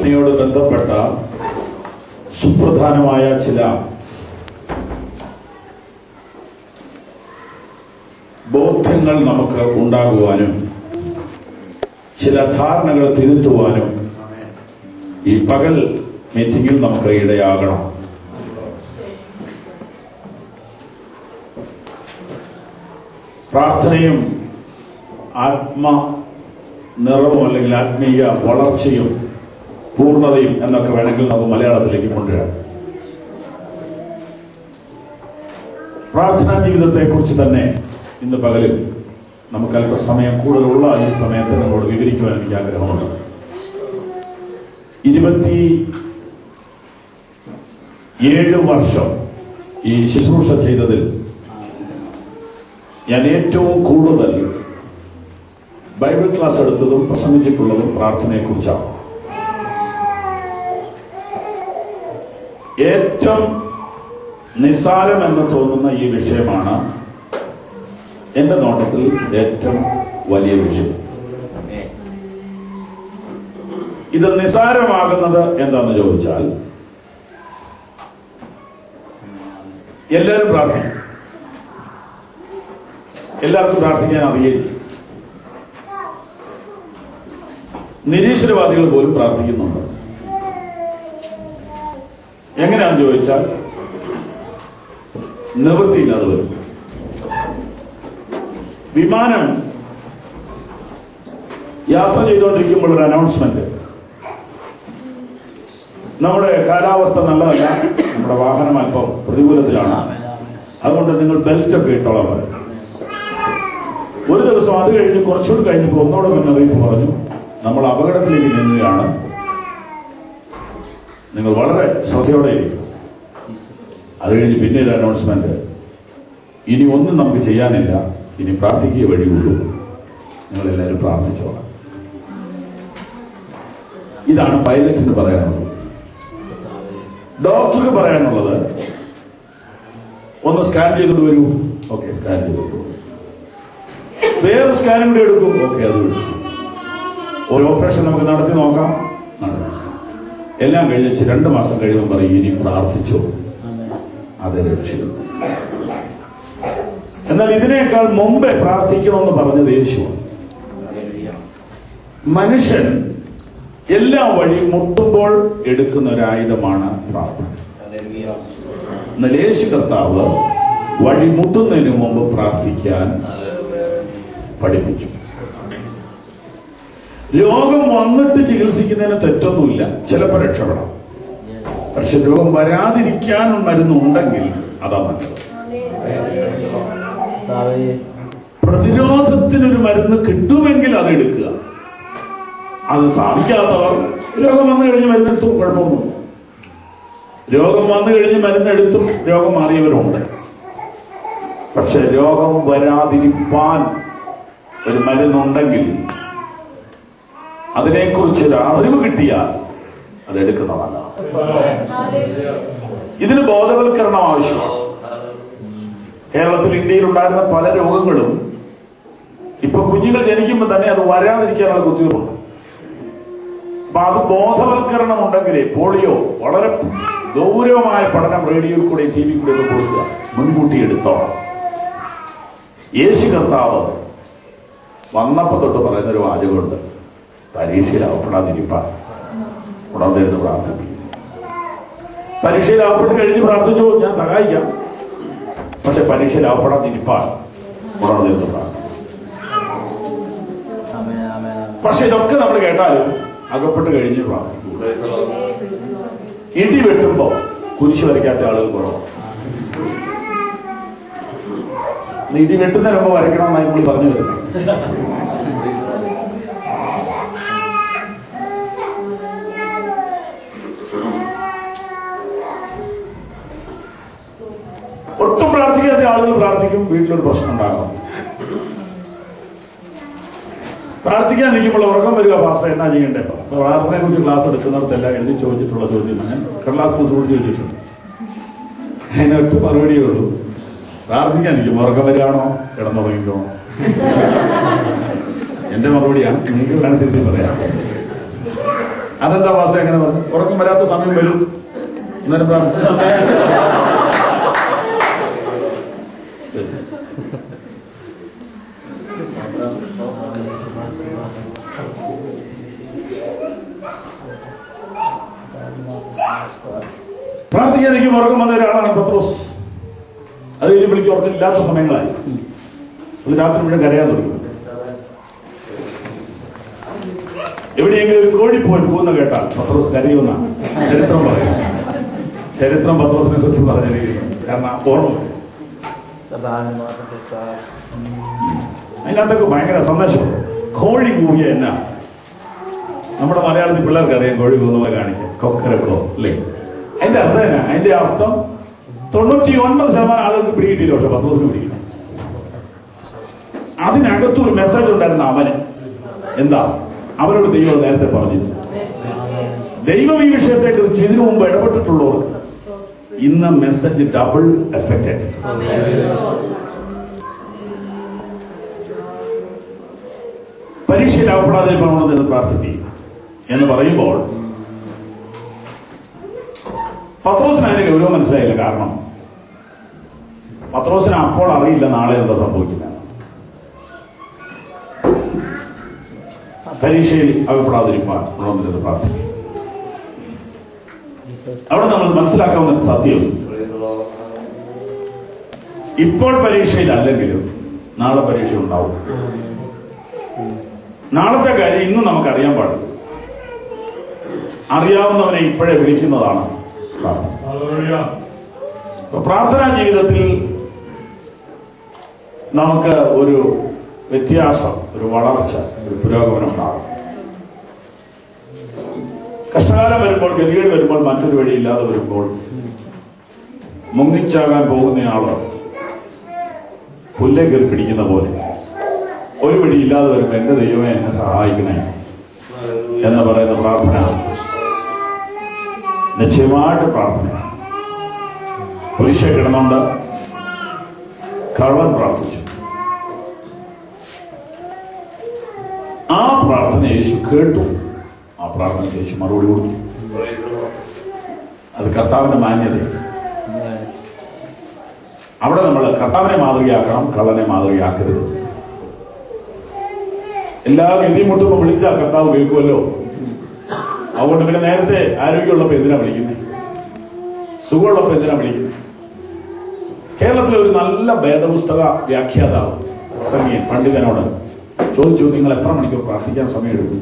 യോട് ബന്ധപ്പെട്ട സുപ്രധാനമായ ചില ബോധ്യങ്ങൾ നമുക്ക് ഉണ്ടാകുവാനും ചില ധാരണകൾ തിരുത്തുവാനും ഈ പകൽ മീറ്റിംഗിൽ നമുക്ക് ഇടയാകണം. പ്രാർത്ഥനയും നിറവും അല്ലെങ്കിൽ ആത്മീയ വളർച്ചയും പൂർണ്ണതയും എന്നൊക്കെ വേണമെങ്കിൽ നമുക്ക് മലയാളത്തിലേക്ക് കൊണ്ടുവരാം. പ്രാർത്ഥനാ ജീവിതത്തെക്കുറിച്ച് തന്നെ ഇന്ന് പകലിൽ നമുക്ക് അല്പസമയം കൂടുതലുള്ള ഈ സമയത്ത് നമ്മളോട് വിവരിക്കുവാൻ എനിക്ക് ആഗ്രഹമുണ്ട്. 27 വർഷം ഈ ശുശ്രൂഷ ചെയ്തതിൽ ഞാൻ ഏറ്റവും കൂടുതൽ ബൈബിൾ ക്ലാസ് എടുത്തതും പ്രസംഗിച്ചിട്ടുള്ളതും പ്രാർത്ഥനയെക്കുറിച്ചാണ്. ഏറ്റവും നിസ്സാരമെന്ന് തോന്നുന്ന ഈ വിഷയമാണ് എന്റെ നോട്ടത്തിൽ ഏറ്റവും വലിയ വിഷയം. ഇത് നിസ്സാരമാകുന്നത് എന്താണെന്ന് ചോദിച്ചാൽ, എല്ലാവരും പ്രാർത്ഥിക്കും, എല്ലാവർക്കും പ്രാർത്ഥിക്കാൻ അറിയില്ല. നിരീശ്വരവാദികൾ പോലും പ്രാർത്ഥിക്കുന്നുണ്ട്. എങ്ങനെയാണെന്ന് ചോദിച്ചാൽ നിവൃത്തിയില്ലാതെ വരും. വിമാനം യാത്ര ചെയ്തുകൊണ്ടിരിക്കുമ്പോൾ ഒരു അനൗൺസ്മെന്റ്, നമ്മുടെ കാലാവസ്ഥ നല്ലതല്ല, നമ്മുടെ വാഹനം അല്പം പ്രതികൂലത്തിലാണ്, അതുകൊണ്ട് നിങ്ങൾ ബെൽറ്റ് ഒക്കെ ഇട്ടോളാൻ പറയും. ഒരു ദിവസം അത് കഴിഞ്ഞ് കുറച്ചുകൂടി കഴിഞ്ഞപ്പോൾ ഒന്നോടെ മുന്നറിയിപ്പ് പറഞ്ഞു, നമ്മൾ അപകടത്തിലേക്ക് നീങ്ങുകയാണ്, നിങ്ങൾ വളരെ ശ്രദ്ധയോടെ ഇരിക്കും. അത് കഴിഞ്ഞ് പിന്നെ ഒരു അനൗൺസ്മെന്റ്, ഇനി ഒന്നും നമുക്ക് ചെയ്യാനില്ല, ഇനി പ്രാർത്ഥിക്കുക വഴിയുള്ളൂ, നിങ്ങളെല്ലാവരും പ്രാർത്ഥിച്ചോളാം. ഇതാണ് പൈലറ്റിന് പറയാനുള്ളത്. ഡോക്ടർക്ക് പറയാനുള്ളത്, ഒന്ന് സ്കാൻ ചെയ്തിട്ട് വരൂ, ഓക്കെ സ്കാൻ ചെയ്തിട്ട് വരൂ, വേറെ സ്കാനും കൂടി എടുക്കും, ഓക്കെ അത് എടുക്കും, ഒരു ഓപ്പറേഷൻ നമുക്ക് നടത്തി നോക്കാം, എല്ലാം കഴിഞ്ഞ് 2 മാസം കഴിയുമ്പോൾ പറയും ഇനി പ്രാർത്ഥിച്ചോ, അതേ രക്ഷിക്കും. എന്നാൽ ഇതിനേക്കാൾ മുമ്പേ പ്രാർത്ഥിക്കണമെന്ന് പറഞ്ഞത് യേശുവാണ്. മനുഷ്യൻ എല്ലാ വഴി മുട്ടുമ്പോൾ എടുക്കുന്ന ഒരു ആയുധമാണ് പ്രാർത്ഥന. എന്നാൽ യേശു കർത്താവ് വഴി മുട്ടുന്നതിന് മുമ്പ് പ്രാർത്ഥിക്കാൻ പഠിപ്പിച്ചു. രോഗം വന്നിട്ട് ചികിത്സിക്കുന്നതിന് തെറ്റൊന്നുമില്ല, ചിലപ്പോൾ രക്ഷപ്പെടാം. പക്ഷെ രോഗം വരാതിരിക്കാനും മരുന്നുണ്ടെങ്കിൽ അതാ നല്ലത്. പ്രതിരോധത്തിനൊരു മരുന്ന് കിട്ടുമെങ്കിൽ അത് എടുക്കുക. അത് സാധിക്കാത്തവർ രോഗം വന്നു കഴിഞ്ഞ് മരുന്നെടുത്തും കുഴപ്പമൊന്നുമില്ല. രോഗം വന്നു കഴിഞ്ഞ് മരുന്നെടുത്തും രോഗം മാറിയവരുണ്ട്. പക്ഷെ രോഗം വരാതിരിക്കാൻ ഒരു മരുന്നുണ്ടെങ്കിൽ, അതിനെക്കുറിച്ചൊരു അറിവ് കിട്ടിയാൽ അതെടുക്കുന്നതല്ല. ഇതിന് ബോധവൽക്കരണം ആവശ്യമാണ്. കേരളത്തിൽ, ഇന്ത്യയിൽ ഉണ്ടായിരുന്ന പല രോഗങ്ങളും ഇപ്പൊ കുഞ്ഞുങ്ങൾ ജനിക്കുമ്പോൾ തന്നെ അത് വരാതിരിക്കാനുള്ള കുത്തിവെപ്പുണ്ട്. അപ്പൊ അത് ബോധവൽക്കരണം ഉണ്ടെങ്കിലേ, പോളിയോ വളരെ ഗൗരവമായ പഠനം റേഡിയോയിൽ കൂടെ TV കൂടെ ഒക്കെ കൊടുക്കുക, മുൻകൂട്ടി എടുത്തോളാം. യേശു കർത്താവ് വന്നപ്പോ തൊട്ട് പറയുന്നൊരു വാചകമുണ്ട്, പരീക്ഷയിലാവപ്പെടാതിരിപ്പാൻ ഉണർന്നിരുന്ന് പ്രാർത്ഥിപ്പിക്കും. പരീക്ഷയിലാവപ്പെട്ട് കഴിഞ്ഞ് പ്രാർത്ഥിച്ചു, ഞാൻ സഹായിക്കാം, പക്ഷെ പരീക്ഷയിലാവപ്പെടാതിരിപ്പാൻ ഉണർന്നിരുന്ന് പ്രാർത്ഥിക്കും. പക്ഷെ ഇതൊക്കെ നമ്മൾ കേട്ടാലും അകപ്പെട്ട് കഴിഞ്ഞ് പ്രാർത്ഥിക്കും. ഇടി വെട്ടുമ്പോ കുരിശ് വരയ്ക്കാത്ത ആളുകൾ കുറവാണ്. ഇടി വെട്ടുന്നതിന് മുമ്പ് വരയ്ക്കണമെന്നായി നമ്മൾ പറഞ്ഞു വരുന്നത്. ഒട്ടും പ്രാർത്ഥിക്കാത്ത ആളുകൾ പ്രാർത്ഥിക്കും, വീട്ടിലൊരു പ്രശ്നം ഉണ്ടാകും. പ്രാർത്ഥിക്കാനിരിക്കുമ്പോൾ ഉറക്കം വരിക, പാസ്റ്റർ എന്നാ ചെയ്യണ്ടേ? പ്രാർത്ഥനയെ കുറിച്ച് ക്ലാസ് എടുക്കുന്നവർക്കെല്ലാം എഴുതി ചോദിച്ചിട്ടുള്ള ചോദ്യമാണ്. ഞാൻ ക്ലാസ് ചോദിച്ചിട്ടുണ്ട്. അതിനൊറ്റ മറുപടിയേ ഉള്ളൂ, പ്രാർത്ഥിക്കാനിരിക്കും ഉറക്കം വരികയാണോ കിടന്നുറങ്ങിക്കോ? എന്റെ മറുപടിയാണ്, നിങ്ങൾക്ക് വേണം തിരിച്ച് പറയാം. അതെന്താ വാസ എങ്ങനെ പറഞ്ഞു? ഉറക്കം വരാത്ത സമയം വരും എന്നാലും പ്രാർത്ഥിക്കാനിരിക്കും ഉറക്കം വന്ന ഒരാളാണ് പത്രോസ്. അത് കഴിഞ്ഞ് വിളിക്ക് ഉറക്കമില്ലാത്ത സമയങ്ങളായി. ഒരു രാത്രി മുഴുവൻ കരയാൻ തുടങ്ങി. എവിടെയെങ്കിലും ഒരു കോഴി പോയി പോകുന്ന കേട്ടാൽ പത്രോസ് കരയുന്ന ചരിത്രം പറയും. ചരിത്രം പത്രോസിനെ കുറിച്ച് പറഞ്ഞിരിക്കുന്നു. കാരണം ഓർമ്മ അതിനകത്തൊക്കെ ഭയങ്കര സന്ദേശം. കോഴി കൂവിയ എന്നാ നമ്മുടെ മലയാളത്തിൽ പിള്ളേർക്ക് അറിയാം. കോഴി കൂവുന്നവരെ കാണിക്കാം കൊക്കരക്കോ അല്ലേ? അതിന്റെ അർത്ഥം എന്നാ? അതിന്റെ അർത്ഥം 99% ആളുകൾക്ക് പിടികിട്ടില്ല. പക്ഷെ പത്രോസിന് പിടിക്കില്ല. അതിനകത്തൊരു മെസ്സേജ് ഉണ്ടായിരുന്ന അവന് എന്താ? അവരോട് ദൈവം നേരത്തെ പറഞ്ഞിരുന്നു. ദൈവം ഈ വിഷയത്തെക്കുറിച്ച് ഇതിനു മുമ്പ് ഇടപെട്ടിട്ടുള്ളവർ ഇന്ന് മെസ്സേജ് ഡബിൾ എഫക്റ്റഡ്. പരീക്ഷയിൽ അകപ്പെടാതിരിക്കണമെന്ന് പ്രാർത്ഥിക്കുക എന്ന് പറയുമ്പോൾ പത്രോസിന് അതിന് ഗൗരവം മനസ്സിലായില്ല. കാരണം പത്രോസിന് അപ്പോൾ അറിയില്ല നാളെ എന്താ സംഭവിക്കില്ല. പരീക്ഷയിൽ അകപ്പെടാതിരിക്കാൻ ഉള്ളതെന്ന് പ്രാർത്ഥിക്കുക. അവിടെ നമ്മൾ മനസ്സിലാക്കാവുന്ന സത്യം, ഇപ്പോൾ പരീക്ഷയിലല്ലെങ്കിലും നാളെ പരീക്ഷ ഉണ്ടാവും. നാളത്തെ കാര്യം ഇന്ന് നമുക്കറിയാൻ പാടില്ല. അറിയാവുന്നവനെ ഇപ്പോഴേ വിളിക്കുന്നതാണ് പ്രാർത്ഥന. പ്രാർത്ഥനാ ജീവിതത്തിൽ നമുക്ക് ഒരു വ്യത്യാസം, ഒരു വളർച്ച, ഒരു പുരോഗമനം ഉണ്ടാകും. കഷ്ടകാലം വരുമ്പോൾ, ഗതികേട് വരുമ്പോൾ, മറ്റൊരു വഴിയില്ലാതെ വരുമ്പോൾ മുങ്ങിച്ചാകാൻ പോകുന്നയാള് പുല്ലെ കയറി പിടിക്കുന്ന പോലെ ഒരു വഴിയില്ലാതെ വരുമ്പോൾ എന്റെ ദൈവമേ എന്നെ സഹായിക്കണേ എന്ന് പറയുന്ന പ്രാർത്ഥന നിശ്ചയമായിട്ട് പ്രാർത്ഥന. കുരിശ കിടന്നുകൊണ്ട് കള്ളൻ പ്രാർത്ഥിച്ചു. ആ പ്രാർത്ഥന യേശു കേട്ടു. ആ പ്രാർത്ഥന യേശു മറുപടി കൊടുത്തു. അത് കർത്താവിന്റെ മാന്യത. അവിടെ നമ്മൾ കർത്താവിനെ മാതൃകയാക്കണം, കള്ളനെ മാതൃകയാക്കരുത്. എല്ലാ ഗതിയും മുട്ടുമ്പോൾ വിളിച്ചാൽ കർത്താവ് കേൾക്കുമല്ലോ. അതുകൊണ്ട് പിന്നെ നേരത്തെ ആരോഗ്യമുള്ളപ്പോ എന്തിനാ വിളിക്കുന്നത്? സുഖമുള്ളപ്പോ എന്തിനാ വിളിക്കുന്നത്? കേരളത്തിലെ ഒരു നല്ല വേദപുസ്തക വ്യാഖ്യാതാവ് സംഗീത പണ്ഡിതനോട് ചോദിച്ചു, നിങ്ങൾ എത്ര മണിക്കൂർ പ്രാർത്ഥിക്കാൻ സമയം എടുക്കും?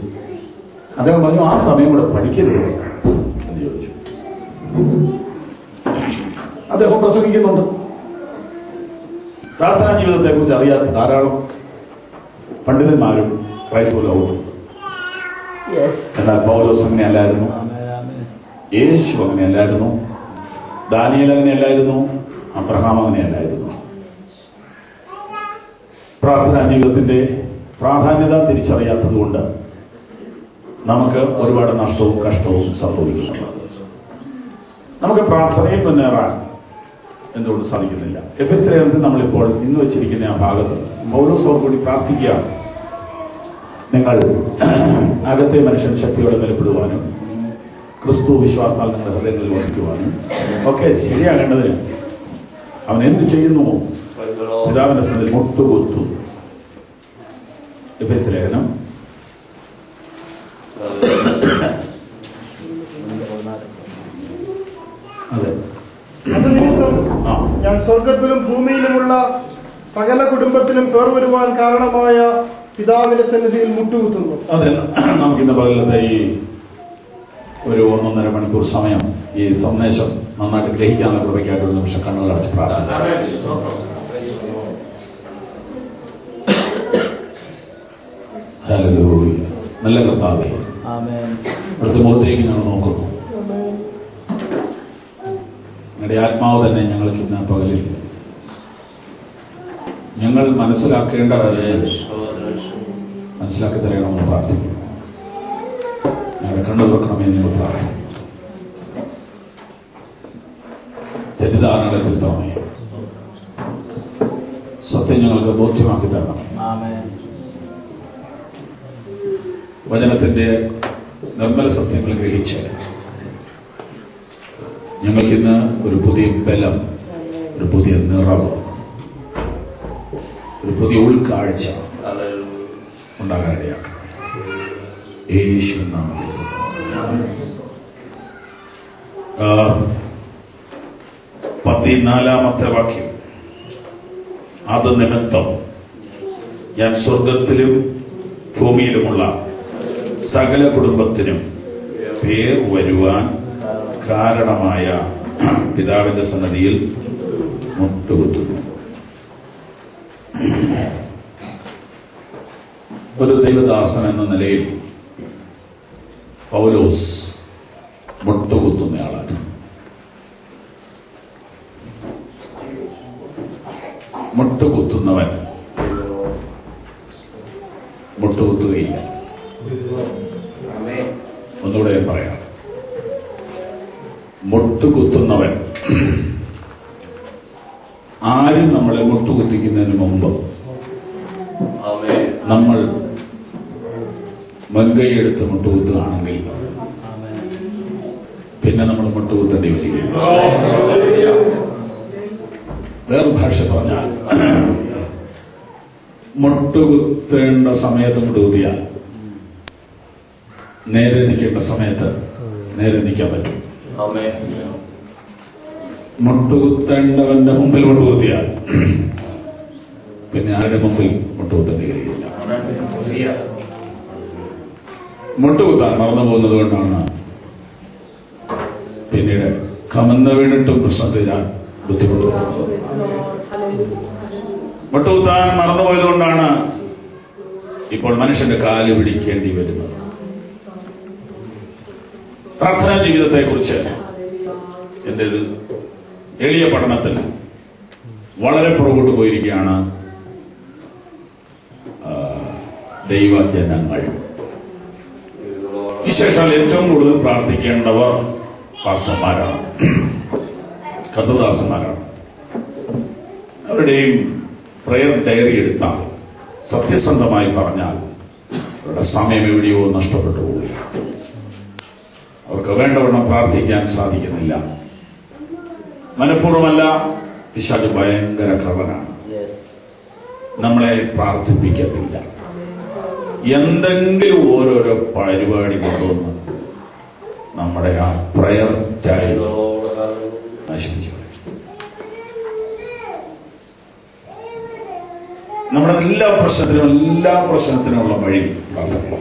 അദ്ദേഹം പറഞ്ഞു, ആ സമയം കൂടെ പഠിക്കരുത് എന്ന് ചോദിച്ചു. അദ്ദേഹം പ്രസംഗിക്കുന്നുണ്ട്. പ്രാർത്ഥനാ ജീവിതത്തെ കുറിച്ച് അറിയാത്ത ധാരാളം പണ്ഡിതന്മാരും ക്രൈസ്തവ ലോകത്തും. എന്നാൽ പൗലോസ് അങ്ങനെയല്ലായിരുന്നു, യേശു അങ്ങനെയല്ലായിരുന്നു, ദാനിയേൽ അങ്ങനെയല്ലായിരുന്നു, അബ്രഹാം അങ്ങനെയല്ലായിരുന്നു. പ്രാർത്ഥനാ ജീവിതത്തിന്റെ പ്രാധാന്യത തിരിച്ചറിയാത്തത് കൊണ്ട് നമുക്ക് ഒരുപാട് നഷ്ടവും കഷ്ടവും സംഭവിക്കുന്നുണ്ട്. നമുക്ക് പ്രാർത്ഥനയിൽ മുന്നേറാൻ എന്തുകൊണ്ട് സാധിക്കുന്നില്ല? എഫെസ്യ ലേഖനത്തിൽ നമ്മളിപ്പോൾ ഇന്ന് വെച്ചിരിക്കുന്ന ആ ഭാഗത്ത് പൗലോസ് അവർ കൂടി പ്രാർത്ഥിക്കുക, നിങ്ങൾ അകത്തെ മനുഷ്യൻ ശക്തിയോടെ ബലപ്പെടുവാനും ക്രിസ്തു വിശ്വാസത്താൽ നിങ്ങളുടെ ഹൃദയങ്ങളിൽ വസിക്കുവാനും ഒക്കെ ശരിയാകേണ്ടതിന് അവൻ എന്ത് ചെയ്യുന്നുവോ പിതാവിന്റെ സന്നിധിയിൽ മുട്ടുകൊത്തു. എഫെസ്യ ലേഖനം അതെ. ഞാൻ സ്വർഗത്തിലും ഭൂമിയിലുമുള്ള സകല കുടുംബത്തിലും പേർ വരുവാൻ കാരണമായ പിതാവിന്റെ സന്നിധിയിൽ മുട്ടുകുത്തുന്നു. അതെ, നമുക്കിന്ന് പകലത്തെ ഈ ഒരു 1.5 മണിക്കൂർ സമയം ഈ സന്ദേശം നന്നായിട്ട് ഗ്രഹിക്കാനുള്ള കൃപയ്ക്കായിട്ട് ഒരു നിമിഷം കണ്ണുകൾ അടച്ച് പ്രാർത്ഥിക്കാം. ഹല്ലേലൂയ. നല്ല കർത്താവേ, അവിടുത്തെ മുഖത്തേക്ക് ഞങ്ങൾ നോക്കുന്നു. ഞങ്ങളുടെ ആത്മാവ് തന്നെ ഞങ്ങൾക്ക് ഇന്ന് പകലിൽ ഞങ്ങൾ മനസ്സിലാക്കേണ്ട കാര്യങ്ങൾ മനസ്സിലാക്കി തരണമെന്ന് പ്രാർത്ഥിക്കുന്നു. ഞങ്ങളുടെ കണ്ണു തുറക്കണമെന്ന് ഞങ്ങൾ പ്രാർത്ഥിക്കുന്നു. തെറ്റിദ്ധാരണകളെ തിരുത്തണമേ, സത്യം ഞങ്ങൾക്ക് ബോധ്യമാക്കി തരണം. വചനത്തിന്റെ നിർമ്മല സത്യങ്ങൾ ഗ്രഹിച്ച് ഞങ്ങൾക്കിന്ന് ഒരു പുതിയ ബലം, ഒരു പുതിയ നിറവ്, ഒരു പുതിയ ഉൾക്കാഴ്ച ഉണ്ടാകാനിടയാക്കണം. യേശുവിൻ നാമത്തിൽ 14-ാമത്തെ വാക്യം. അത് നിമിത്തം ഞാൻ സ്വർഗത്തിലും ഭൂമിയിലുമുള്ള സകല കുടുംബത്തിനും പേർ വരുവാൻ കാരണമായ പിതാവിന്റെ സന്നദ്ധിയിൽ മുട്ടുകുത്തുന്നു. ഒരു ദൈവദാസൻ എന്ന നിലയിൽ പൗലോസ് മുട്ടുകുത്തുന്നയാളാണ്. മുട്ടുകുത്തുന്നവൻ മുട്ടുകുത്തുകയില്ല. ഒന്നുകൂടെ ഞാൻ പറയാം. മുട്ടുകുത്തുന്നവൻ, ആരും നമ്മളെ മുട്ടുകുത്തിക്കുന്നതിന് മുമ്പ് നമ്മൾ മുൻകൈയെടുത്ത് മുട്ടുകുത്തുകയാണെങ്കിൽ പിന്നെ നമ്മൾ മുട്ടുകുത്തേണ്ടി വരികയും, വേറെ ഭാഷ പറഞ്ഞാൽ മുട്ടുകുത്തേണ്ട സമയത്ത് മുട്ടുകുത്തിയാൽ നേരെ നിൽക്കേണ്ട സമയത്ത് നേരെ നിൽക്കാൻ പറ്റും. മുട്ടുകുത്തേണ്ടവന്റെ മുമ്പിൽ മുട്ടുകുത്തിയാൽ പിന്നെ ആരുടെ മുമ്പിൽ മുട്ടുകുത്തേണ്ടി കഴിയില്ല. മുട്ടുകുത്താൻ മറന്നു പോകുന്നത് കൊണ്ടാണ് പിന്നീട് കമന്ന് വീണിട്ടും പ്രശ്നം തീരാൻ ബുദ്ധിമുട്ടുന്നത്. മുട്ടുകുത്താൻ മറന്നുപോയത് കൊണ്ടാണ് ഇപ്പോൾ മനുഷ്യന്റെ കാല് പിടിക്കേണ്ടി വരുന്നത്. പ്രാർത്ഥനാ ജീവിതത്തെക്കുറിച്ച് എന്റെ ഒരു എളിയ പഠനത്തിൽ വളരെ പുറകോട്ട് പോയിരിക്കുകയാണ് ദൈവജനങ്ങൾ. വിശേഷാൽ ഏറ്റവും കൂടുതൽ പ്രാർത്ഥിക്കേണ്ടവർ പാസ്റ്റർമാരാണ്, കർത്തദാസന്മാരാണ്. അവരുടെയും പ്രയർ ഡയറി എടുത്താൽ സത്യസന്ധമായി പറഞ്ഞാൽ അവരുടെ സമയം എവിടെയോ നഷ്ടപ്പെട്ടു പോവുക. അവർക്ക് വേണ്ടവണ്ണം പ്രാർത്ഥിക്കാൻ സാധിക്കുന്നില്ല. മനഃപൂർവ്വമല്ല, പിശാച് ഭയങ്കര കള്ളനാണ്. നമ്മളെ പ്രാർത്ഥിപ്പിക്കത്തില്ല. എന്തെങ്കിലും ഓരോരോ പരിപാടി കൊണ്ടുവന്ന് നമ്മുടെ ആ പ്രയർ ടൈം നശിപ്പിച്ചു. നമ്മുടെ എല്ലാ പ്രശ്നത്തിനുമുള്ള വഴി പ്രാർത്ഥന.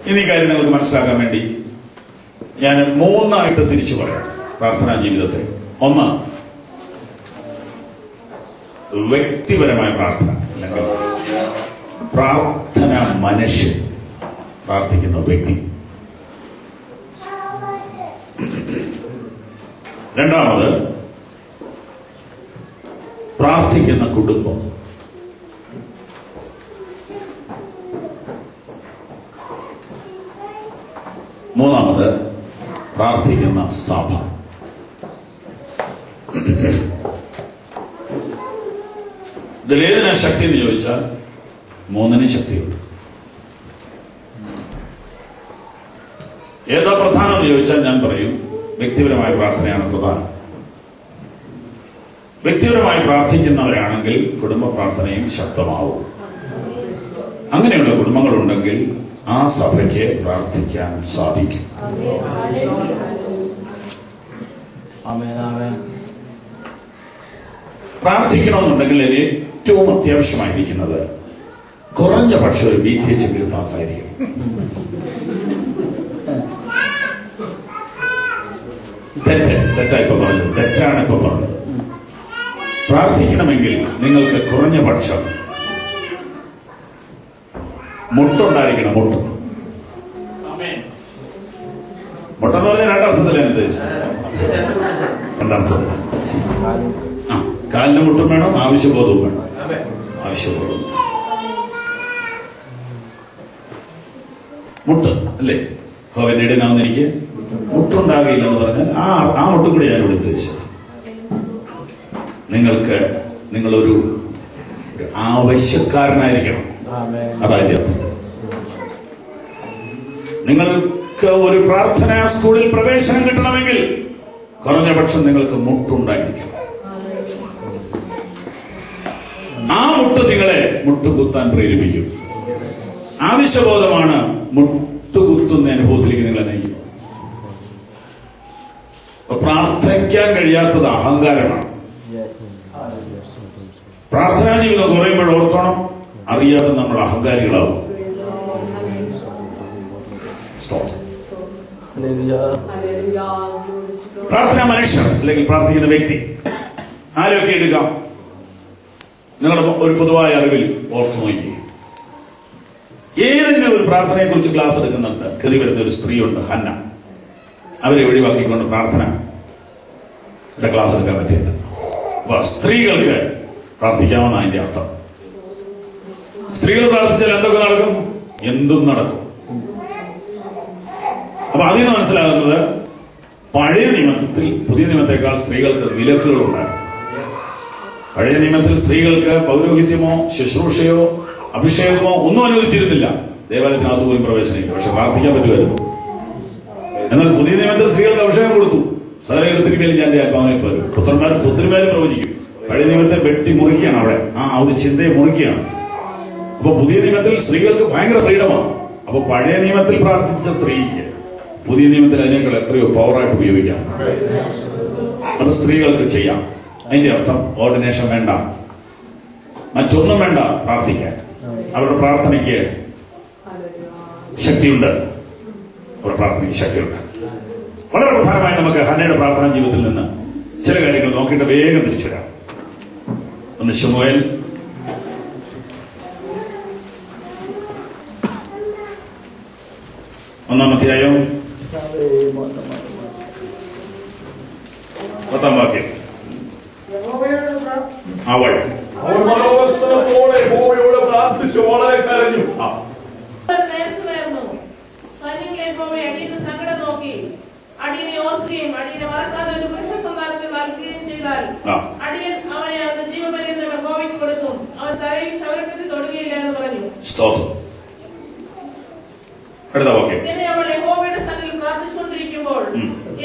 ഇനി കാര്യം നിങ്ങൾക്ക് മനസ്സിലാക്കാൻ വേണ്ടി ഞാൻ 3 തിരിച്ചു പറയാം പ്രാർത്ഥനാ ജീവിതത്തെ. 1, വ്യക്തിപരമായ പ്രാർത്ഥന, അല്ലെങ്കിൽ പ്രാർത്ഥന മനുഷ്യൻ, പ്രാർത്ഥിക്കുന്ന വ്യക്തി. 2, പ്രാർത്ഥിക്കുന്ന കുടുംബം. 3, പ്രാർത്ഥിക്കുന്ന സഭ. ഇതിലേതിനാ ശക്തി എന്ന് ചോദിച്ചാൽ 3 ശക്തിയുണ്ട്. ഏതാ പ്രധാനം എന്ന് ചോദിച്ചാൽ ഞാൻ പറയും വ്യക്തിപരമായ പ്രാർത്ഥനയാണ് പ്രധാനം. വ്യക്തിപരമായി പ്രാർത്ഥിക്കുന്നവരാണെങ്കിൽ കുടുംബ പ്രാർത്ഥനയും ശക്തമാവും. അങ്ങനെയുള്ള കുടുംബങ്ങളുണ്ടെങ്കിൽ ആ സഭയ്ക്ക് പ്രാർത്ഥിക്കാൻ സാധിക്കും. പ്രാർത്ഥിക്കണമെന്നുണ്ടെങ്കിൽ ഏറ്റവും അത്യാവശ്യമായിരിക്കുന്നത് കുറഞ്ഞ പക്ഷം ഒരു BTH എങ്കിലും പാസ്സായിരിക്കും. തെറ്റായിപ്പോ പറഞ്ഞത്, തെറ്റാണ് ഇപ്പൊ പറഞ്ഞത്. പ്രാർത്ഥിക്കണമെങ്കിൽ നിങ്ങൾക്ക് കുറഞ്ഞ പക്ഷം മുട്ടുണ്ടായിരിക്കണം. മുട്ടെന്ന് പറഞ്ഞാൽ 2 അർത്ഥത്തിലാണ് ഉദ്ദേശിച്ചത്. 2 അർത്ഥത്തിൽ കാലിന് മുട്ടും വേണം, ആവശ്യബോധവും വേണം. ആവശ്യബോധം മുട്ട് അല്ലേ? ഹോവന്റെ ഇടനാവുന്ന എനിക്ക് മുട്ടുണ്ടാകുകയില്ലെന്ന് പറഞ്ഞാൽ ആ മുട്ടും കൂടി ഞാനിവിടെ ഉദ്ദേശിച്ചത്. നിങ്ങളൊരു ആവശ്യക്കാരനായിരിക്കണം. അതായത് നിങ്ങൾക്ക് ഒരു പ്രാർത്ഥനാ സ്കൂളിൽ പ്രവേശനം കിട്ടണമെങ്കിൽ കുറഞ്ഞ പക്ഷം നിങ്ങൾക്ക് മുട്ടുണ്ടായിരിക്കണം. ആ മുട്ട് നിങ്ങളെ മുട്ടുകുത്താൻ പ്രേരിപ്പിക്കും. ആവശ്യബോധമാണ് മുട്ടുകുത്തുന്ന അനുഭവത്തിലേക്ക് നിങ്ങളെ നയിക്കുന്നത്. പ്രാർത്ഥിക്കാൻ കഴിയാത്തത് അഹങ്കാരമാണ്. പ്രാർത്ഥനാ ജീവിതം കുറയുമ്പോൾ ഓർത്തോണം, അറിയാതെ നമ്മൾ അഹങ്കാരികളാവും. പ്രാർത്ഥനാ മനുഷ്യർ അല്ലെങ്കിൽ പ്രാർത്ഥിക്കുന്ന വ്യക്തി ആരൊക്കെ എടുക്കാം? നിങ്ങളുടെ ഒരു പൊതുവായ അറിവിൽ ഓർത്തു നോക്കി. ഏതെങ്കിലും ഒരു പ്രാർത്ഥനയെ കുറിച്ച് ക്ലാസ് എടുക്കുന്നിടത്ത് കയറി വരുന്ന ഒരു സ്ത്രീയുണ്ട്, ഹന്ന. അവരെ ഒഴിവാക്കിക്കൊണ്ട് പ്രാർത്ഥന ക്ലാസ് എടുക്കാൻ പറ്റില്ല. സ്ത്രീകൾക്ക് പ്രാർത്ഥിക്കാമെന്നാണ് അതിന്റെ അർത്ഥം. സ്ത്രീകൾ പ്രാർത്ഥിച്ചാൽ എന്തൊക്കെ നടക്കും? എന്തും നടക്കും. അപ്പൊ അതിൽ നിന്ന് മനസ്സിലാകുന്നത് പഴയ നിയമത്തിൽ പുതിയ നിയമത്തെക്കാൾ സ്ത്രീകൾക്ക് വിലക്കുകളുണ്ടായിരുന്നു. പഴയ നിയമത്തിൽ സ്ത്രീകൾക്ക് പൗരോഹിത്യമോ ശുശ്രൂഷയോ അഭിഷേകമോ ഒന്നും അനുവദിച്ചിരുന്നില്ല. ദേവാലയത്തിനകത്ത് പോലും പ്രവേശനമില്ല. പക്ഷെ പ്രാർത്ഥിക്കാൻ പറ്റുമായിരുന്നു. എന്നാൽ പുതിയ നിയമത്തിൽ സ്ത്രീകൾക്ക് അഭിഷേകം കൊടുത്തു. സകലത്തിനുമേൽ ഞാൻ ആത്മാവിനെ പോരും. പുത്രന്മാരും പുത്രിമാരും പ്രവചിക്കും. പഴയ നിയമത്തെ വെട്ടി മുറിക്കുകയാണ്. അവിടെ ആ ഒരു ചിന്തയെ മുറിക്കുകയാണ്. അപ്പൊ പുതിയ നിയമത്തിൽ സ്ത്രീകൾക്ക് ഭയങ്കര ഫ്രീഡമാണ്. അപ്പൊ പഴയ നിയമത്തിൽ പ്രാർത്ഥിച്ച സ്ത്രീക്ക് പുതിയ നിയമത്തിൽ അതിനേക്കാൾ എത്രയോ പവറായിട്ട് ഉപയോഗിക്കാം. അത് സ്ത്രീകൾക്ക് ചെയ്യാം. അതിന്റെ അർത്ഥം ഓർഡിനേഷൻ വേണ്ട, മറ്റൊന്നും വേണ്ട, പ്രാർത്ഥിക്കാൻ. അവരുടെ പ്രാർത്ഥനയ്ക്ക് ശക്തിയുണ്ട്. അവരുടെ പ്രാർത്ഥനയ്ക്ക് ശക്തിയുണ്ട്. വളരെ പ്രധാനമായി നമുക്ക് ഹന്നയുടെ പ്രാർത്ഥനാ ജീവിതത്തിൽ നിന്ന് ചില കാര്യങ്ങൾ നോക്കിയിട്ട് വേഗം തിരിച്ചു വരാം. ഒന്ന് ശമൂവേൽ 1-ാം അധ്യായം 10-ാം വാക്യം. അവൾ മനോവസനത്തോടെ യഹോവയോട് പ്രാർത്ഥിച്ചു വളരെ കരഞ്ഞു. സങ്കടം നോക്കി അടിയനെ ഓർക്കുകയും അടിയനെ മറക്കാതെ ഒരു പുരുഷ സന്താനത്തെ നൽകുകയും ചെയ്താൽ അടിയൻ അവനെ അവന്റെ ജീവപര്യന്തം യഹോവയ്ക്ക് കൊടുക്കും. അവൻ തലയിൽ ശവരക്കത്തിൽ തൊടുകയില്ല എന്ന് പറഞ്ഞു. ഇങ്ങനെ അവൾ യഹോവയുടെ സന്നിധിയിൽ പ്രാർത്ഥിച്ചുകൊണ്ടിരിക്കുമ്പോൾ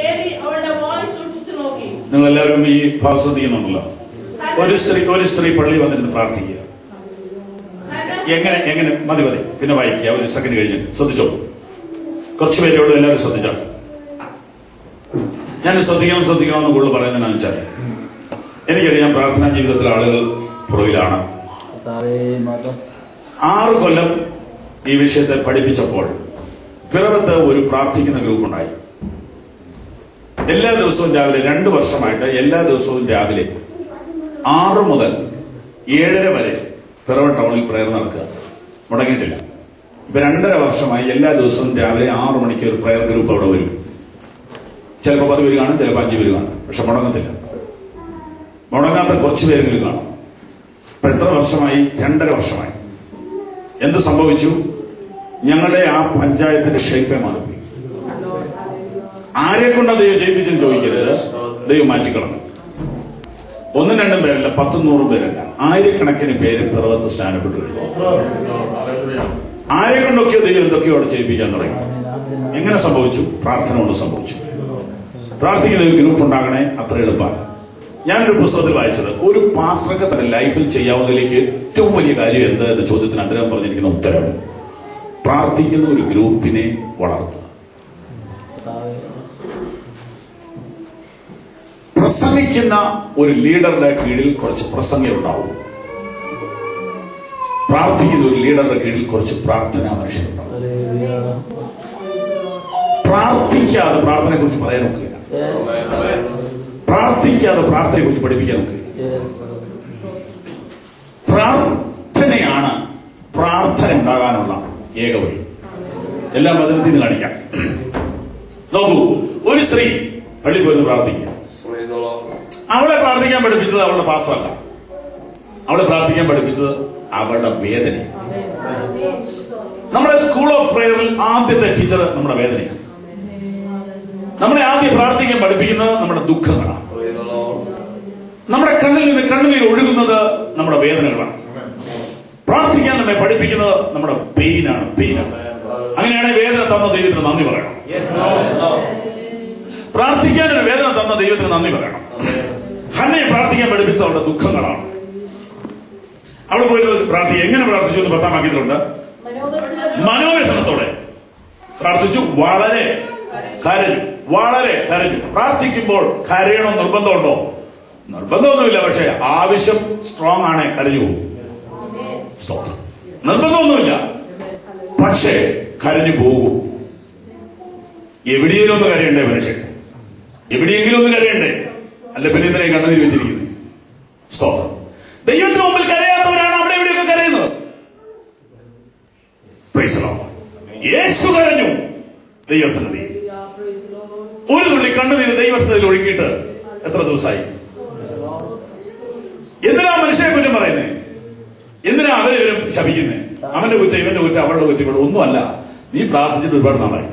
ഏലി അവളുടെ മോനെ സൂക്ഷിച്ചു നോക്കി. നിങ്ങൾ എല്ലാവരും ഈ ഭാഗം ശ്രദ്ധിക്കുന്നുണ്ടല്ലോ. ഒരു സ്ത്രീ പള്ളി വന്നിരുന്ന് പ്രാർത്ഥിക്കുക. എങ്ങനെ മതി പിന്നെ വായിക്കുക. ഒരു സെക്കൻഡ് കഴിഞ്ഞിട്ട് ശ്രദ്ധിച്ചോ. കുറച്ചു പേരോട് എല്ലാവരും ശ്രദ്ധിച്ചോ. ഞാൻ ശ്രദ്ധിക്കണമെന്ന് കൂടുതൽ പറയുന്നതെന്നു വെച്ചാൽ എനിക്കറിയാം പ്രാർത്ഥനാ ജീവിതത്തിൽ ആളുകൾ പുറകിലാണ്. 6 കൊല്ലം ഈ വിഷയത്തെ പഠിപ്പിച്ചപ്പോൾ പിറവത്ത് ഒരു പ്രാർത്ഥിക്കുന്ന ഗ്രൂപ്പ് ഉണ്ടായി. എല്ലാ ദിവസവും രാവിലെ 2 വർഷമായിട്ട് എല്ലാ ദിവസവും രാവിലെ 6 മുതൽ 7:30 വരെ പിറവ ടൗണിൽ പ്രയർ നടക്കുക. മുടങ്ങിയിട്ടില്ല. ഇപ്പൊ 2.5 വർഷമായി എല്ലാ ദിവസവും രാവിലെ 6 മണിക്ക് ഒരു പ്രയർ ഗ്രൂപ്പ് അവിടെ വരും. ചിലപ്പോൾ 10 പേര് കാണും, ചിലപ്പോൾ 5 പേര് കാണും. പക്ഷെ മുടങ്ങത്തില്ല. മുടങ്ങാത്ത കുറച്ചു പേരെങ്കിലും കാണും. ഇപ്പൊ എത്ര വർഷമായി? 2.5 വർഷമായി. എന്ത് സംഭവിച്ചു? ഞങ്ങളുടെ ആ പഞ്ചായത്തിന്റെ ഷേപ്പേ മാറിപ്പോയി. ആരെ കൊണ്ടാ ദൈവം ജയിപ്പിച്ചെന്ന് ചോദിക്കരുത്. ദൈവം മാറ്റിക്കളഞ്ഞു. 1-2 പേരല്ല, 10-100 പേരല്ല, ആയിരക്കണക്കിന് പേര് പിറവത്ത് സ്നാനപ്പെട്ടു കഴിഞ്ഞു. ആരെ കൊണ്ടൊക്കെയോ ദൈവം എന്തൊക്കെയോ അവിടെ ചെയ്യിപ്പിക്കാൻ തുടങ്ങി. എങ്ങനെ സംഭവിച്ചു? പ്രാർത്ഥന കൊണ്ട് സംഭവിച്ചു. പ്രാർത്ഥിക്കുന്ന ഒരു ഗ്രൂപ്പ് ഉണ്ടാകണേ അത്ര എളുപ്പമാണ്. ഞാനൊരു പുസ്തകത്തിൽ വായിച്ചത് ഒരു പാസ്റ്റർക്ക് തന്റെ ലൈഫിൽ ചെയ്യാവുന്നതിലേക്ക് ഏറ്റവും വലിയ കാര്യം എന്ത് എന്ന ചോദ്യത്തിന് അദ്ദേഹം പറഞ്ഞിരിക്കുന്ന ഉത്തരം പ്രാർത്ഥിക്കുന്ന ഒരു ഗ്രൂപ്പിനെ വളർത്തുക. പ്രസംഗിക്കുന്ന ഒരു ലീഡറുടെ കീഴിൽ കുറച്ച് പ്രസംഗം ഉണ്ടാവും. പ്രാർത്ഥിക്കുന്ന ഒരു ലീഡറുടെ കീഴിൽ കുറച്ച് പ്രാർത്ഥനാ മനുഷ്യരുണ്ടാവും. പ്രാർത്ഥിക്കാതെ പ്രാർത്ഥനയെ കുറിച്ച് പറയാൻ നോക്കില്ല. പ്രാർത്ഥിക്കാതെ പ്രാർത്ഥനയെ കുറിച്ച് പഠിപ്പിക്കാൻ നോക്കില്ല. പ്രാർത്ഥനയാണ് പ്രാർത്ഥന ഉണ്ടാകാനുള്ള ഏക വഴി. എല്ലാം ബദലത്തിൽ നിന്ന് കാണിക്കാം. നോക്കൂ, ഒരു സ്ത്രീ പള്ളി പോയിരുന്നു പ്രാർത്ഥിക്കുക. അവളെ പ്രാർത്ഥിക്കാൻ പഠിപ്പിച്ചത് അവളുടെ പാസ്റ്ററല്ല. അവളെ പ്രാർത്ഥിക്കാൻ പഠിപ്പിച്ചത് അവളുടെ വേദന. നമ്മുടെ സ്കൂൾ ഓഫ് പ്രയറിൽ ആദ്യത്തെ ടീച്ചർ നമ്മുടെ വേദനയാണ്. നമ്മളെ ആദ്യം പ്രാർത്ഥിക്കാൻ പഠിപ്പിക്കുന്നത് നമ്മുടെ ദുഃഖങ്ങളാണ്. നമ്മുടെ കണ്ണിൽ നിന്ന് കണ്ണുനീർ ഒഴുകുന്നത് നമ്മുടെ വേദനകളാണ്. പ്രാർത്ഥിക്കാൻ നമ്മെ പഠിപ്പിക്കുന്നത് നമ്മുടെ പെയിനാണ്. അങ്ങനെയാണെങ്കിൽ വേദന തന്ന ദൈവത്തിന് നന്ദി പറയണം. പ്രാർത്ഥിക്കാൻ ഒരു വേദന തന്ന ദൈവത്തിന് നന്ദി പറയണം. ഹന്നയെ പ്രാർത്ഥിക്കാൻ പഠിപ്പിച്ച അവളുടെ ദുഃഖങ്ങളാണ്. അവൾ പോയി പ്രാർത്ഥിക്കുക. എങ്ങനെ പ്രാർത്ഥിച്ചു എന്ന് 10-ാം വാക്യത്തിലുണ്ട്. മനോവ്യസനത്തോടെ പ്രാർത്ഥിച്ചു, വളരെ കരഞ്ഞു, വളരെ കരഞ്ഞു. പ്രാർത്ഥിക്കുമ്പോൾ കരയണം നിർബന്ധമുണ്ടോ? നിർബന്ധമൊന്നുമില്ല. പക്ഷെ ആവശ്യം സ്ട്രോങ് ആണേ കരഞ്ഞു പോകും. നിർബന്ധമൊന്നുമില്ല, പക്ഷേ കരഞ്ഞു പോകും. എവിടെയെങ്കിലും ഒന്ന് കരയണ്ടേ മനുഷ്യൻ? എവിടെയെങ്കിലും ഒന്ന് കരയണ്ടേ? അല്ല പിന്നെ ഇതിനെ കണ്ണുനീര് വെച്ചിരിക്കുന്നത്. സ്തോത്രം. ദൈവത്തിന് മുമ്പിൽ കരയാത്തവരാണ് അവിടെ എവിടെയൊക്കെ കരയുന്നത്. Praise the Lord. യേശു കരഞ്ഞു ദൈവസന്നിധി. ഒരു തുള്ളി കണ്ണുനീര് ദൈവസന്നിധിയിൽ ഒഴുകിയിട്ട് എത്ര ദിവസമായി? എന്തിനാ മനുഷ്യനെ കുറ്റം പറയുന്നേ? എന്തിനാ അവരെവരും ശപിക്കുന്നേ? അവന്റെ കുറ്റം, ഇവന്റെ കുറ്റം, അവളുടെ കുറ്റം, ഇവിടെ ഒന്നുമല്ല. നീ പ്രാർത്ഥിച്ചിട്ട് ഒരുപാട് നാളായി.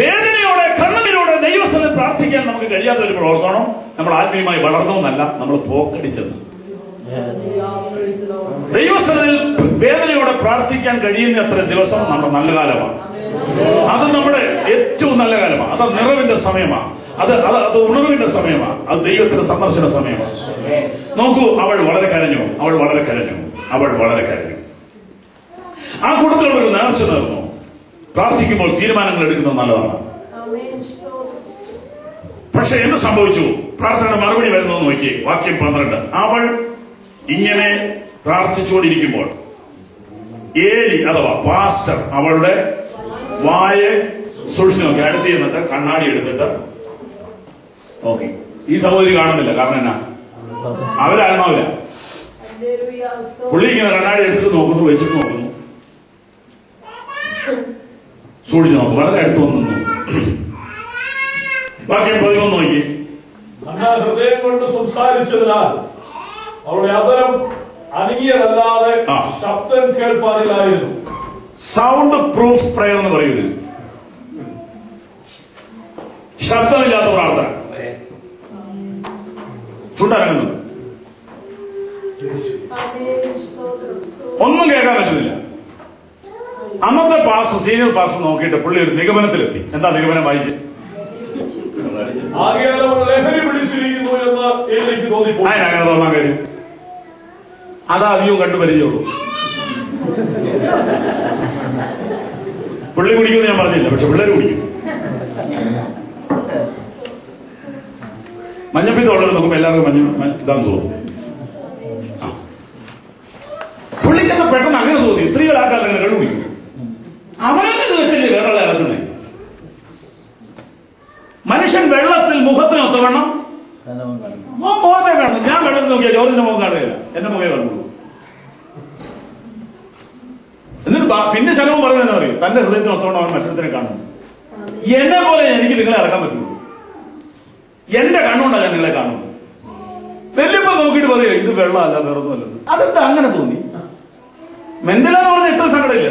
വേദനയോടെ കണ്ണുനീരോടെ ദൈവസ്ഥലത്ത് പ്രാർത്ഥിക്കാൻ നമുക്ക് കഴിയാതെ വരുമ്പോൾ ഓർക്കണം, നമ്മൾ ആത്മീയമായി വളർന്നോന്നല്ല, നമ്മൾ പോക്കടിച്ചെന്ന്. ദൈവസ്ഥലത്തിൽ വേദനയോടെ പ്രാർത്ഥിക്കാൻ കഴിയുന്ന അത്ര ദിവസം നമ്മുടെ നല്ല കാലമാണ്. അത് നമ്മുടെ ഏറ്റവും നല്ല കാലമാണ്. അത് നിറവിന്റെ സമയമാണ്. അത് ഉണർവിന്റെ സമയമാണ്. അത് ദൈവത്തിന്റെ സന്ദർശന സമയമാണ്. നോക്കൂ, അവൾ വളരെ കരഞ്ഞു, അവൾ വളരെ കരഞ്ഞു, അവൾ വളരെ കരഞ്ഞു. ആ കൂട്ടത്തിലുള്ള ഒരു നേർച്ച നേർന്നു. പ്രാർത്ഥിക്കുമ്പോൾ തീരുമാനങ്ങൾ എടുക്കുന്നത് നല്ലതാണ്. പക്ഷെ എന്ത് സംഭവിച്ചു? പ്രാർത്ഥനയുടെ മറുപടി വരുന്നത് നോക്കി. വാക്യം 12. അവൾ ഇങ്ങനെ പ്രാർത്ഥിച്ചുകൊണ്ടിരിക്കുമ്പോൾ ഏലി അഥവാ പാസ്റ്റർ അവളുടെ വായെ സൂക്ഷിച്ചു നോക്കി. അടുത്ത് ചെന്നിട്ട് കണ്ണാടി എടുത്തിട്ട് നോക്കി. ഈ സഹോദരി കാണുന്നില്ല. കാരണം എന്നാ? അവരാത്മാവില്ല. പുള്ളി ഇങ്ങനെ കണ്ണാടി എടുത്തിട്ട് നോക്കുന്നു, വെച്ചിട്ട് നോക്കുന്നു, സൂക്ഷിച്ചു നോക്കും. വളരെ അടുത്ത് വന്നു. വാക്യം 11 നോക്കി. ഹൃദയം കൊണ്ട് സംസാരിച്ചതിനാൽ അവളുടെ അതരം അനങ്ങിയതല്ലാതെ ശബ്ദം കേൾപ്പാനില്ലായിരുന്നു. സൗണ്ട് പ്രൂഫ് പ്രയർ എന്ന് പറയുന്നത് ശബ്ദമില്ലാത്ത പ്രാർത്ഥന. ചുണ്ടനങ്ങുന്നത് ഒന്നും കേൾക്കാൻ പറ്റുന്നില്ല. അന്നത്തെ പാസ്റ്റർ, സീനിയർ പാസ്റ്റർ നോക്കിയിട്ട് പുള്ളി ഒരു നിഗമനത്തിലെത്തി. എന്താ നിഗമനം? വായിച്ച് ആകയാൽ അവൾ ലഹരി പിടിച്ചിരിക്കുന്നു എന്ന് എനിക്ക് തോന്നിപ്പോയി. അതിനങ്ങനെ തോന്നാൻ കഴിയും? അതാ അധികവും കണ്ടു പരിചയമുള്ളൂ. പുള്ളി കുടിക്കുമെന്ന് ഞാൻ പറഞ്ഞില്ല, പക്ഷെ പിള്ളേർ കുടിക്കും. മഞ്ഞപ്പിത്തോളം നോക്കുമ്പോ എല്ലാവർക്കും ഇതാന്ന് തോന്നും. പുള്ളിക്കെന്ന് പെട്ടെന്ന് അങ്ങനെ തോന്നി. സ്ത്രീകളാക്കാൻ അങ്ങനെ കണ്ടു കുടിക്കും. അവരെന്നെ ഇത് വെച്ചില്ലേ വേറെ ഇറക്കുന്നത്. മനുഷ്യൻ വെള്ളത്തിൽ മുഖത്തിനൊത്ത വേണം മുഖത്തെ കാണുന്നു. ഞാൻ വെള്ളത്തിൽ നോക്കിയാൽ ജോർജിന്റെ മുഖം കാണുകയില്ല, എന്റെ മുഖേ കാണുള്ളൂ. എന്നിട്ട് പിന്നെ ശലവും പറയുന്നത് അറിയും, തന്റെ ഹൃദയത്തിനൊത്തോണം അവൻ മത്സരത്തിനെ കാണുന്നു. എന്നെ പോലെ എനിക്ക് നിങ്ങളെ അളക്കാൻ പറ്റുള്ളൂ. എന്റെ കണ്ണുകൊണ്ടാണ് ഞാൻ നിങ്ങളെ കാണുന്നത്. വലിയപ്പോ നോക്കിയിട്ട് പറയുക ഇത് വെള്ളമല്ല വേറൊന്നുമല്ലത്. അതെന്താ അങ്ങനെ തോന്നി? മെന്റലാന്ന് പറഞ്ഞാൽ ഇത്ര സങ്കടമില്ല.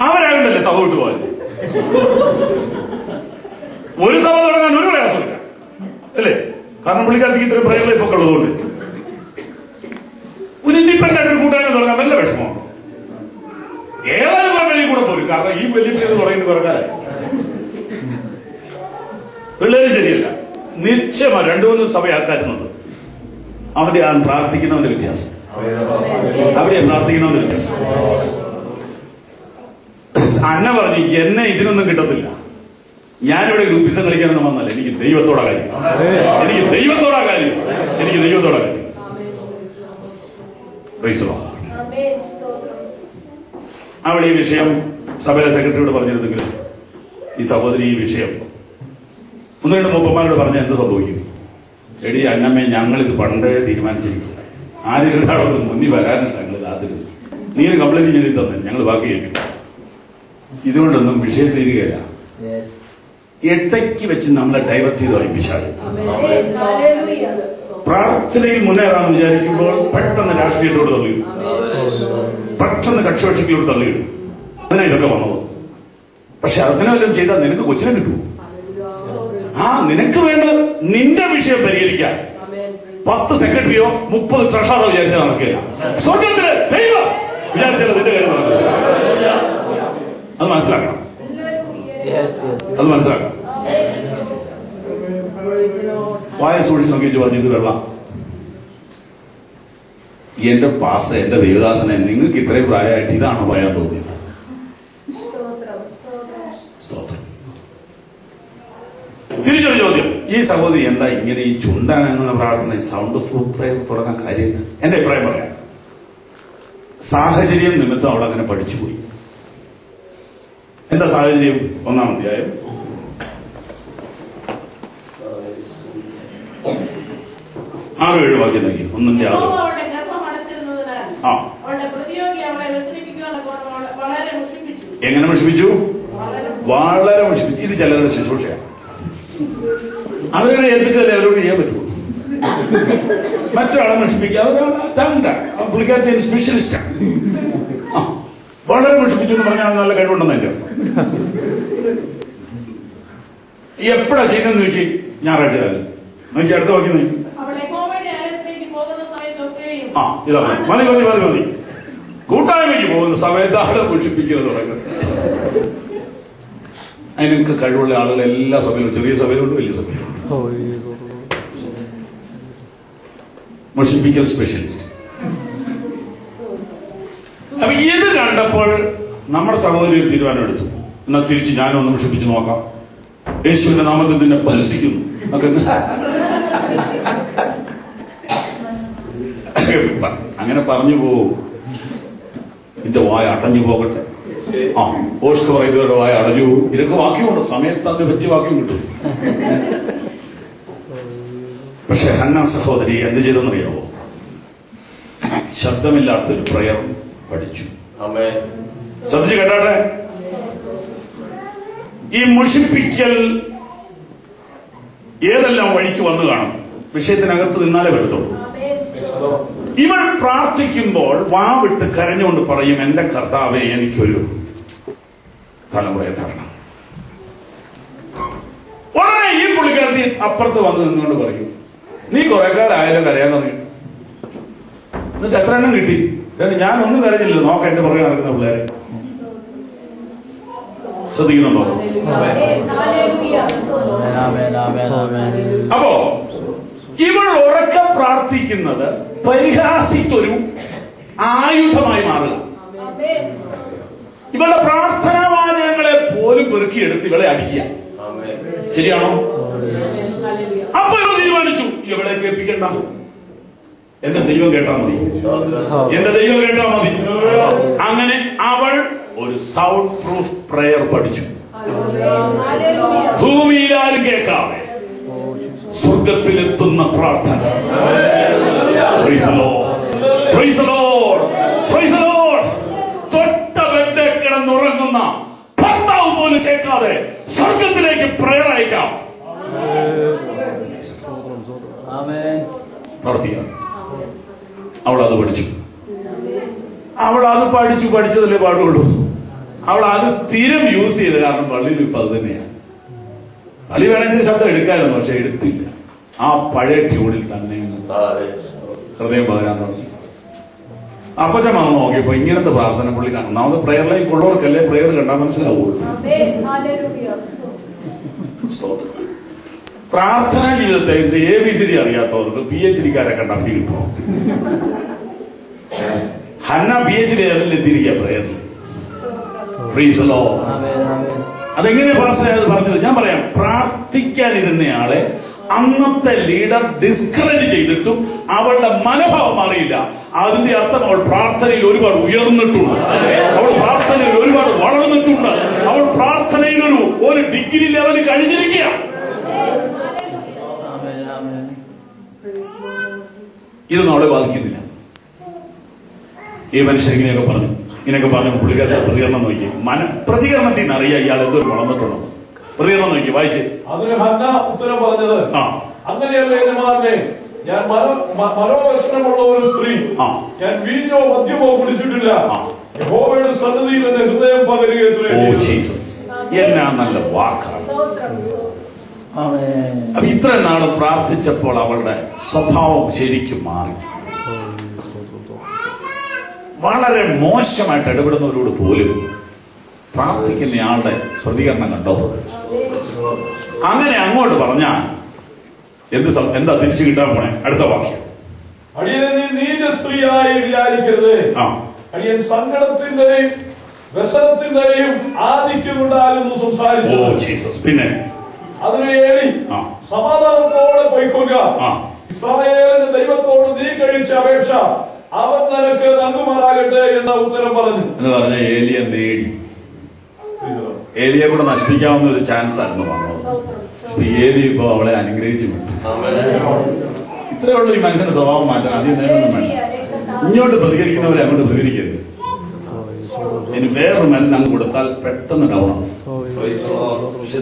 അവരാകണ്ടല്ലേ സഭ വിട്ടു പോയത്. ഒരു സഭ തുടങ്ങാൻ ഒരു പ്രയാസമില്ല അല്ലേ? കാരണം പുള്ളിക്കാർക്ക് ഇത്തരം പ്രയോഗങ്ങളൊക്കെ ഉള്ളതുകൊണ്ട് ഒരു ഇൻഡിപെൻഡന്റ് ആയിട്ട് കൂട്ടായ്മ തുടങ്ങാൻ വല്ല വിഷമമാണ്. ഏതായാലും വലിയ കൂടെ പോരും. കാരണം ഈ വലിയ പേര് തുടങ്ങി തുറക്കാനായി പിള്ളേര് ശരിയല്ല. നിശ്ചയമാണ് 2-3 സഭയാക്കാരുന്നത്. അവിടെ ആ പ്രാർത്ഥിക്കുന്നവന്റെ വ്യത്യാസം, അവിടെ പ്രാർത്ഥിക്കുന്നവന്റെ വ്യത്യാസം. അന്ന പറഞ്ഞു എന്നെ ഇതിനൊന്നും കിട്ടത്തില്ല. ഞാനിവിടെ ഗ്രൂപ്പിസം കളിക്കാനൊന്നും വന്നല്ല. എനിക്ക് ദൈവത്തോടെ കാര്യം, എനിക്ക് ദൈവത്തോടെ കാര്യം, എനിക്ക് ദൈവത്തോടെ കാര്യം. അവിടെ ഈ വിഷയം സഭയിലെ സെക്രട്ടറിയോട് പറഞ്ഞിരുന്നെങ്കിൽ ഈ സഹോദരി ഈ വിഷയം 1-2 മൂപ്പന്മാരോട് പറഞ്ഞാൽ എന്ത് സംഭവിക്കും? എടി അന്നമ്മേ, ഞങ്ങളിത് പണ്ടേ തീരുമാനിച്ചിരിക്കുക. ആദ്യം ഒരാളോട് മുന്നിൽ വരാനുണ്ട്. ഞങ്ങൾ കാത്തിരുന്നു. നീ ഒരു കംപ്ലൈന്റ് എഴുതി തന്നെ ഞങ്ങൾ ബാക്കി കേൾക്കും. ഇതുകൊണ്ടൊന്നും വിഷയം തീരുകയില്ല. എട്ടയ്ക്ക് വെച്ച് നമ്മളെ ഡൈവേർട്ട് ചെയ്ത് കളിപ്പിച്ചാൽ പ്രാർത്ഥനയിൽ മുന്നേറാമെന്ന് വിചാരിക്കുമ്പോൾ പെട്ടെന്ന് രാഷ്ട്രീയത്തോട് തള്ളിയിടും, പെട്ടെന്ന് കക്ഷിപക്ഷികളോട് തള്ളിയിടും. അതിനാ ഇതൊക്കെ വന്നത്. പക്ഷെ അതിനെ വല്ലതും ചെയ്താൽ നിനക്ക് കൊച്ചിനെ കിട്ടുമോ? നിനക്ക് വേണ്ടത് നിന്റെ വിഷയം പരിഹരിക്കാൻ 10 സെക്രട്ടറിയോ 30 ട്രഷറോ വിചാരിച്ചാൽ നടക്കില്ല. സ്വർഗത്തില് ദൈവം വിചാരിച്ചാൽ നിന്റെ കാര്യം നടക്കില്ല. അത് മനസ്സിലാക്കണം, അത് മനസ്സിലാക്കണം. വായ സൂക്ഷിച്ച് നോക്കി പറഞ്ഞു, ഇത് വെള്ളം. എന്റെ പാസ്റ്റർ, എന്റെ ദേവദാസനെ, നിങ്ങൾക്ക് ഇത്രയും പ്രായമായിട്ട് ഇതാണോ പറയാൻ തോന്നിയത്? സ്തോത്രം. തിരിച്ചൊരു ചോദ്യം, ഈ സഹോദരി എന്താ ഇങ്ങനെ ഈ ചുണ്ടാനെന്ന പ്രാർത്ഥന സൗണ്ട് ഫ്ലൂട്ട് പ്രയർ തുടങ്ങാൻ കാര്യം? എന്റെ അഭിപ്രായം പറയാം. സാഹചര്യം നിമിത്തം അവൾ അങ്ങനെ പഠിച്ചുപോയി. എന്താ സാഹചര്യം? 1-ാം അധ്യായം 6-7 വാക്യം നോക്കി. 1-ന്റെ 6. അവളുടെ ഗർഭം അടച്ചിരുന്നതിനാൽ അവളുടെ പ്രതിയോഗി അവളെ വ്യസനിപ്പിക്കുവാൻ വളരെ മുഷിപ്പിച്ചു. എങ്ങനെ മുഷിപ്പിച്ചു? വളരെ മുഷിപ്പിച്ചു. ഇത് ചിലരുടെ ശുശ്രൂഷയാണ്. അവരെ ഏൽപ്പിച്ചതല്ലേ അവരോട് ചെയ്യാൻ പറ്റുള്ളൂ. മറ്റൊരാളെ മുഷിപ്പിക്കുക, പുള്ളിക്കാരത്തെ സ്പെഷ്യലിസ്റ്റാണ്. വളരെ മുഷിപ്പിച്ചു എന്ന് പറഞ്ഞാൽ നല്ല കഴിവുണ്ടെന്ന് എന്റെ അർത്ഥം. എപ്പോഴാ ചെയ്യുന്നതെന്ന് നോക്കി, ഞായറാഴ്ച കാലം നോക്കി, അടുത്ത വാക്കി നോക്കി. ഇതാ മതി മതി മതി മതി. കൂട്ടായ്മയ്ക്ക് പോകുന്ന സമയത്ത് ആളെ മുഷിപ്പിക്കുന്നത് തുടങ്ങും. അതിനൊക്കെ കഴിവുള്ള ആളുകൾ എല്ലാ സഭയിലും, ചെറിയ സഭയിലുണ്ട്, വലിയ സഭയിലുണ്ട്. മുഷിപ്പിക്കൽ സ്പെഷ്യലിസ്റ്റ്. അപ്പൊ ഇത് കണ്ടപ്പോൾ നമ്മുടെ സഹോദരി ഒരു തീരുമാനം എടുത്തു, എന്നാ തിരിച്ച് ഞാനും ഒന്ന് മുഷിപ്പിച്ച് നോക്കാം, യേശുവിന്റെ നാമത്തിൽ നിന്നെ പരിഹസിക്കുന്നു ഒക്കെ. അങ്ങനെ പറഞ്ഞു പോകും. നിന്റെ വായ അടഞ്ഞു പോകട്ടെ. ഓഷ്ക്ക് പറയുന്നവരുടെ വായ അടഞ്ഞു പോകും. ഇതൊക്കെ വാക്യമുണ്ട്, സമയത്ത് അതിനെ പറ്റിയ വാക്യം കിട്ടും. പക്ഷെ ഹന്ന സഹോദരി എന്ത് ചെയ്തെന്നറിയാവോ? ശബ്ദമില്ലാത്തൊരു പ്രയർ പഠിച്ചു. ശ്രദ്ധിച്ചു കേട്ടാട്ടെ. ഈ മുഷിപ്പിക്കൽ ഏതെല്ലാം വഴിക്ക് വന്നു കാണും. വിഷയത്തിനകത്ത് നിന്നാലേ പറ്റത്തുള്ളൂ. ഇവൾ പ്രാർത്ഥിക്കുമ്പോൾ വാവിട്ട് കരഞ്ഞുകൊണ്ട് പറയും, എന്റെ കർത്താവേ, എനിക്കൊരു തലമുറയെ തരണം. ഉടനെ ഈ പുള്ളിക്കാരത്തി അപ്പുറത്ത് വന്ന് നിന്നുകൊണ്ട് പറയും, നീ കുറെ കാലമായാലും കരയാൻ തുടങ്ങി. എന്നിട്ട് എത്ര എണ്ണം കിട്ടി? ഞാൻ ഒന്നും കരഞ്ഞില്ലല്ലോ, നോക്ക എന്റെ പുറകെ നടക്കുന്ന പിള്ളേരെ. ശ്രദ്ധിക്കുന്നുണ്ടോ? അപ്പോ ഇവൾ ഉറക്കെ പ്രാർത്ഥിക്കുന്നത് പരിഹാസിക്കൊരു ആയുധമായി മാറുക. ഇവളുടെ പ്രാർത്ഥനാ വാചകങ്ങളെ പോലും പെറുക്കിയെടുത്ത് ഇവളെ അടിക്കുക. ശരിയാണോ? അപ്പൊ ഇവൾ തീരുമാനിച്ചു, ഇവളെ കേൾപ്പിക്കണ്ട, എന്റെ ദൈവം കേട്ടാ മതി, എന്റെ ദൈവം കേട്ടാ മതി. അങ്ങനെ അവൾ ഒരു സൗണ്ട് പ്രൂഫ് പ്രയർ പഠിച്ചു. ഭൂമിയിൽ ആരും കേൾക്കാതെ സ്വർഗത്തിലെത്തുന്ന പ്രാർത്ഥന. Praise the Lord. Praise the Lord. Praise the Lord. തൊട്ട ബെഡ് കിടന്നുറങ്ങുന്ന ഭർത്താവ് പോലും കേൾക്കാതെ സ്വർഗത്തിലേക്ക് പ്രയർ അയക്കാം. പ്രവർത്തിക്കാം. അവൾ അത് പഠിച്ചു. അവൾ അത് പഠിച്ചതല്ലേ പാടുള്ളൂ. അവൾ അത് സ്ഥിരം യൂസ് ചെയ്ത്. കാരണം പള്ളിയിൽ ഇപ്പൊ അത് തന്നെയാണ്. പള്ളി വേണമെങ്കിൽ ശബ്ദം എടുക്കാമായിരുന്നു, പക്ഷെ എടുത്തില്ല. ആ പഴയ ട്യൂണിൽ തന്നെ ഹൃദയം പകരാൻ തുടങ്ങി. അപ്പച്ചൻ വന്ന് നോക്കിയപ്പോ ഇങ്ങനത്തെ പ്രാർത്ഥന പുള്ളി കാണും. ഒന്നാമത് പ്രയർ ലൈഫ് ഉള്ളവർക്കല്ലേ പ്രയർ കണ്ടാൽ മനസ്സിലാവുള്ളൂ. പ്രാർത്ഥനാ ജീവിതത്തെ ABCD അറിയാത്തവർക്ക് PhD-കാരെ കണ്ട അപ്പി കിട്ടുമോ? ഹന്ന PhD ലെവലിൽ എത്തിയിരിക്കുക പ്രയറിൽ. Praise the Lord. അതെങ്ങനെ പാസ്റ്റർ പറഞ്ഞത്? ഞാൻ പറയാം. പ്രാർത്ഥിക്കാനിരുന്നയാളെ അന്നത്തെ ലീഡർ ഡിസ്കറേജ് ചെയ്തിട്ടും അവളുടെ മനോഭാവം മാറിയില്ല. അതിന്റെ അർത്ഥം അവൾ പ്രാർത്ഥനയിൽ ഒരുപാട് ഉയർന്നിട്ടുണ്ട്, അവൾ പ്രാർത്ഥനയിൽ ഒരുപാട് വളർന്നിട്ടുണ്ട്, അവൾ പ്രാർത്ഥനയിൽ ഒരു ഡിഗ്രി ലെവൽ കഴിഞ്ഞിരിക്കുക. ഇതൊന്നും അവളെ ബാധിക്കുന്നില്ല. ഈ മനുഷ്യൻ ഇങ്ങനെയൊക്കെ പറഞ്ഞു പുള്ളിക്കാരുടെ പ്രതികരണം നോക്കി. പ്രതികരണത്തിൽ നിന്ന് അറിയാം ഇയാൾ എന്തൊരു വളർന്നിട്ടുണ്ടോ. പ്രതികരണം നോക്കി വായിച്ച്. അതിന് ഹന്ന ഉത്തരം പറഞ്ഞത്, അങ്ങനെയല്ല യജമാനനെ, ഞാൻ മനോവ്യസനമുള്ള ഒരു സ്ത്രീ, ഞാൻ വീഞ്ഞോ മദ്യമോ കുടിച്ചിട്ടില്ല. യഹോവയുടെ സന്നിധിയിൽ എന്റെ ഹൃദയം പകരുകയത്രേ. ഓ ജീസസ്, എന്നാ നല്ല വാക്കാണ്. അപ്പൊ ഇത്ര നാള് പ്രാർത്ഥിച്ചപ്പോൾ അവളുടെ സ്വഭാവം ശരിക്കും മാറി. വളരെ മോശമായിട്ട് ഇടപെടുന്നവരോട് പോലും പ്രാർത്ഥിക്കുന്നയാളുടെ പ്രതികരണം കണ്ടോ? അങ്ങനെ അങ്ങോട്ട് പറഞ്ഞാൽ എന്താ തിരിച്ചു കിട്ടാൻ പോണേ? അടുത്ത വാക്യം, അടിയനെ നീ നീച സ്ത്രീയായി വിചാരിക്കരുത്. അടിയൻ സങ്കടത്തിന്റെയും വ്യസനത്തിന്റെയും ആധിക്യം കൊണ്ടായിരുന്നു സംസാരിച്ചു. Oh Jesus. പിന്നെ അതിന് ഏലി സമാധാനത്തോടെ പോയിക്കൊള്ളുക, ഇസ്രായേലിന്റെ ദൈവത്തോട് നീ കഴിച്ച അപേക്ഷ അവൻ നിനക്ക് നൽകുമാറാകട്ടെ എന്ന ഉത്തരം പറഞ്ഞു. എന്ന് പറഞ്ഞ ഏലിയെ നേടി, ഏലിയെ കൂടെ നശിപ്പിക്കാവുന്ന ഒരു ചാൻസ് ആയിരുന്നു പറഞ്ഞത്. ഏലി ഇപ്പൊ അവളെ അനുഗ്രഹിച്ചു വിട്ടു. ഇത്രയേ ഉള്ളൂ ഈ മനുഷ്യന്റെ സ്വഭാവം മാറ്റാൻ. ആദ്യം നേരൊന്നും വേണ്ട. ഇങ്ങോട്ട് പ്രതികരിക്കുന്നവരെ അങ്ങോട്ട് പ്രതികരിക്കരുത്. ഇനി വേറൊരു മരുന്ന് അങ്ങ് കൊടുത്താൽ പെട്ടെന്ന് ഡൗണാവും. പക്ഷെ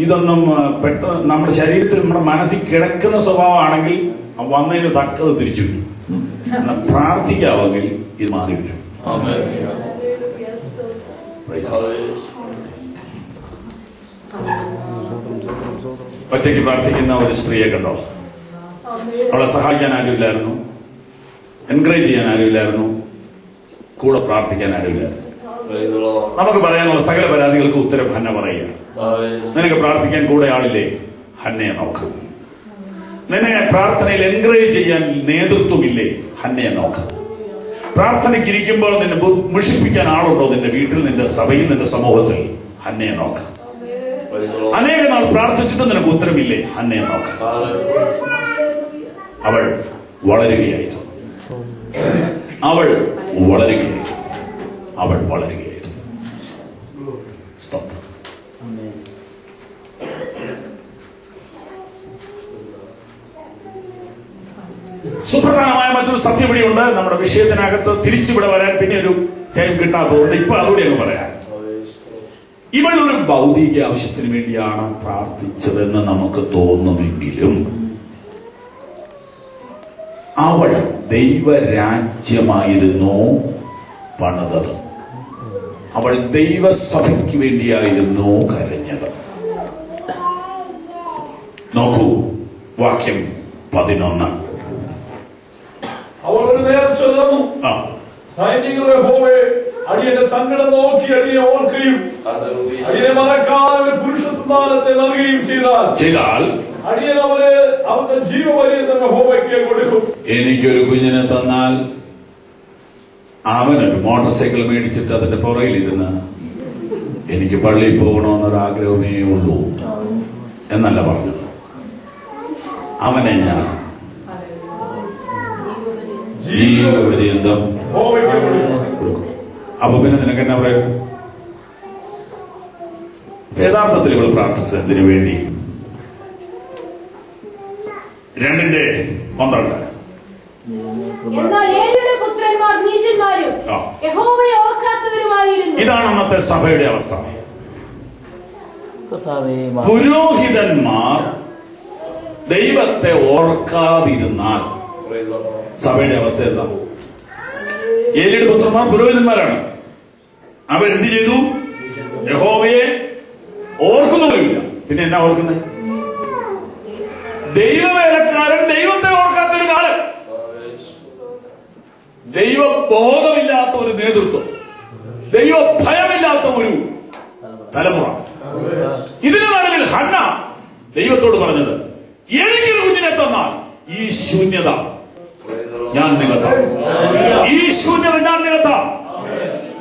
ഇതൊന്നും പെട്ടെന്ന് നമ്മുടെ ശരീരത്തിൽ നമ്മുടെ മനസ്സിൽ കിടക്കുന്ന സ്വഭാവമാണെങ്കിൽ വന്നതിന് തക്കത് തിരിച്ചു വരും. പ്രാർത്ഥിക്കാമെങ്കിൽ ഇത് മാറി വരും. ഒറ്റയ്ക്ക് പ്രാർത്ഥിക്കുന്ന ഒരു സ്ത്രീയെ കണ്ടോ? അവളെ സഹായിക്കാൻ ആരുമില്ലായിരുന്നു, എൻകറേജ് ചെയ്യാൻ ആരുമില്ലായിരുന്നു, കൂടെ പ്രാർത്ഥിക്കാൻ ആരുമില്ലായിരുന്നു. നമുക്ക് പറയാനുള്ള സകല പരാതികൾക്ക് ഉത്തരം ഹന്ന പറയുക. നിനക്ക് പ്രാർത്ഥിക്കാൻ കൂടെ ആളില്ലേ? ഹന്നയെ നോക്ക്. നിന്നെ പ്രാർത്ഥനയിൽ എൻകറേജ് ചെയ്യാൻ നേതൃത്വമില്ലേ? ഹന്നയെ നോക്ക്. പ്രാർത്ഥനയ്ക്കിരിക്കുമ്പോൾ നിന്നെ മുഷിപ്പിക്കാൻ ആളുണ്ടോ നിന്റെ വീട്ടിൽ, നിന്റെ സഭയിൽ, നിന്റെ സമൂഹത്തിൽ? ഹന്നയെ നോക്ക്. അനേക നാൾ പ്രാർത്ഥിച്ചിട്ട് നിനക്ക് ഉത്തരമില്ലേ? ഹന്നയെ നോക്ക്. അവൾ വളരുകയായിരുന്നു, അവൾ വളരുകയായിരുന്നു, അവൾ വളരുകയായിരുന്നു. സ്തോത്രം. സുപ്രധാനമായ മറ്റൊരു സത്യം ഇവിടെയുണ്ട്. നമ്മുടെ വിഷയത്തിനകത്ത് തിരിച്ചിവിടെ വരാൻ പിന്നെ ഒരു ടൈം കിട്ടാത്തതുകൊണ്ട് ഇപ്പൊ അതുകൂടി അങ്ങ് പറയാം. ഇവൾ ഒരു ഭൗതിക ആവശ്യത്തിന് വേണ്ടിയാണ് പ്രാർത്ഥിച്ചതെന്ന് നമുക്ക് തോന്നുമെങ്കിലും അവൾ ദൈവരാജ്യമായിരുന്നു പണിതത്. അവൾ ദൈവസഭയ്ക്ക് വേണ്ടിയായിരുന്നു കരഞ്ഞത്. നോക്കൂ വാക്യം 11. അവൾ ഒരു നേർച്ച തന്നു. സൈനികളുടെ യഹോവേ, അടിയന്റെ സങ്കടം നോക്കി അടിയെ ഓർക്കുകയും അടിയെ മറക്കാതെ ഒരു പുരുഷ സന്താനത്തെ നൽകുകയും ചെയ്താൽ അടിയൻ അവന്റെ ജീവപര്യന്തം യഹോവയ്ക്ക് കൊടുക്കും. എനിക്കൊരു കുഞ്ഞിനെ തന്നാൽ അവനൊരു മോട്ടോർ സൈക്കിൾ മേടിച്ചിട്ട് അതിന്റെ പുറകിലിരുന്ന് എനിക്ക് പള്ളിയിൽ പോകണമെന്നൊരാഗ്രഹമേ ഉള്ളൂ എന്നല്ല പറഞ്ഞത്. അവനെ ഞാൻ ജീവപര്യന്തം കൊടുക്കും. അപ്പൊ പിന്നെ നിനക്ക് എന്നാ പറയുക? യഥാർത്ഥത്തിൽ ഇവൾ പ്രാർത്ഥിച്ചത് എന്തിനു വേണ്ടി? 2:12. ഇതാണ് അന്നത്തെ സഭയുടെ അവസ്ഥ. പുരോഹിതന്മാർ ദൈവത്തെ ഓർക്കാതിരുന്നാൽ സഭയുടെ അവസ്ഥ എന്താ? ഏലിയുടെ പുത്രന്മാർ പുരോഹിതന്മാരാണ്. അവരെന്ത് ചെയ്തു? യഹോവയെ ഓർക്കുന്നുമില്ല. പിന്നെ എന്നാ ഓർക്കുന്നത്? ദൈവവേലക്കാരൻ ദൈവത്തെ ഓർക്കാത്തൊരു കാലം, ദൈവബോധമില്ലാത്ത ഒരു നേതൃത്വം, ദൈവഭയമില്ലാത്ത ഒരു തലമുറ. ഇതിനു നടുവിൽ ഹന്ന ദൈവത്തോട് പറഞ്ഞത്, എനിക്കൊരു കുഞ്ഞിനെ തന്നാൽ ഈ ശൂന്യത ഞാൻ നികത്താം, ഈ ശൂന്യത ഞാൻ നികത്താം.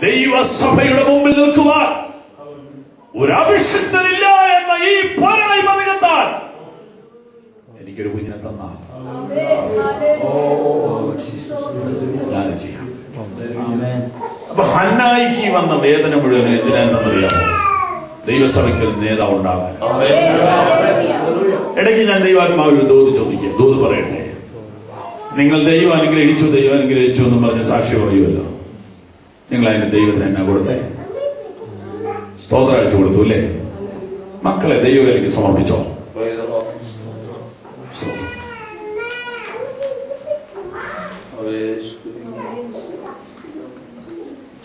ദൈവസഭയുടെ മുമ്പിൽ നിൽക്കുവാൻ ഒരു അഭിഷിക്തനില്ല എന്ന ഈ പോരായ്മ നികത്താൻ എനിക്കൊരു കുഞ്ഞിനെ തന്നാൽ ഞാൻ ചെയ്യാം. അപ്പൊ ഹന്നായിക്ക് വന്ന വേദന മുഴുവൻ എന്തിനാണെന്നറിയാമോ? ദൈവസഭയ്ക്കൊരു നേതാവ് ഉണ്ടാകാൻ. ഇടയ്ക്ക് ഞാൻ ദൈവാത്മാവിൽ ദൂത് ചോദിക്കാം, ദൂത് പറയട്ടെ. നിങ്ങൾ ദൈവം അനുഗ്രഹിച്ചു എന്നും പറഞ്ഞ് സാക്ഷി പറയുമല്ലോ. നിങ്ങൾ അതിന് ദൈവത്തിന് എന്നാ കൊടുത്തേ? സ്തോത്രം അഴിച്ചു കൊടുത്തു അല്ലേ? മക്കളെ ദൈവവേലയ്ക്ക് സമർപ്പിച്ചോ?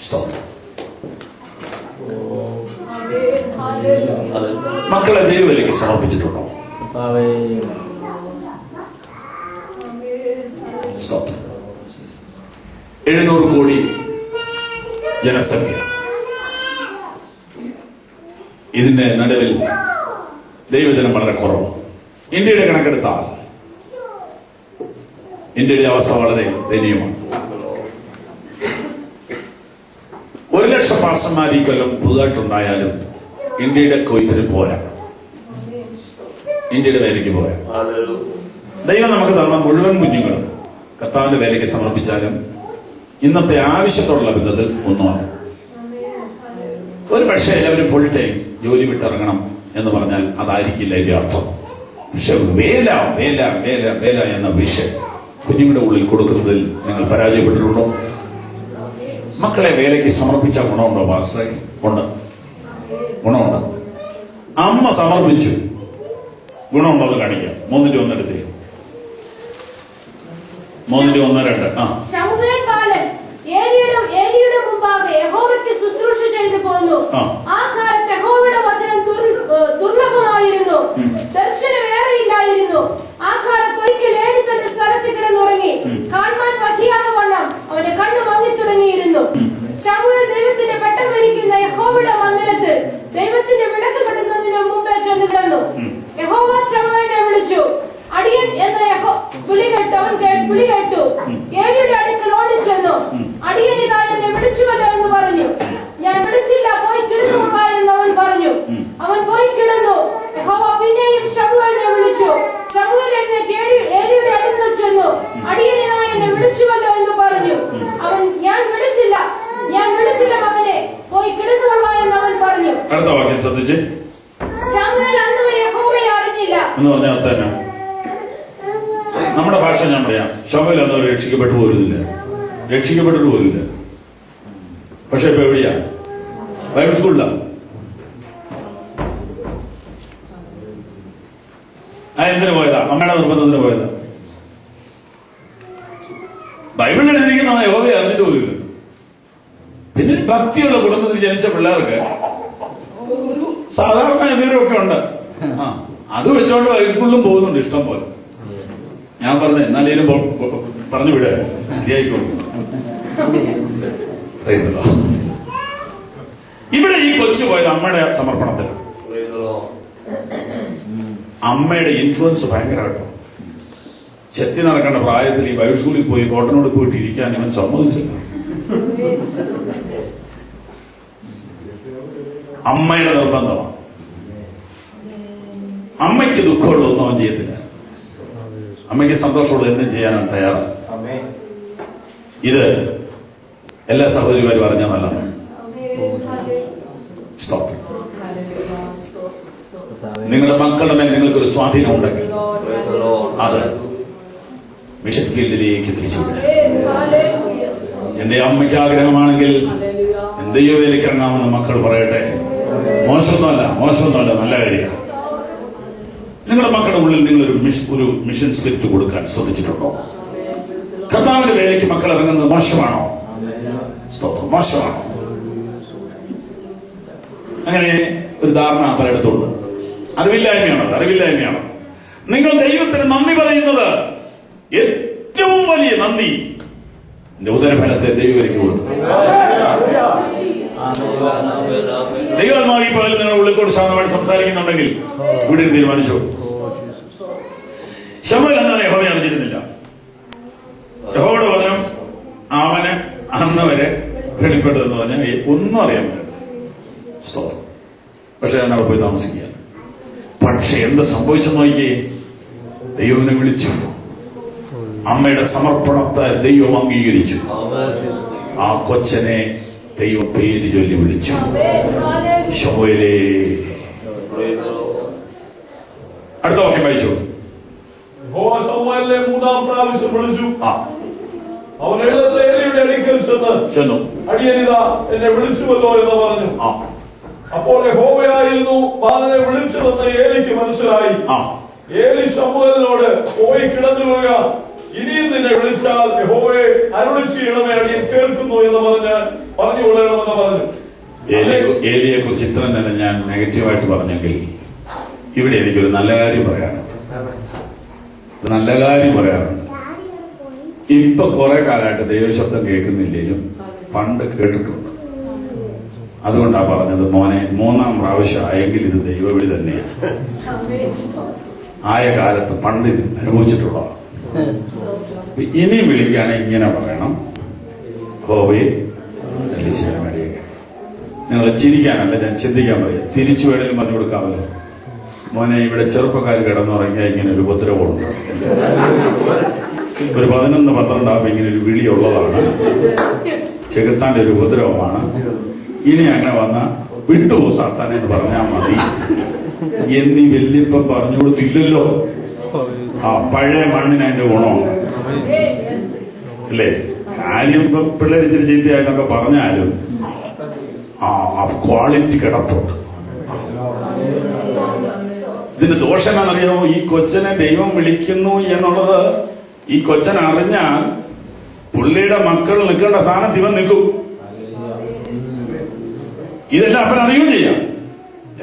സ്തോത്രം. മക്കളെ ദൈവവേലയ്ക്ക് സമർപ്പിച്ചിട്ടുണ്ടോ? സ്റ്റോപ്പ്. 700 കോടി ജനസംഖ്യ. ഇതിന്റെ നടുവിൽ ദൈവജനം വളരെ കുറവ്. ഇന്ത്യയുടെ കണക്കെടുത്താൽ ഇന്ത്യയുടെ അവസ്ഥ വളരെ ദയനീയമാണ്. 1,00,000 പാസ്റ്റർമാർ ഈ കൊല്ലം പുതുതായിട്ടുണ്ടായാലും ഇന്ത്യയുടെ കൊയ്ത്തിന് പോരാ, ഇന്ത്യയുടെ വേലയ്ക്ക് പോരാ. ദൈവം നമുക്ക് തന്ന മുഴുവൻ കുഞ്ഞുങ്ങളും കർത്താവിന്റെ വേലയ്ക്ക് സമർപ്പിച്ചാലും ഇന്നത്തെ ആവശ്യത്തോടുള്ള ബന്ധത്തിൽ ഒന്നുമാണ്. ഒരു പക്ഷേ എല്ലാവരും ഫുൾ ടൈം ജോലി വിട്ടിറങ്ങണം എന്ന് പറഞ്ഞാൽ അതായിരിക്കില്ല ഇതിന്റെ അർത്ഥം. പക്ഷെ വേല വേല വേല വേല എന്ന വിഷയം കുഞ്ഞുങ്ങളുടെ ഉള്ളിൽ കൊടുക്കുന്നതിൽ നിങ്ങൾ പരാജയപ്പെട്ടിട്ടുണ്ടോ? മക്കളെ വേലയ്ക്ക് സമർപ്പിച്ച ഗുണമുണ്ടോ പാസ്റ്ററെ? ഉണ്ട്, ഗുണമുണ്ട്. അമ്മ സമർപ്പിച്ചു, ഗുണമുണ്ടോ എന്ന് കാണിക്കാം. 3:1 എടുത്തേ. 3:1-2. ശമൂവേൽ ബാലൻ ഏലിയുടെ മുമ്പാകെ യഹോവയ്ക്ക് ശുശ്രൂഷ ചെയ്തു പോന്നു. ആ കാലത്ത് യഹോവയുടെ വചനം ദുർലഭമായിരുന്നു, ദർശനം ഏറെയില്ലായിരുന്നു. ആ കാലത്ത് ഒരിക്കൽ ഏലി തന്റെ സ്ഥലത്ത് കിടന്നുറങ്ങി. കാണാൻ പറ്റിയാതെ വണ്ണം അവന്റെ കണ്ണ് മങ്ങി തുടങ്ങിയിരുന്നു. ശമൂവേൽ ദൈവത്തിന്റെ പെട്ടെന്നിരിക്കുന്ന യഹോവയുടെ മന്ദിരത്തിൽ ദൈവത്തിന്റെ വിളക്ക് പെടുന്നതിന് മുമ്പേ ചെന്ന് കിടന്നു. യഹോവ ശമൂവേലിനെ വിളിച്ചു. അടിയൻ എന്ന വിളി കേട്ടു. ഏലിയുടെ അടുക്കൽ ഓടിച്ചെന്നു. അടിയൻ ഇതാ എന്നെ വിളിച്ചുവല്ലോ എന്ന് പറഞ്ഞു. ഞാൻ വിളിച്ചില്ല, പോയി കിടന്നുകൊള്ളാ എന്ന് അവൻ പറഞ്ഞു. അവൻ പോയി കിടന്നു. യഹോവ പിന്നെയും ശമൂവേലിനെ വിളിച്ചു. ശമൂവേൽ എഴുന്നേറ്റ് ഏലിയുടെ അടുക്കൽ ചെന്നു. അടിയൻ ഇതാ എന്നെ വിളിച്ചുവല്ലോ എന്ന് പറഞ്ഞു. അവൻ ഞാൻ വിളിച്ചില്ല മകനെ, പോയി കിടന്നുകൊള്ളാ എന്ന് അവൻ പറഞ്ഞു. അടുത്ത വാക്യം ശ്രദ്ധിച്ച്. ശമൂവേൽ അന്നുവരെ യഹോവയെ അറിഞ്ഞില്ല എന്ന് പറഞ്ഞ അർത്ഥം എന്നാ? നമ്മുടെ ഭാഷ ഞാൻ പറയാം, ശമൂവേൽ അന്നവർ രക്ഷിക്കപ്പെട്ടു പോരുന്നില്ല. പക്ഷെ ഇപ്പൊ എവിടെയാ? ബൈബിൾ സ്കൂളിലാണ്. എന്തിനു പോയതാ? അമ്മയുടെ നിർബന്ധത്തിന് പോയതാ. ബൈബിളിൽ എഴുതിയിരിക്കുന്ന യഹോവയെ അറിഞ്ഞിട്ട് പോലില്ല. പിന്നെ ഒരു ഭക്തിയുള്ള കുടുംബത്തിൽ ജനിച്ച പിള്ളേർക്ക് ഒരു സാധാരണ വിവരമൊക്കെ ഉണ്ട്. അത് വെച്ചോണ്ട് ബൈബിൾ സ്കൂളിലും പോകുന്നുണ്ട് ഇഷ്ടം പോലെ. ഞാൻ പറഞ്ഞു എന്നാലും പറഞ്ഞു വിട ശരിയായിക്കോളൂ. ഇവിടെ ഈ കൊച്ചു പോയത് അമ്മയുടെ സമർപ്പണത്തിൽ. അമ്മയുടെ ഇൻഫ്ലുവൻസ് ഭയങ്കരമായിട്ടോ. ചെത്തി നടക്കേണ്ട പ്രായത്തിൽ ഈ ബൈബിൾ സ്കൂളിൽ പോയി കോട്ടനോട് പോയിട്ട് ഇരിക്കാൻ ഇവൻ സമ്മതിച്ചില്ല. അമ്മയുടെ നിർബന്ധമാണ്. അമ്മയ്ക്ക് ദുഃഖമുള്ള ഒന്നും അവൻ ചെയ്യത്തില്ല. അമ്മയ്ക്ക് സന്തോഷമുള്ള എന്തും ചെയ്യാനാണ് തയ്യാറാണ്. ഇത് എല്ലാ സഹോദരിമാരും അറിഞ്ഞാൽ നല്ലതാണ്. നിങ്ങളുടെ മക്കളുടെ മേൽ നിങ്ങൾക്കൊരു സ്വാധീനം ഉണ്ടെങ്കിൽ അത് മിഷൻ ഫീൽഡിലേക്ക് തിരിച്ചുവിടുക. എന്റെ അമ്മയ്ക്ക് ആഗ്രഹമാണെങ്കിൽ എന്തെയോ വേലയ്ക്ക് ഇറങ്ങാമെന്ന് മക്കൾ പറയട്ടെ. മോശമൊന്നുമല്ല, നല്ല കാര്യമാണ്. നിങ്ങളുടെ മക്കളുടെ ഉള്ളിൽ നിങ്ങളൊരു മിഷൻ സ്പിരിറ്റ് കൊടുക്കാൻ ശ്രദ്ധിച്ചിട്ടുണ്ടോ? കർത്താവിന്റെ വേലയ്ക്ക് മക്കൾ ഇറങ്ങുന്നത് മോശമാണോ? സ്തോത്രം, മോശമാണോ? അങ്ങനെ ഒരു ധാരണ പലയിടത്തുണ്ട്. അറിവില്ലായ്മയാണ്. നിങ്ങൾ ദൈവത്തിന് നന്ദി പറയുന്നത് ഏറ്റവും വലിയ നന്ദി എന്റെ ഉദരഫലത്തെ ദൈവവേലയ്ക്ക് കൊടുത്തു. ദൈവാത്മാവി പോലും നിങ്ങളുടെ ഉള്ളിൽ ശാന്തമായിട്ട് സംസാരിക്കുന്നുണ്ടെങ്കിൽ ഇവിടെ തീരുമാനിച്ചു. ശമൂവേൽ എന്നാൽ യഹോവയെ അറിഞ്ഞിരുന്നില്ല. യഹോവയുടെ വചനം അവന് അന്ന് വരെ വെളിപ്പെട്ടതെന്ന് പറഞ്ഞാൽ ഒന്നും അറിയാൻ പറ്റില്ല. സ്തോത്രം. പക്ഷെ ഞാൻ അവിടെ പോയി താമസിക്കുക. പക്ഷെ എന്ത് സംഭവിച്ചെന്ന് നോക്കിയേ? ദൈവനെ വിളിച്ചു. അമ്മയുടെ സമർപ്പണത്തെ ദൈവം അംഗീകരിച്ചു. ആ കൊച്ചനെ ദൈവം പേര് ചൊല്ലി വിളിച്ചു. ശമൂവേലേ. അടുത്ത വാക്യം വായിച്ചു. ശമൂവേലിനെ 3-ാം പ്രാവശ്യം വിളിച്ചു. അവൻ എഴുന്നേറ്റ് ഏലിയുടെ അടുക്കൽ ചെന്നു. അടിയനിതാ എന്നെ വിളിച്ചുവല്ലോ എന്ന് പറഞ്ഞു. അപ്പോൾ യഹോവയായിരുന്നു ബാലനെ വിളിച്ചതെന്ന് ഏലിക്ക് മനസ്സിലായി. ഏലി ശമൂവേലിനോട് പോയി കിടന്നുകൊള്ളുക, ഇനിയും നിന്നെ വിളിച്ചാൽ യഹോവയെ അരുളി ചെയ്യണമേ, അടിയൻ കേൾക്കുന്നു എന്ന് പറഞ്ഞുകൊള്ളണമെന്ന് പറഞ്ഞു. ഏലിയെ കുറിച്ച് ഇത്ര തന്നെ ഞാൻ നെഗറ്റീവായിട്ട് പറഞ്ഞെങ്കിൽ ഇവിടെ എനിക്കൊരു നല്ല കാര്യം പറയാനുണ്ട്. ഇപ്പൊ കുറെ കാലമായിട്ട് ദൈവശബ്ദം കേൾക്കുന്നില്ലെങ്കിലും പണ്ട് കേട്ടിട്ടുണ്ട്. അതുകൊണ്ടാ പറഞ്ഞത്, മോനെ 3-ാം പ്രാവശ്യം ആയെങ്കിൽ ഇത് ദൈവവിളി തന്നെയാണ്. ആയ കാലത്ത് പണ്ട് ഇത് അനുഭവിച്ചിട്ടുള്ളതാണ്. ഇനിയും വിളിക്കുകയാണെങ്കിൽ ഇങ്ങനെ പറയണം, ഹോവേ എലീശയുടെ. നിങ്ങൾ ചിരിക്കാനല്ല, ഞാൻ ചിന്തിക്കാൻ പറയാം. തിരിച്ചു വേണേലും പറഞ്ഞു കൊടുക്കാമല്ലോ. മോനെ, ഇവിടെ ചെറുപ്പക്കാർ കിടന്നുറങ്ങിയാൽ ഇങ്ങനെ ഒരു ഉപദ്രവമുണ്ട്. ഒരു 11-12 ആകുമ്പോൾ ഇങ്ങനെ ഒരു വിളിയുള്ളതാണ്. ചെകുത്താന്റെ ഒരു ഉപദ്രവമാണ്. ഇനി അങ്ങനെ വന്ന വിട്ടുപോ സാത്താൻ എന്ന് പറഞ്ഞാൽ മതി എന്നീ വല്യപ്പം പറഞ്ഞു കൊടുത്തില്ലല്ലോ. ആ പഴയ മണ്ണിന് അതിന്റെ ഗുണമാണ് അല്ലേ? കാര്യം ഇപ്പൊ പിള്ളേര് ഇച്ചിരി ചീത്തയായെന്നൊക്കെ പറഞ്ഞാലും ആ ക്വാളിറ്റി കിടപ്പുണ്ട്. ഇതിന്റെ ദോഷം എന്നാണെന്നറിയാമോ? ഈ കൊച്ചനെ ദൈവം വിളിക്കുന്നു എന്നുള്ളത് ഈ കൊച്ചൻ അറിഞ്ഞാൽ പുള്ളിയുടെ മക്കൾ നിൽക്കേണ്ട സ്ഥാനത്ത് ഇവൻ നിൽക്കും. ഇതെല്ലാം അപ്പൻ അറിയുകയും ചെയ്യാം.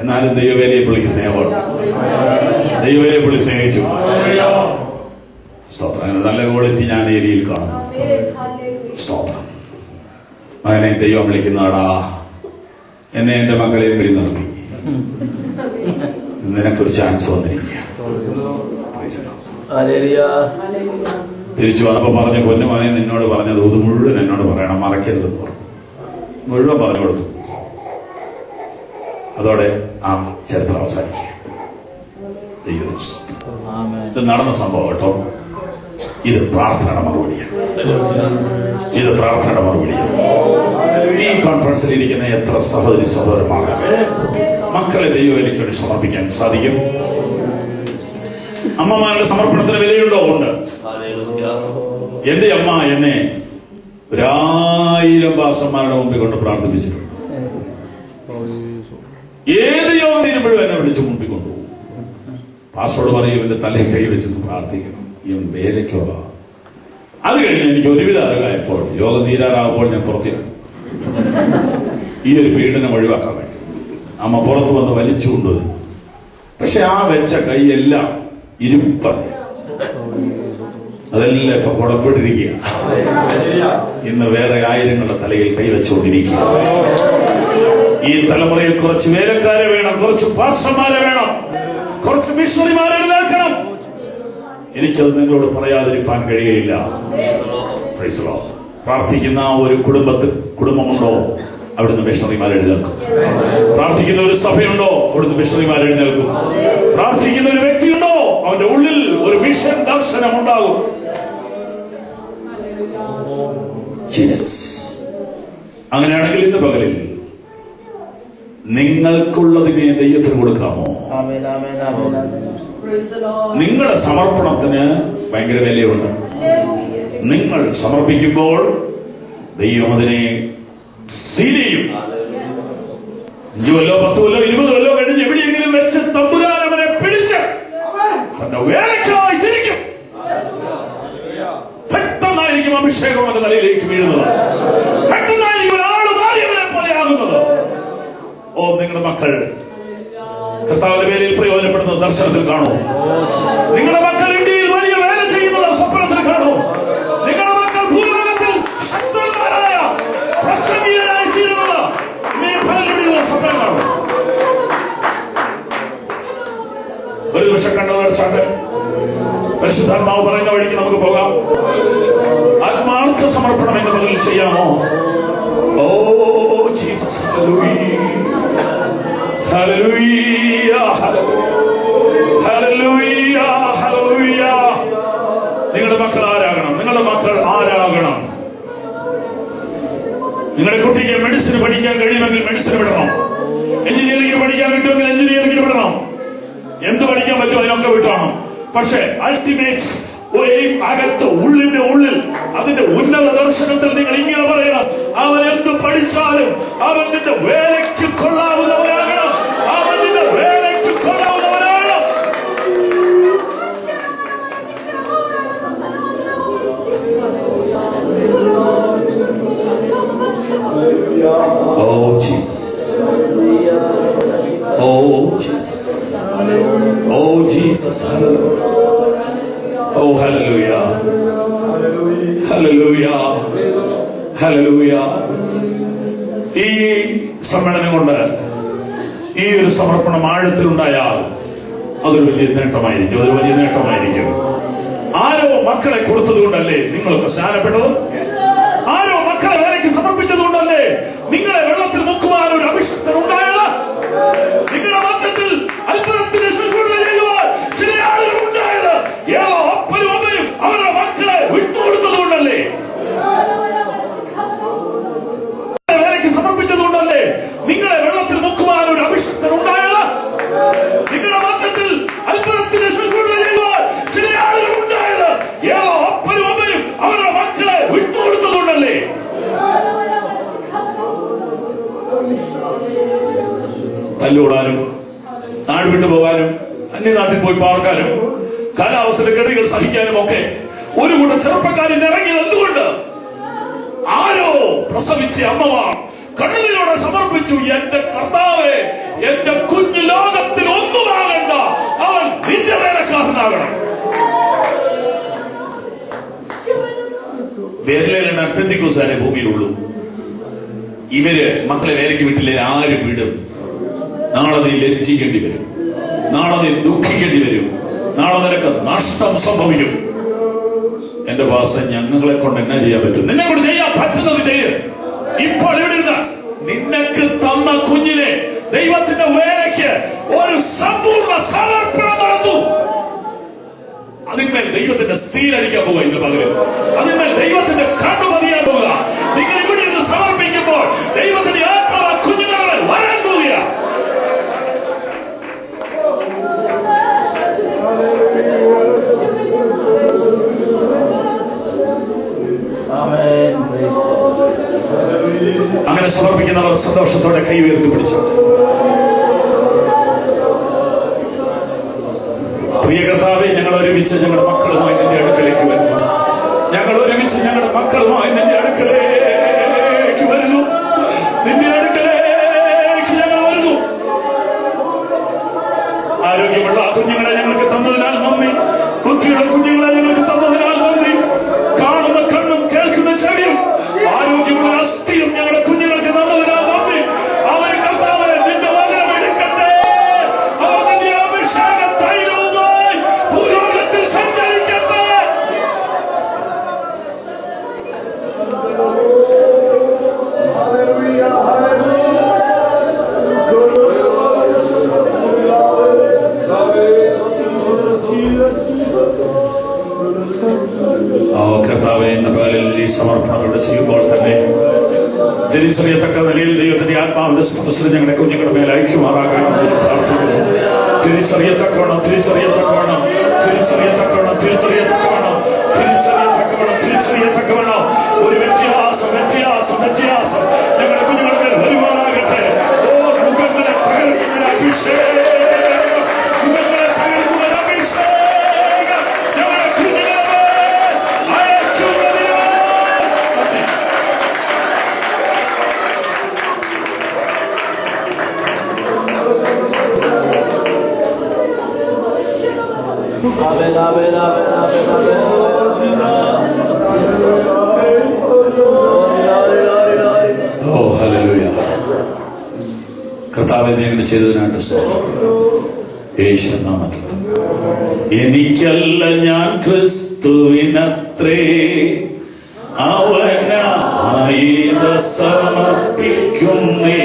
എന്നാലും ദൈവവേലയെ പുള്ളിക്ക് സ്നേഹമാണ്. ദൈവവേലയെ പുള്ളി സ്നേഹിച്ചു. സ്തോത്രം. അങ്ങനെ നല്ല ക്വാളിറ്റി ഞാൻ ഏരിയയിൽ കാണുന്നു. സ്തോത്രം. മകനെ, ദൈവം വിളിക്കുന്നതാടാ. എന്നെ എന്റെ മക്കളെയും വിളി നിർത്തി. നിനക്കൊരു ചാൻസ് വന്നിരിക്കുക. തിരിച്ചു വന്നപ്പോ പറഞ്ഞു, പൊന്നുമകനെ, നിന്നോട് പറഞ്ഞത് ഇത് മുഴുവൻ എന്നോട് പറയണം, മറക്കരുതെന്ന് പറഞ്ഞു. മുഴുവൻ പറഞ്ഞു കൊടുത്തു. അതോടെ ആ ചരിത്രം അവസാനിക്കുക. ഇത് നടന്ന സംഭവം കേട്ടോ. ഇത് പ്രാർത്ഥനയുടെ മറുപടിയാണ്. ഈ കോൺഫറൻസിൽ ഇരിക്കുന്ന എത്ര സഹോദരി സഹോദരന്മാർ മക്കളെ ദൈവവേലയ്ക്ക് വേണ്ടി സമർപ്പിക്കാൻ സാധിക്കും? അമ്മമാരുടെ സമർപ്പണത്തിന് വിലയുണ്ടോ? ഉണ്ട്. എന്റെ അമ്മ എന്നെ 1000 പാസ്റ്റർമാരുടെ മുമ്പിൽ കൊണ്ട് പ്രാർത്ഥിപ്പിച്ചിട്ടുണ്ട്. ഏത് യോഗം തീരുമ്പോഴും എന്നെ വിളിച്ച് മുമ്പിൽ കൊണ്ടുപോകും. പാസ്റ്ററോട് പറയും, എന്റെ തലയിൽ കൈ വെച്ചെന്ന് പ്രാർത്ഥിക്കണം, ഇവൻ വേലയ്ക്കുള്ള. അത് കഴിഞ്ഞ് എനിക്ക് ഒരുവിധ അറിവായപ്പോൾ യോഗം തീരാറാകുമ്പോൾ ഞാൻ പുറത്തിറങ്ങി. ഈ ഒരു പീഡനം ഒഴിവാക്കാൻ വേണ്ടി അമ്മ പുറത്തു വന്ന് വലിച്ചു കൊണ്ടുവരും. പക്ഷെ ആ വെച്ച കൈയെല്ലാം ഇരുപ്പാണ്. അതെല്ലാം ഇപ്പൊ കുടപ്പെട്ടിരിക്കുക. ഇന്ന് വേറെ ആയിരങ്ങളുടെ തലയിൽ കൈവച്ചുകൊണ്ടിരിക്കുക. ഈ തലമുറയിൽ കുറച്ച് വേലക്കാരെ വേണം, കുറച്ച് പാസ്റ്റർമാരെ വേണം, കുറച്ച് മിഷണറിമാരെ എഴുന്നേൽക്കണം. എനിക്കത് നിങ്ങളോട് പറയാതിരിക്കാൻ കഴിയുകയില്ല. പ്രാർത്ഥിക്കുന്ന ഒരു കുടുംബമുണ്ടോ? അവിടുന്ന് മിഷണറിമാർ എഴുന്നേൽക്കും. പ്രാർത്ഥിക്കുന്ന ഒരു സഭയുണ്ടോ? അവിടുന്ന് മിഷണറിമാർ എഴുന്നേൽക്കും. പ്രാർത്ഥിക്കുന്ന ഒരു വ്യക്തിയുണ്ടോ? അവന്റെ ഉള്ളിൽ ഒരു മിഷൻ ദർശനം ഉണ്ടാകും. അങ്ങനെയാണെങ്കിൽ ഇന്ന് പകലിൽ നിങ്ങൾക്കുള്ളതിനെ ദൈവത്തിന് കൊടുക്കാമോ? നിങ്ങളുടെ സമർപ്പണത്തിന് ഭയങ്കര വിലയുണ്ട്. നിങ്ങൾ സമർപ്പിക്കുമ്പോൾ ദൈവം അതിനെ സീൽ ചെയ്യും. 5 കൊല്ലോ 10 കൊല്ലോ 20 കൊല്ലോ കഴിഞ്ഞ് എവിടെയെങ്കിലും വെച്ച് തമ്പുരാൻ അവനെ പിടിച്ച് തന്റെ വേലയ്ക്കായി തിരിക്കും. പെട്ടെന്നായിരിക്കും അഭിഷേകം അവന്റെ തലയിലേക്ക് വീഴുന്നത്. പെട്ടെന്നായിരിക്കും ഒരാൾ മാറിയവനെ പോലെ ആകുന്നത്. ഓ, നിങ്ങളുടെ മക്കൾ കർത്താവിന്റെ വേലയിൽ പ്രയോജനപ്പെടുന്നത് ദർശനത്തിൽ കാണൂ. നിങ്ങളുടെ മക്കൾ ഇന്ത്യയിൽ വലിയ വേല ചെയ്യുന്നത് സ്വപ്നത്തിൽ കാണൂ. നിങ്ങളുടെ മക്കൾ ഭൂലോകത്തിൽ ശക്തന്മാരായ പ്രസംഗികരായി തീരുന്നത് സ്വപ്നം കാണൂ. ഒരു നിമിഷം കണ്ടത് അടച്ചാണ്ട് പരിശുദ്ധാത്മാവ് പറയുന്ന വഴിക്ക് നമുക്ക് പോകാം. ആത്മാർത്ഥ സമർപ്പണം എന്ന പകലിൽ ചെയ്യാമോ? Oh Jesus, hallelujah, hallelujah, hallelujah. നിങ്ങളുടെ മക്കൾ ആരാകണം? നിങ്ങളുടെ മക്കൾ ആരാകണം? നിങ്ങളുടെ കുട്ടിക്ക് മെഡിസിൻ പഠിക്കാൻ കഴിയുമെങ്കിൽ മെഡിസിൻ വിടണം. എഞ്ചിനീയറിംഗ് പഠിക്കാൻ കിട്ടുമെങ്കിൽ എഞ്ചിനീയറിംഗിന് വിടണം. എന്ത് പഠിക്കാൻ പറ്റും അതിനൊക്കെ വിട്ടണം. പക്ഷെ അൾട്ടിമേറ്റ് അകത്ത് ഉള്ളിന്റെ ഉള്ളിൽ അതിന്റെ ഉന്നത ദർശനത്തിൽ നിങ്ങൾ ഇങ്ങനെ പറയണം, അവൻ എന്ത് പഠിച്ചാലും അവൻ നിന്റെ വേലയ്ക്ക് കൊള്ളാവുന്നവരാകണം. അവൻ നിന്റെ വേലയ്ക്ക് കൊള്ളാവുന്നവരാകണം. Oh Jesus. Oh Jesus. Oh Jesus. Hallelujah. Oh hallelujah. Hallelujah. Hallelujah. ഈ സമ്മേളനം കൊണ്ട് ഈ ഒരു സമർപ്പണം ആഴത്തിലുണ്ടായാൽ അതൊരു വലിയ നേട്ടമായിരിക്കും. ആരോ മക്കളെ കൊടുത്തതുകൊണ്ടല്ലേ നിങ്ങളൊക്കെ സ്നാനപ്പെട്ടത്? ആരോ മക്കളെ വേലയ്ക്ക് സമർപ്പിച്ചതുകൊണ്ടല്ലേ നിങ്ങളെ വെള്ളത്തിൽ മുക്കുവാൻ ഒരു അഭിഷക്തൻ ഉണ്ടായത്? നിങ്ങളുടെ മധ്യത്തിൽ അത്ഭുതത്തിന്റെ ശുശ്രൂഷ ചെയ്യുവാൻ ചില ആളുകൾ ഉണ്ടായത് ഏതോ അപ്പനും അമ്മയും അവരുടെ മക്കളെ വിട്ടുകൊടുത്തതുകൊണ്ടല്ലേ? വേലയ്ക്ക് സമർപ്പിച്ചതുകൊണ്ടല്ലേ നിങ്ങളെ വെള്ളത്തിൽ മുക്കുവാൻ ഒരു അഭിഷക്തൻ ഉണ്ടായത്? നിങ്ങളുടെ മധ്യത്തിൽ അത്ഭുതത്തിന്റെ ശുശ്രൂഷ ചെയ്യുവാൻ ചില ആളുകൾ ഉണ്ടായത് ഏതോ അപ്പനും അമ്മയും അവരുടെ മക്കളെ വിട്ടുകൊടുത്തതുകൊണ്ടല്ലേ? തല്ലുകൂടാനും നാട് വിട്ടുപോകാനും അന്യനാട്ടിൽ പോയി പാർക്കാനും കാലാവസ്ഥയുടെ കെടുതികൾ സഹിക്കാനും ഒക്കെ ഒരു കൂട്ടം ചെറുപ്പക്കാരിൽ ഇറങ്ങിയത് എന്തുകൊണ്ട്? ആരോ പ്രസവിച്ച അമ്മമാർ കണ്ണുനീരോടെ സമർപ്പിച്ചു, എന്റെ കർത്താവേ, എന്റെ കുഞ്ഞു ലോകത്തിൽ ഒന്നുമാകണ്ട, അവൻ നിന്റെ വേലക്കാരനാകണം. ബേത്ലഹേമിൽ പെന്തിക്കോസ്തുകാരെ ഭൂമിയിലുള്ളൂ. ഇവര് മക്കളെ വേലയ്ക്ക് വിട്ടില്ലേ ആരും വിടും. നാളെ നീ ലജ്ജിക്കേണ്ടി വരും, നാളെ നീ ദുഃഖിക്കേണ്ടി വരും, നാളെ നിനക്ക് നഷ്ടം സംഭവിക്കും. എന്റെ ഭാഷ ഞങ്ങളെ കൊണ്ട് എന്നാ ചെയ്യാൻ പറ്റും? നിന്നെ കൊണ്ട് ചെയ്യാൻ പറ്റുന്നത് ചെയ്ത്. ഇപ്പോൾ ഇവിടെ ഇരുന്ന് നിനക്ക് തന്ന കുഞ്ഞിനെ ദൈവത്തിന്റെ വേലയ്ക്ക് ഒരു സമ്പൂർണ്ണ സമർപ്പണം നടത്തും. അതിന്മേൽ ദൈവത്തിന്റെ സീലടിക്കാൻ പോവുക. ഇന്ന് പകരം അതിന്മേൽ ദൈവത്തിന്റെ കണ്ണു പതിയാൻ പോവുക. നിങ്ങൾ ഇവിടെ ഇരുന്ന് സമർപ്പിക്കുമ്പോൾ ദൈവത്തിന്റെ ആത്മാവ് കുഞ്ഞുങ്ങളെ വരാൻ പോവുക. അങ്ങനെ സമർപ്പിക്കുന്നവർ സന്തോഷത്തോടെ കൈ ഉയർത്തി പിടിച്ചു. പ്രിയ കർത്താവേ, ഞങ്ങൾ ഒരുമിച്ച് ഞങ്ങളുടെ മക്കളുമായി നിന്റെ അടുക്കലേക്ക് വരുന്നു. ഞങ്ങൾ ഒരുമിച്ച് ഞങ്ങളുടെ മക്കളുമായി നിന്റെ അടുക്കലേക്ക് വരുന്നു. നിന്റെ അടുക്കലേക്ക് ഞങ്ങൾ വരുന്നു. ആരോഗ്യമുള്ള കുഞ്ഞുങ്ങളെ ഞങ്ങൾക്ക് തന്നതിനാൽ നന്ദി. ബുദ്ധിയുള്ള കുഞ്ഞുങ്ങളെ ഞങ്ങൾക്ക് തന്നതിനാൽ നന്ദി. കാണുന്ന കണ്ണും കേൾക്കുന്ന ചെവിയും ആരോഗ്യമുള്ള അസ്ഥിയും ഞങ്ങളുടെ കുഞ്ഞുങ്ങൾക്ക് തന്നതിനാൽ നന്ദി. അവരെ കർത്താവേ നിന്റെ വചനം എടുക്കട്ടെ. അവർ നിന്റെ അഭിഷേക തൈലവുമായി ഭൂലോകത്തിൽ സഞ്ചരിക്കട്ടെ. കർത്താവെ, എന്ന പേരിൽ ഈ സമർപ്പണങ്ങളുടെ ചെയ്യുമ്പോൾ തന്നെ തിരിച്ചറിയത്തക്ക നിലയിൽ ദൈവത്തിന്റെ ആത്മാവിന്റെ സ്പർശനം ഞങ്ങളുടെ കുഞ്ഞുങ്ങളുടെ മേൽ അയക്കുമാറാകണമെന്ന് പ്രാർത്ഥിക്കുന്നു. തിരിച്ചറിയത്തക്കവണ്ണം ഒരു വ്യത്യാസം ഞങ്ങളുടെ കുഞ്ഞുങ്ങളുടെ മേൽ വരുമാറാകട്ടെ. മുഖങ്ങളെ തകർക്കുന്ന അഭിഷേകം, മുഖങ്ങളെ തകർക്കുന്ന അഭിഷേകം ഞങ്ങളുടെ കുഞ്ഞുങ്ങളെ അയക്കുന്നതിനാൽ കർത്താവെ, നിങ്ങൾ ചെയ്തതിനായിട്ട് യേശുവിന്റെ നാമത്തിൽ. എനിക്കല്ല ഞാൻ ക്രിസ്തുവിനത്രേ അവനായി സമർപ്പിക്കുന്നേ.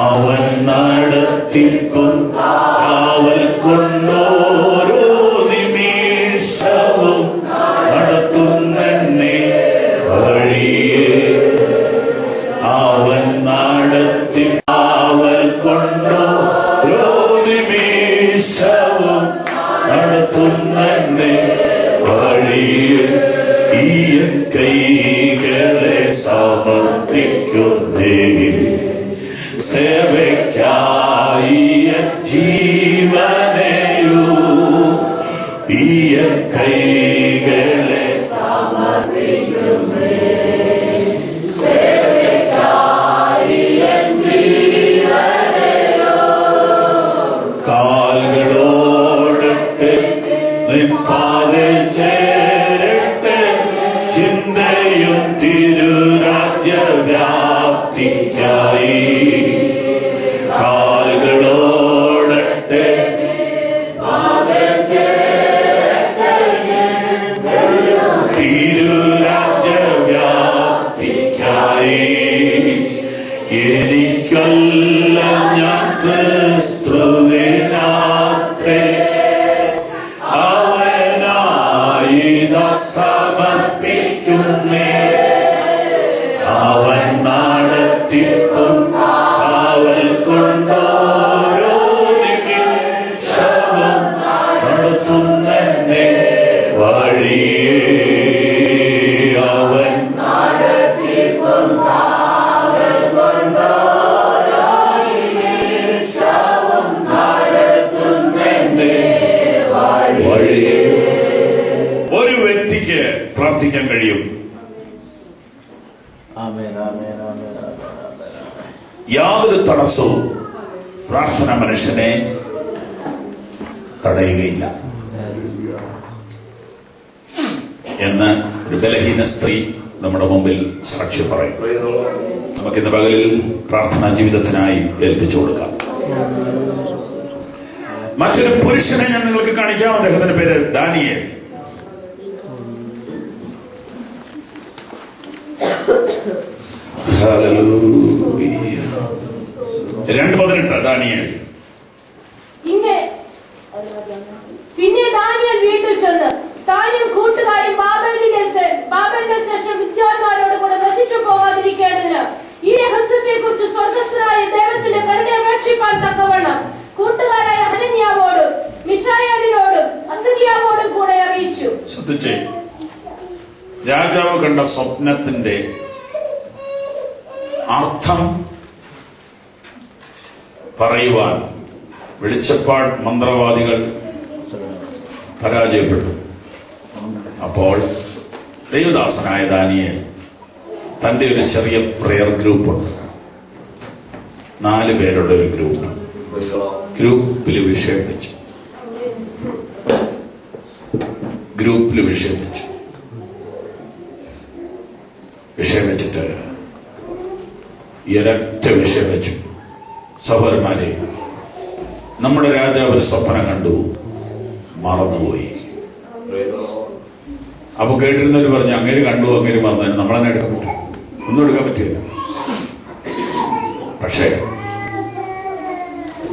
അവൻ നടത്തിപ്പും കാവൽ കൊണ്ടോരോ നിമിഷവും നടത്തുന്നെന്നെ വഴിയേ. അവൻ നടത്തി കാവൽ കൊണ്ടോരോ നിമിഷവും നടത്തുന്നെന്നെ വഴിയേ. ഈ കൈകളെ സമർപ്പിക്കുന്നേ. സേവയ്ക്കായി ജീവനെയോ ഈ കൈകളെ സമർപ്പിക്കുന്നേ. സേവയ്ക്കായി ജീവനെയോ എനിക്കല്ല ഞാൻ ക്രിസ്തുവിനാത്രേ അവനായി സമർപ്പിക്കുന്നേ. അവൻ നടത്തിപ്പും കാവൽ കൊണ്ടോരോ നിമിഷവും നടത്തുന്നെ വഴിയേ. അവൻ ഒരു വ്യക്തിക്ക് പ്രാർത്ഥിക്കാൻ കഴിയും. യാതൊരു തടസ്സവും പ്രാർത്ഥന മനുഷ്യനെ തടയുകയില്ല എന്ന് ഒരു ബലഹീന സ്ത്രീ നമ്മുടെ മുമ്പിൽ സാക്ഷി പറയും. നമുക്കിന്ന് പകലിൽ പ്രാർത്ഥനാ ജീവിതത്തിനായി ഏൽപ്പിച്ചു കൊടുക്കാം. മറ്റൊരു പുരുഷനെ ഞാൻ നിങ്ങൾക്ക് കാണിക്കാം. അദ്ദേഹത്തിന്റെ പേര് ദാനിയേൽ. ഹല്ലേലൂയ. 2:18 ദാനിയേൽ. പിന്നെ ദാനിയേൽ വീട്ടിൽ ചെന്ന് താനും കൂട്ടുകാരും ബാബേലിന്റെ ശേഷം വിദ്വാൻമാരോട് കൂടെ നശിച്ചു പോകാതിരിക്കേണ്ടതിന് ഈ രഹസ്യത്തെ കുറിച്ച് സ്വർഗസ്ഥനായ ദൈവത്തിന്റെ കരുണയെ അപേക്ഷിപ്പാൻ തക്കവണ്ണം കൂട്ടുകാരായ ഹനന്യാവോടും മിശായേലിനോടും അസരിയാവോടും കൂടെ അറിയിച്ചു. ശ്രദ്ധിച്ചേ, രാജാവ് കണ്ട സ്വപ്നത്തിന്റെ അർത്ഥം പറയുവാൻ വെളിച്ചപ്പാട് മന്ത്രവാദികൾ പരാജയപ്പെട്ടു. അപ്പോൾ ദൈവദാസനായ ദാനിയേൽ തന്റെ ഒരു ചെറിയ പ്രെയർ ഗ്രൂപ്പുണ്ട്. 4 പേരുടെ ഒരു ഗ്രൂപ്പിൽ വിഷയം വെച്ചു. വിഷയം വെച്ചിട്ട് ഈ ഒരൊറ്റ വിഷയം വെച്ചു. സഹോദരന്മാരെ, നമ്മുടെ രാജാവ് ഒരു സ്വപ്നം കണ്ടു, മറന്നുപോയി. അപ്പൊ കേട്ടിരുന്നവർ പറഞ്ഞു, അങ്ങനെ കണ്ടു, അങ്ങനെ മറന്നു. നമ്മളെന്നെ എടുക്കാൻ പറ്റും? ഒന്നും എടുക്കാൻ പറ്റില്ല. പക്ഷേ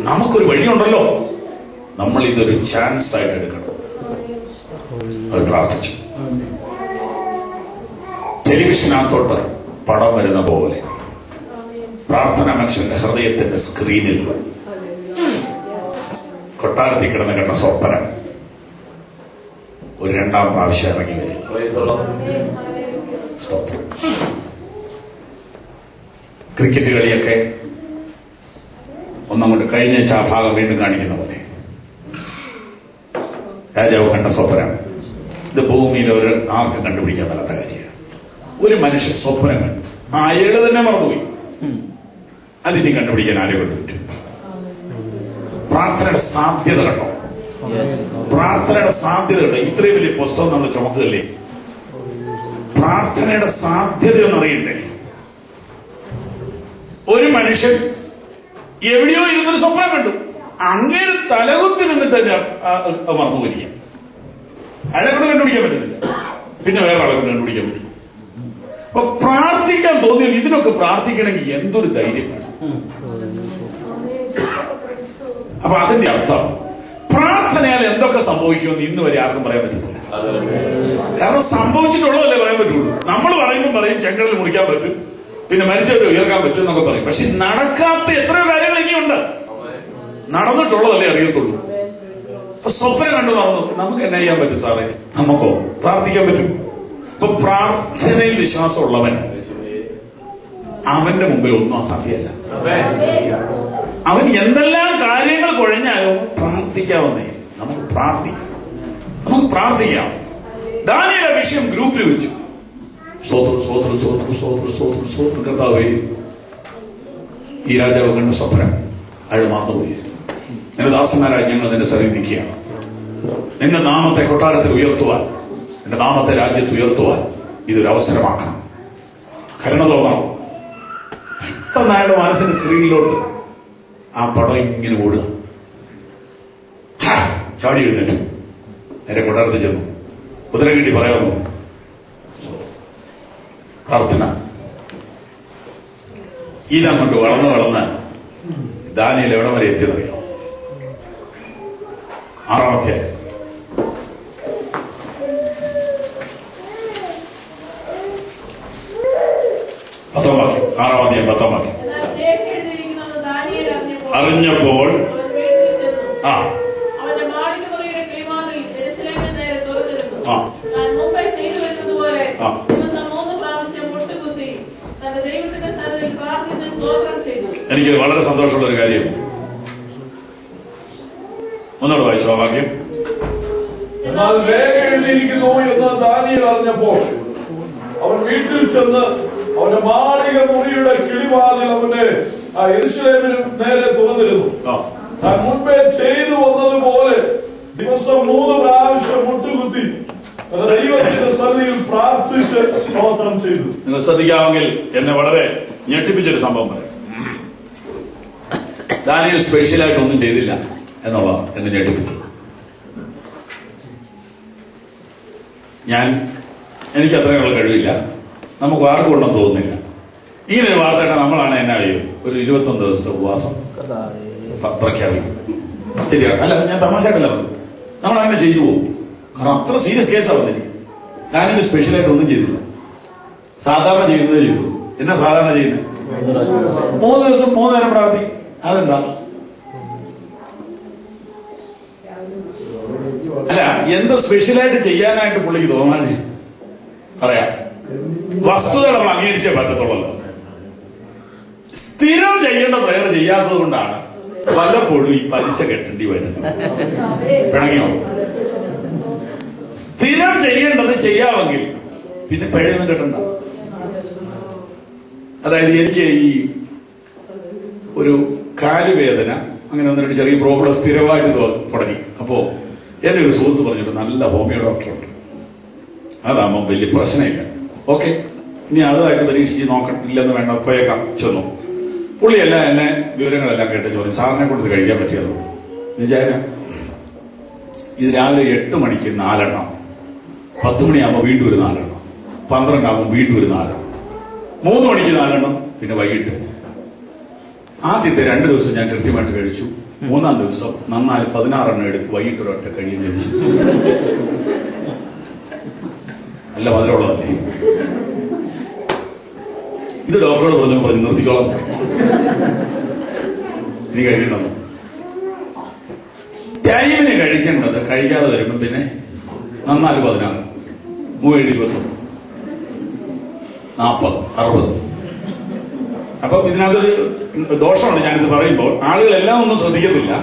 നമുക്കൊരു വഴിയുണ്ടല്ലോ. നമ്മൾ ഇതൊരു ചാൻസ് ആയിട്ട് എടുക്കണം. അത് പ്രാർത്ഥിച്ചു. ടെലിവിഷനകത്തോട്ട് പടം വരുന്ന പോലെ പ്രാർത്ഥന മനുഷ്യന്റെ ഹൃദയത്തിന്റെ സ്ക്രീനിൽ കൊട്ടാരത്തിൽ കിടന്ന് കണ്ട സ്വപ്നം ഒരു 2ാം പ്രാവശ്യം ഇറങ്ങി വരും. ക്രിക്കറ്റ് കളിയൊക്കെ ഒന്നങ്ങോട്ട് കഴിഞ്ഞ ആ ഭാഗം വീണ്ടും കാണിക്കുന്ന പോലെ രാജാവ് കണ്ട സ്വപ്നം. ഇത് ഭൂമിയിൽ ഒരു ആർക്കും കണ്ടുപിടിക്കാൻ പറ്റാത്ത കാര്യമാണ്. ഒരു മനുഷ്യൻ സ്വപ്നം കണ്ടു, അയാള് തന്നെ മറന്നുപോയി. അതിനി കണ്ടുപിടിക്കാൻ ആരെ കൊണ്ട് പറ്റും? പ്രാർത്ഥനയുടെ സാധ്യത കണ്ടോ? പ്രാർത്ഥനയുടെ സാധ്യത കണ്ടോ? ഇത്രയും വലിയ പുസ്തകം നമ്മൾ ചുമക്കുകയല്ലേ? പ്രാർത്ഥനയുടെ സാധ്യത ഒന്ന് അറിയണ്ടേ? ഒരു മനുഷ്യൻ എവിടെയോ ഇരുന്നൊരു സ്വപ്നം കണ്ടു, അങ്ങനെ തലകുത്തി നിന്നിട്ട് തന്നെ മറന്നുപോയിരിക്കാം. അയാളെ കൊണ്ട് കണ്ടുപിടിക്കാൻ പറ്റുന്നില്ല, പിന്നെ വേറെ ആളെ കൊണ്ട് കണ്ടുപിടിക്കാൻ പറ്റും. അപ്പൊ പ്രാർത്ഥിക്കാൻ തോന്നിയാൽ ഇതിനൊക്കെ പ്രാർത്ഥിക്കണമെങ്കിൽ എന്തൊരു ധൈര്യം വേണം. അപ്പൊ അതിന്റെ അർത്ഥം പ്രാർത്ഥനയാൽ എന്തൊക്കെ സംഭവിക്കുമെന്ന് ഇന്ന് വരെ ആർക്കും പറയാൻ പറ്റത്തില്ല. കാരണം സംഭവിച്ചിട്ടുള്ളതല്ലേ പറയാൻ പറ്റുള്ളൂ. നമ്മൾ പറയുമ്പോൾ പറയും ചെങ്കടൽ മുറിക്കാൻ പറ്റും, പിന്നെ മരിച്ചവരെ ഉയർക്കാൻ പറ്റും എന്നൊക്കെ പറയും. പക്ഷെ നടക്കാത്ത എത്രയോ കാര്യങ്ങൾ ഇനിയുണ്ട്. നടന്നിട്ടുള്ളതല്ലേ അറിയത്തുള്ളൂ. അപ്പൊ സ്വപ്നം കണ്ടു നടന്നു, നമുക്ക് എന്നാ ചെയ്യാൻ പറ്റും സാറേ? നമുക്കോ പ്രാർത്ഥിക്കാൻ പറ്റും? ഇപ്പൊ പ്രാർത്ഥനയിൽ വിശ്വാസമുള്ളവൻ അവന്റെ മുമ്പിൽ ഒന്നും അസാധ്യമല്ല. അവൻ എന്തെല്ലാം കാര്യങ്ങൾ കുഴഞ്ഞാലും പ്രാർത്ഥിക്കാവുന്നേ. നമുക്ക് പ്രാർത്ഥിക്കാം. ദാനിയേൽ വിഷയം ഗ്രൂപ്പിൽ വെച്ചു. സ്വോത്രം കർത്താവേ, ഈ രാജാവ് കണ്ട സ്വപ്നം അയാൾ മറന്നുപോയി. എന്റെ ദാസന്മാരായി ഞങ്ങൾ നിന്റെ സഭയിൽ നിൽക്കുകയാണ്. നിന്റെ നാമത്തെ കൊട്ടാരത്തിൽ ഉയർത്തുവാൻ, എന്റെ നാമത്തെ രാജ്യത്ത് ഉയർത്തുവാൻ ഇതൊരു അവസരമാക്കണം. കരുണ തോന്നണം. പെട്ടെന്ന് അയാളുടെ മനസ്സിന്റെ സ്ക്രീനിലോട്ട് ആ പടം ഇങ്ങനെ ഓടുക. ചാടി എഴുന്നേറ്റു, നേരെ കൊട്ടാരത്തിൽ ചെന്നു. കുതിര കിട്ടി പറയാമോ? പ്രാർത്ഥന. ഇതങ്ങോട്ട് വളർന്ന് ദാനിയേൽ എവിടം വരെ എത്തിയതറിയാം? 6-ാമത്തെ 10-ാം വാക്യം. 6-ാം അധ്യായം 10-ാം വാക്യം. എന്നാൽ ലേഖ എഴുതിയിരിക്കുന്നത് ദാനിയേൽ അറിഞ്ഞപ്പോൾ അവൻ വീട്ടിൽ ചെന്നു. ആ അവന്റെ മാളികമുറിയുടെ കിളിവാതിൽ യെരൂശലേമിന് നേരെ തുറന്നിരുന്നു. ആ. താൻ മുമ്പേ ചെയ്തു വരുന്നതുപോലെ ആ. ദിവസം 3 പ്രാവശ്യം മുട്ടുകുത്തി തന്റെ ദൈവത്തിന്റെ സന്നിധിയിൽ പ്രാർത്ഥിച്ച് സ്തോത്രം ചെയ്തു. എനിക്ക് വളരെ സന്തോഷമുള്ള ഒരു കാര്യം. ഒന്നോട് വായിച്ചോ ആ വാക്യം. എന്നാൽ ലേഖ എഴുതിയിരിക്കുന്നു എന്ന് ദാനിയേൽ അറിഞ്ഞപ്പോൾ അവൻ വീട്ടിൽ ചെന്ന് അവന്റെ മാളിക മുറിയുടെ കിളിവാതിൽ അവന്റെ യെരൂശലേമിന് നേരെ തുറന്നിരുന്നു. താൻ മുൻപേ ചെയ്തു വന്നതുപോലെ ദിവസം 3 പ്രാവശ്യം മുട്ടുകുത്തി തന്റെ ദൈവത്തിന്റെ സന്നിധിയിൽ പ്രാർത്ഥിച്ച് സ്തോത്രം ചെയ്തു. നിങ്ങൾ ശ്രദ്ധിക്കാമെങ്കിൽ എന്നെ വളരെ ഞെട്ടിപ്പിച്ചൊരു സംഭവം പറയാം. ദാനിയേൽ സ്പെഷ്യലായിട്ട് ഒന്നും ചെയ്തില്ല എന്നുള്ളതാണ് എന്നെ ഞെട്ടിപ്പിച്ചത്. എനിക്ക് അത്രയുള്ള കഴിവില്ല, നമുക്ക് ആർക്കും ഉണ്ടെന്ന് തോന്നുന്നില്ല. ഇങ്ങനെ ഒരു വാർത്ത നമ്മളാണ് എന്നാ ചെയ്യും, ഒരു 21 ദിവസത്തെ ഉപവാസം പ്രഖ്യാപിക്കും. ശരിയാണ്, അല്ല ഞാൻ തമാശയായിട്ടല്ല പറഞ്ഞു, നമ്മൾ അങ്ങനെ ചെയ്തു പോകും. കാരണം അത്ര സീരിയസ് കേസാണ് വന്നിരിക്കും. ഞാനിത് സ്പെഷ്യലായിട്ട് ഒന്നും ചെയ്തില്ല, സാധാരണ ചെയ്യുന്നത് ചെയ്തു. എന്നാ സാധാരണ ചെയ്യുന്നത്? 3 ദിവസം 3 നേരം പ്രാർത്ഥിക്കും. അതെന്താ? അല്ല, എന്ത് സ്പെഷ്യലായിട്ട് ചെയ്യാനായിട്ട് പുള്ളിക്ക് തോന്നാൻ പറയാം. വസ്തുതകൾ അംഗീകരിച്ചേ പറ്റത്തുള്ളല്ലോ. സ്ഥിരം ചെയ്യേണ്ട പ്രയർ ചെയ്യാത്തത് കൊണ്ടാണ് വല്ലപ്പോഴും ഈ പലിശ കെട്ടേണ്ടി വരുന്നത്. പിണങ്ങിയോ? സ്ഥിരം ചെയ്യേണ്ടത് ചെയ്യാമെങ്കിൽ പിന്നെ പിഴയൊന്നും കെട്ടണ്ട. അതായത് എനിക്ക് ഈ ഒരു കാലുവേദന അങ്ങനെ 1-2 ചെറിയ പ്രോബ്ലം സ്ഥിരമായിട്ട് തുടങ്ങി. അപ്പോ എന്റെ ഒരു സുഹൃത്ത് പറഞ്ഞിട്ട് നല്ല ഹോമിയോ ഡോക്ടറുണ്ട്, അതാകുമ്പം വലിയ പ്രശ്നമില്ല, ഓക്കെ ഇനി അതുമായിട്ട് പരീക്ഷിച്ച് നോക്കട്ടില്ലെന്ന് വേണ്ട പോയേക്കാം ചെന്നു. പുള്ളിയെല്ലാം എന്നെ വിവരങ്ങളെല്ലാം കേട്ട് ചോദിച്ചു, സാറിനെ കൊണ്ട് കഴിക്കാൻ പറ്റിയല്ലോ. വിചാരം ഇത് രാവിലെ 8 മണിക്ക് 4 എണ്ണം, 10 മണിയാകുമ്പോൾ വീണ്ടും ഒരു 4 എണ്ണം, 12 ആകുമ്പോൾ വീണ്ടും ഒരു 4 എണ്ണം, 3 മണിക്ക് 4 എണ്ണം, പിന്നെ വൈകിട്ട്. ആദ്യത്തെ 2 ദിവസം ഞാൻ കൃത്യമായിട്ട് കഴിച്ചു. 3-ാം ദിവസം നന്നായി 16 എണ്ണം എടുത്ത് വൈകിട്ട് ഒരൊറ്റ കഴിയും കഴിച്ചു. നല്ല മധുരമുള്ളതല്ലേ? ഇത് ഡോക്ടറോട് പറഞ്ഞു നിർത്തിക്കോളാം, ഇനി കഴിക്കണമെന്ന്. ടൈമിന് കഴിക്കേണ്ടത് കഴിക്കാതെ വരുമ്പോൾ പിന്നെ 4 16 3 21 40 60. അപ്പം ഇതിനകത്തൊരു ദോഷമാണ് ഞാനിത് പറയുമ്പോൾ. ആളുകളെല്ലാം ഒന്നും ശ്രദ്ധിക്കത്തില്ല,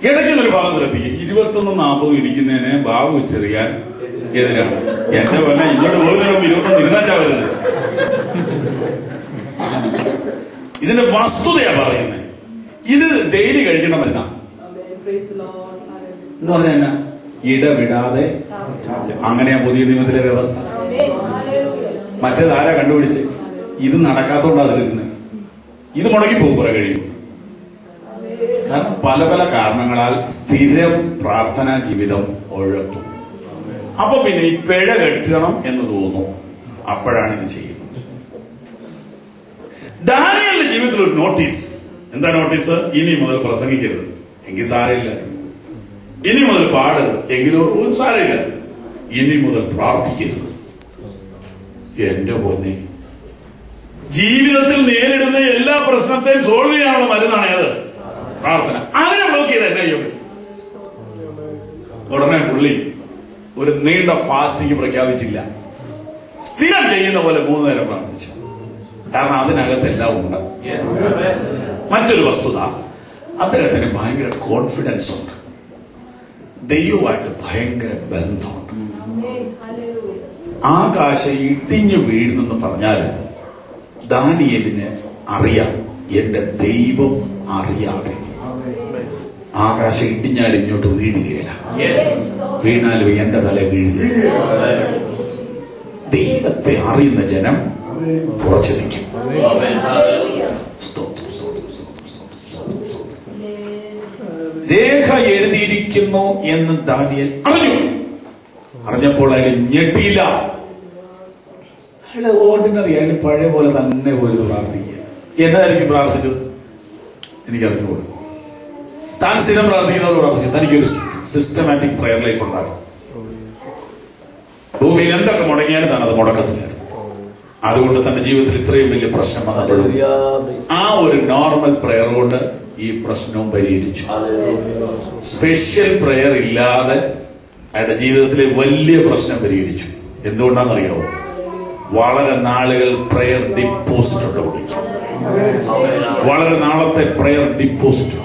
ഇടയ്ക്കുന്നൊരു ഭാഗം ശ്രദ്ധിക്കും. 21 40 ഇരിക്കുന്നതിനെ ബാബു ചെറിയാൻ എതിരാണ്. എന്റെ പോലെ ഇങ്ങോട്ട് പോകുന്നതിനും 21 ഇരുന്നാച്ചാ വരുന്നത്. ഇതിന്റെ വസ്തുതയാ പറയുന്നത്. ഇത് ഡെയിലി കഴിക്കണം മരുന്നാ എന്ന് പറഞ്ഞാൽ എന്നാ? ഇടവിടാതെ. അങ്ങനെയാ പുതിയ നിയമത്തിലെ വ്യവസ്ഥ. മറ്റേതാരാ കണ്ടുപിടിച്ച്? ഇത് നടക്കാത്തോണ്ടാ അതിലിരുന്ന്. ഇത് മുടങ്ങിപ്പോകും കുറെ കഴിയും. കാരണം പല പല കാരണങ്ങളാൽ സ്ഥിരം പ്രാർത്ഥനാ ജീവിതം ഉഴത്തും. അപ്പൊ പിന്നെ ഈ പിഴ കെട്ടണം എന്ന് തോന്നും, അപ്പോഴാണ് ഇത് ചെയ്യുന്നത്. ദാനിയേലിന്റെ ജീവിതത്തിൽ ഒരു നോട്ടീസ്. എന്താ നോട്ടീസ്? ഇനി മുതൽ പ്രസംഗിക്കരുത്, എങ്കിൽ സാരമില്ല. ഇനി മുതൽ പാടരുത്, എങ്കിലും ഒരു സാരമില്ല. ഇനി മുതൽ പ്രാർത്ഥിക്കരുത്. എന്റെ പൊന്നെ, ജീവിതത്തിൽ നേരിടുന്ന എല്ലാ പ്രശ്നത്തെയും സോൾവ് ചെയ്യാനുള്ള മരുന്നാണ് ഏത്? പ്രാർത്ഥന. അതിനെ ബ്ലോക്ക് ചെയ്ത് എന്നെ ചെയ്യും. ഉടനെ പുള്ളി ഒരു നീണ്ട ഫാസ്റ്റിംഗ് പ്രഖ്യാപിച്ചില്ല, സ്ഥിരം ചെയ്യുന്ന പോലെ 3 നേരം പ്രാർത്ഥിച്ചു. കാരണം അതിനകത്തെല്ലാം ഉണ്ട്. മറ്റൊരു വസ്തുത, അദ്ദേഹത്തിന് ഭയങ്കര കോൺഫിഡൻസ് ഉണ്ട്, ദൈവമായിട്ട് ഭയങ്കര ബന്ധമുണ്ട്. ആകാശം ഇടിഞ്ഞു വീഴുന്നെന്ന് പറഞ്ഞാലും ദാനിയേലിന് അറിയാം, എന്റെ ദൈവം അറിയാതെ ആകാശം ഇടിഞ്ഞാൽ ഇങ്ങോട്ട് വീഴുകയില്ല, വീണാലും എന്റെ തല വീഴുകയില്ല. ദൈവത്തെ അറിയുന്ന ജനം ഉറച്ചു നിൽക്കും. രേഖ എഴുതിയിരിക്കുന്നു എന്ന് ദാനിയേൽ അറിഞ്ഞപ്പോൾ അയാൾ ഞെട്ടിയില്ല. അയാള് ഓർഡിനറി, അയാൾ പഴയ പോലെ തന്നെ പോയിരുന്നു പ്രാർത്ഥിക്കുക. എന്നതായിരിക്കും പ്രാർത്ഥിച്ചത്? എനിക്കറിഞ്ഞുകൂടും. താൻ സ്ഥിരം പ്രാർത്ഥിക്കുന്നവർ പ്രാർത്ഥിച്ചു. തനിക്കൊരു സിസ്റ്റമാറ്റിക് പ്രയർ ലൈഫ് ഉണ്ടാകും. ഭൂമിയിൽ എന്തൊക്കെ മുടങ്ങിയാലും താൻ അത് മുടക്കത്തില്ല. അതുകൊണ്ട് തന്റെ ജീവിതത്തിൽ ഇത്രയും വലിയ പ്രശ്നം വന്നപ്പോഴും ആ ഒരു നോർമൽ പ്രയർ കൊണ്ട് ഈ പ്രശ്നവും പരിഹരിച്ചു. സ്പെഷ്യൽ പ്രയർ ഇല്ലാതെ അയാളുടെ ജീവിതത്തിലെ വലിയ പ്രശ്നം പരിഹരിച്ചു. എന്തുകൊണ്ടാണെന്നറിയാവോ? വളരെ നാളുകൾ പ്രയർ ഡിപ്പോസിറ്റ് ഉണ്ട്. വിളിക്കും വളരെ നാളത്തെ പ്രയർ ഡിപ്പോസിറ്റ്.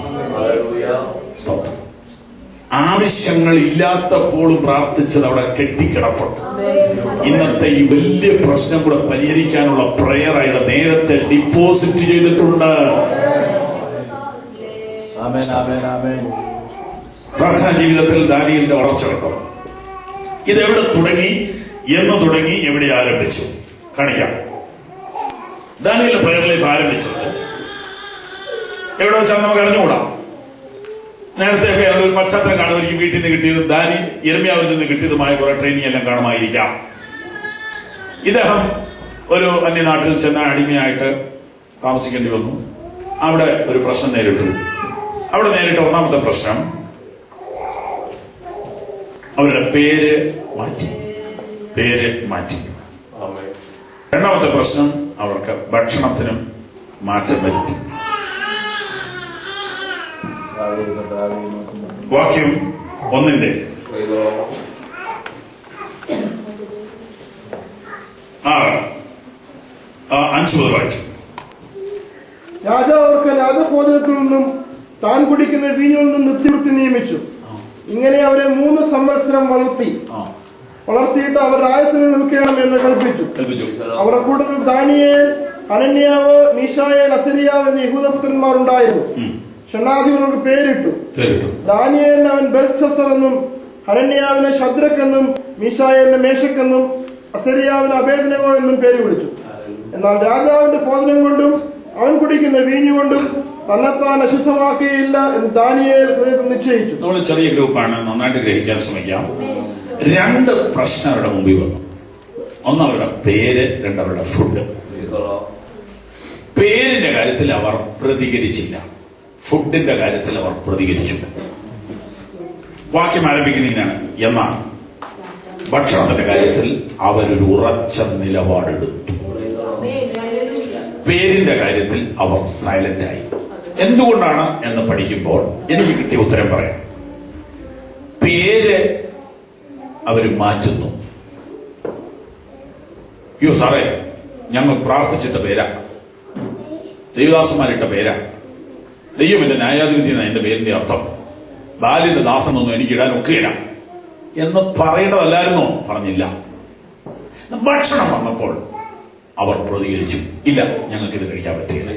ആവശ്യങ്ങൾ ഇല്ലാത്തപ്പോഴും പ്രാർത്ഥിച്ചത് അവിടെ കെട്ടിക്കിടപ്പുണ്ട്. ഇന്നത്തെ ഈ വലിയ പ്രശ്നം കൂടെ പരിഹരിക്കാനുള്ള പ്രയർ അയാൾ നേരത്തെ ഡിപ്പോസിറ്റ് ചെയ്തിട്ടുണ്ട്. പ്രാർത്ഥനാ ജീവിതത്തിൽ ദാനിയേലിന്റെ വളർച്ച കണ്ടോ? ഇതെവിടെ തുടങ്ങി, എന്ന് തുടങ്ങി, എവിടെ ആരംഭിച്ചു? കാണിക്കാം. ദാനിയേലിന്റെ പ്രയർ ലൈഫ് ആരംഭിച്ചത് എവിടെ വെച്ചാൽ നമുക്ക് അറിഞ്ഞുകൂടാം. നേരത്തെയൊക്കെ ഒരു പശ്ചാത്തലം കാണുമായിരിക്കും. വീട്ടിൽ നിന്ന് കിട്ടിയതും യിരെമ്യാവിൽ നിന്ന് കിട്ടിയതുമായ കുറെ ട്രെയിനിങ് എല്ലാം കാണുമായിരിക്കാം. ഇദ്ദേഹം ഒരു അന്യനാട്ടിൽ ചെന്ന അടിമയായിട്ട് താമസിക്കേണ്ടി വന്നു. അവിടെ ഒരു പ്രശ്നം നേരിട്ടു. അവിടെ നേരിട്ട ഒന്നാമത്തെ പ്രശ്നം അവരുടെ പേര് മാറ്റി. രണ്ടാമത്തെ പ്രശ്നം അവർക്ക് ഭക്ഷണത്തിനും മാറ്റം വരുത്തി. വാക്യം 1 5 മുതൽ വായിച്ചു. രാജാവ് അവർക്ക് രാജഭോജനത്തിൽ നിന്നും താൻ കുടിക്കുന്ന വീഞ്ഞിൽ നിന്നും നിർത്തി നിയമിച്ചു. ഇങ്ങനെ അവരെ 3 സംവത്സരം വളർത്തിയിട്ട് അവർ രാജസനിൽ നിൽക്കണം എന്ന് കൽപ്പിച്ചു. അവരുടെ കൂട്ടത്തിൽ ദാനിയേൽ, ഹനന്യാവ്, മീശായേൽ, അസരിയാവ് എന്നീ യഹൂദപുത്രന്മാർ ഉണ്ടായിരുന്നു. ഷണ്ഡാധിപർക്ക് പേരിട്ടു. ദാനിയേലിന് അവൻ ബെൽത്ശസ്സർ എന്നും, ഹനന്യാവിനെ ശദ്രക് എന്നും, മീശായേലിനെ മേശക് എന്നും, അസരിയാവിന് അബേദ്നെഗോ എന്നും പേര് വിളിച്ചു. എന്നാൽ രാജാവിന്റെ ഭോജനം കൊണ്ടും അവൻ കുടിക്കുന്ന വീഞ്ഞുകൊണ്ടും തന്നെത്താൻ അശുദ്ധമാക്കിയില്ല എന്ന് ദാനിയേൽ നിശ്ചയിച്ചു. നമ്മൾ ചെറിയ ഗ്രൂപ്പാണ്, നന്നായിട്ട് ഗ്രഹിക്കാൻ ശ്രമിക്കാം. 2 പ്രശ്നം അവരുടെ മുമ്പിൽ വന്നു. ഒന്ന് അവരുടെ പേര്, 2 അവരുടെ ഫുഡ്. പേരിന്റെ കാര്യത്തിൽ അവർ പ്രതികരിച്ചില്ല, ഫുഡിന്റെ കാര്യത്തിൽ അവർ പ്രതികരിച്ചു. വാക്യം ആരംഭിക്കുന്നതിനാണ്. എന്നാൽ ഭക്ഷണത്തിന്റെ കാര്യത്തിൽ അവരൊരു ഉറച്ച നിലപാടെടുത്തു. പേരിന്റെ കാര്യത്തിൽ അവർ സൈലന്റ് ആയി. എന്തുകൊണ്ടാണ് എന്ന് പഠിക്കുമ്പോൾ എനിക്ക് കിട്ടിയ ഉത്തരം പറയാം. പേര് അവർ മാറ്റുന്നു. അയ്യോ സാറേ, ഞങ്ങൾ പ്രാർത്ഥിച്ചിട്ട പേരാ, ദേവദാസന്മാരിട്ട പേരാ, ദൈവം എന്റെ ന്യായാധിപതി എന്ന എന്റെ പേരിന്റെ അർത്ഥം, ബാലിന്റെ ദാസനൊന്നും എനിക്ക് ഇടാൻ ഒക്കുകയില്ല എന്ന് പറയേണ്ടതല്ലായിരുന്നോ? പറഞ്ഞില്ല. ഭക്ഷണം വന്നപ്പോൾ അവർ പ്രതികരിച്ചു. ഇല്ല, ഞങ്ങൾക്കിത് കഴിക്കാൻ പറ്റില്ല.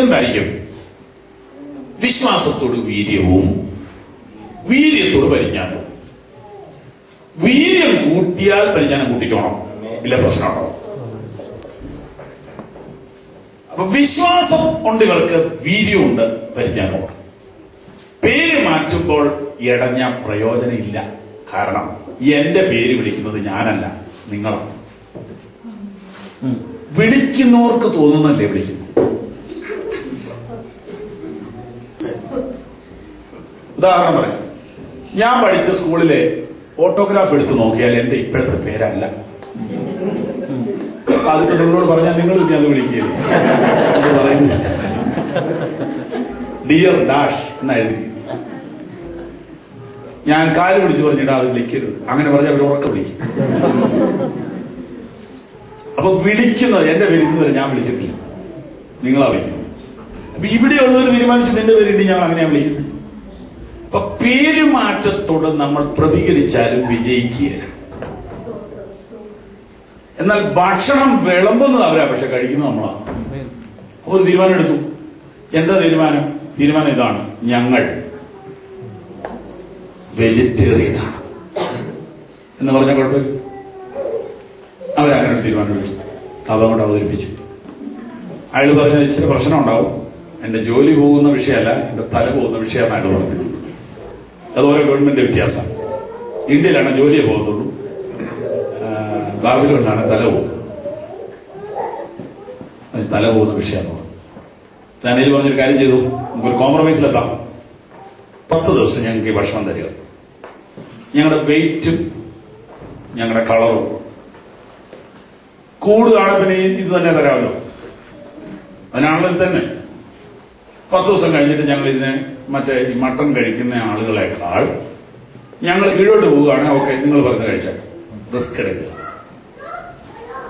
എന്തായിരിക്കും? വിശ്വാസത്തോട് വീര്യവും വീര്യത്തോട് പരിജ്ഞാനവും. വീര്യം കൂട്ടിയാൽ പരിജ്ഞാനം കൂട്ടിക്കോണം, ഇല്ല പ്രശ്നമാണോ? അപ്പൊ വിശ്വാസം ഉണ്ട് ഇവർക്ക്, വീര്യമുണ്ട്, പരിജ്ഞാനമുണ്ട്. പേര് മാറ്റുമ്പോൾ ഇടഞ്ഞ പ്രയോജനം ഇല്ല. കാരണം എന്റെ പേര് വിളിക്കുന്നത് ഞാനല്ല, നിങ്ങളാണ്. വിളിക്കുന്നവർക്ക് തോന്നുന്നല്ലേ വിളിക്കുന്നു. ഉദാഹരണം പറയാം. ഞാൻ പഠിച്ച സ്കൂളിലെ ഓട്ടോഗ്രാഫ് എടുത്ത് നോക്കിയാൽ എന്റെ ഇപ്പോഴത്തെ പേരല്ല. അപ്പൊ അതിപ്പോ നിങ്ങളോട് പറഞ്ഞാൽ നിങ്ങൾ ഇനി അത് വിളിക്കുകയില്ല. അത് പറയുന്നില്ല. ഡിയർ ഡാഷ് എന്ന് എഴുതിയിരിക്കുന്നു. ഞാൻ കാല് പിടിച്ച് പറഞ്ഞിട്ട് അത് വിളിക്കരുത്, അങ്ങനെ പറഞ്ഞാൽ അവർ ഉറക്കെ വിളിക്കും. അപ്പൊ വിളിക്കുന്നത് എന്റെ പേര് ഇന്ന് വരെ ഞാൻ വിളിച്ചിട്ടില്ല, നിങ്ങളാ വിളിക്കുന്നത്. അപ്പൊ ഇവിടെയുള്ളവർ തീരുമാനിച്ചു നിന്റെ പേരിട്ട് ഞങ്ങൾ അങ്ങനെയാ വിളിക്കുന്നത്. അപ്പൊ പേരുമാറ്റത്തോട് നമ്മൾ പ്രതികരിച്ചാലും വിജയിക്കുകയില്ല. എന്നാൽ ഭക്ഷണം വിളമ്പുന്നത് അവരാ, പക്ഷെ കഴിക്കുന്നത് നമ്മളാ. ഒരു തീരുമാനം എടുത്തു. എന്താ തീരുമാനം? തീരുമാനം ഇതാണ്: ഞങ്ങൾ വെജിറ്റേറിയനാണ് എന്ന് പറഞ്ഞ കുഴപ്പമില്ല. അവരങ്ങനെ ഒരു തീരുമാനം എടുത്തു, അതങ്ങോട്ട് അവതരിപ്പിച്ചു. അയാൾ പറഞ്ഞത് ഇച്ചിരി പ്രശ്നം ഉണ്ടാവും, എന്റെ ജോലി പോകുന്ന വിഷയമല്ല, എന്റെ തല പോകുന്ന വിഷയമാണ് അയാൾ പറഞ്ഞത്. അത് ഓരോ ഗവൺമെന്റ് വ്യത്യാസം. ഇന്ത്യയിലാണ് ജോലിയെ പോകത്തുള്ളൂ, ബാബിലോണിലാണ് തല പോകും. അത് തല പോകുന്ന വിഷയമാണ് പറഞ്ഞു. ചാനയിൽ പറഞ്ഞൊരു കാര്യം ചെയ്തു, നമുക്കൊരു കോംപ്രമൈസിലെത്താം. 10 ദിവസം ഞങ്ങൾക്ക് ഈ ഭക്ഷണം തരിക. ഞങ്ങളുടെ വെയിറ്റും ഞങ്ങളുടെ കളറും കൂടുകയാണ്, പിന്നെ ഇത് തന്നെ തരാമല്ലോ. അതിനാണല്ലോ ഇത് തന്നെ. 10 ദിവസം കഴിഞ്ഞിട്ട് ഞങ്ങൾ ഇതിനെ മറ്റേ ഈ മട്ടൺ കഴിക്കുന്ന ആളുകളെക്കാൾ ഞങ്ങൾ കീഴോട്ട് പോവുകയാണ്. ഓക്കെ, നിങ്ങൾ പറഞ്ഞ് കഴിച്ചാൽ റിസ്ക് എടുക്കുക.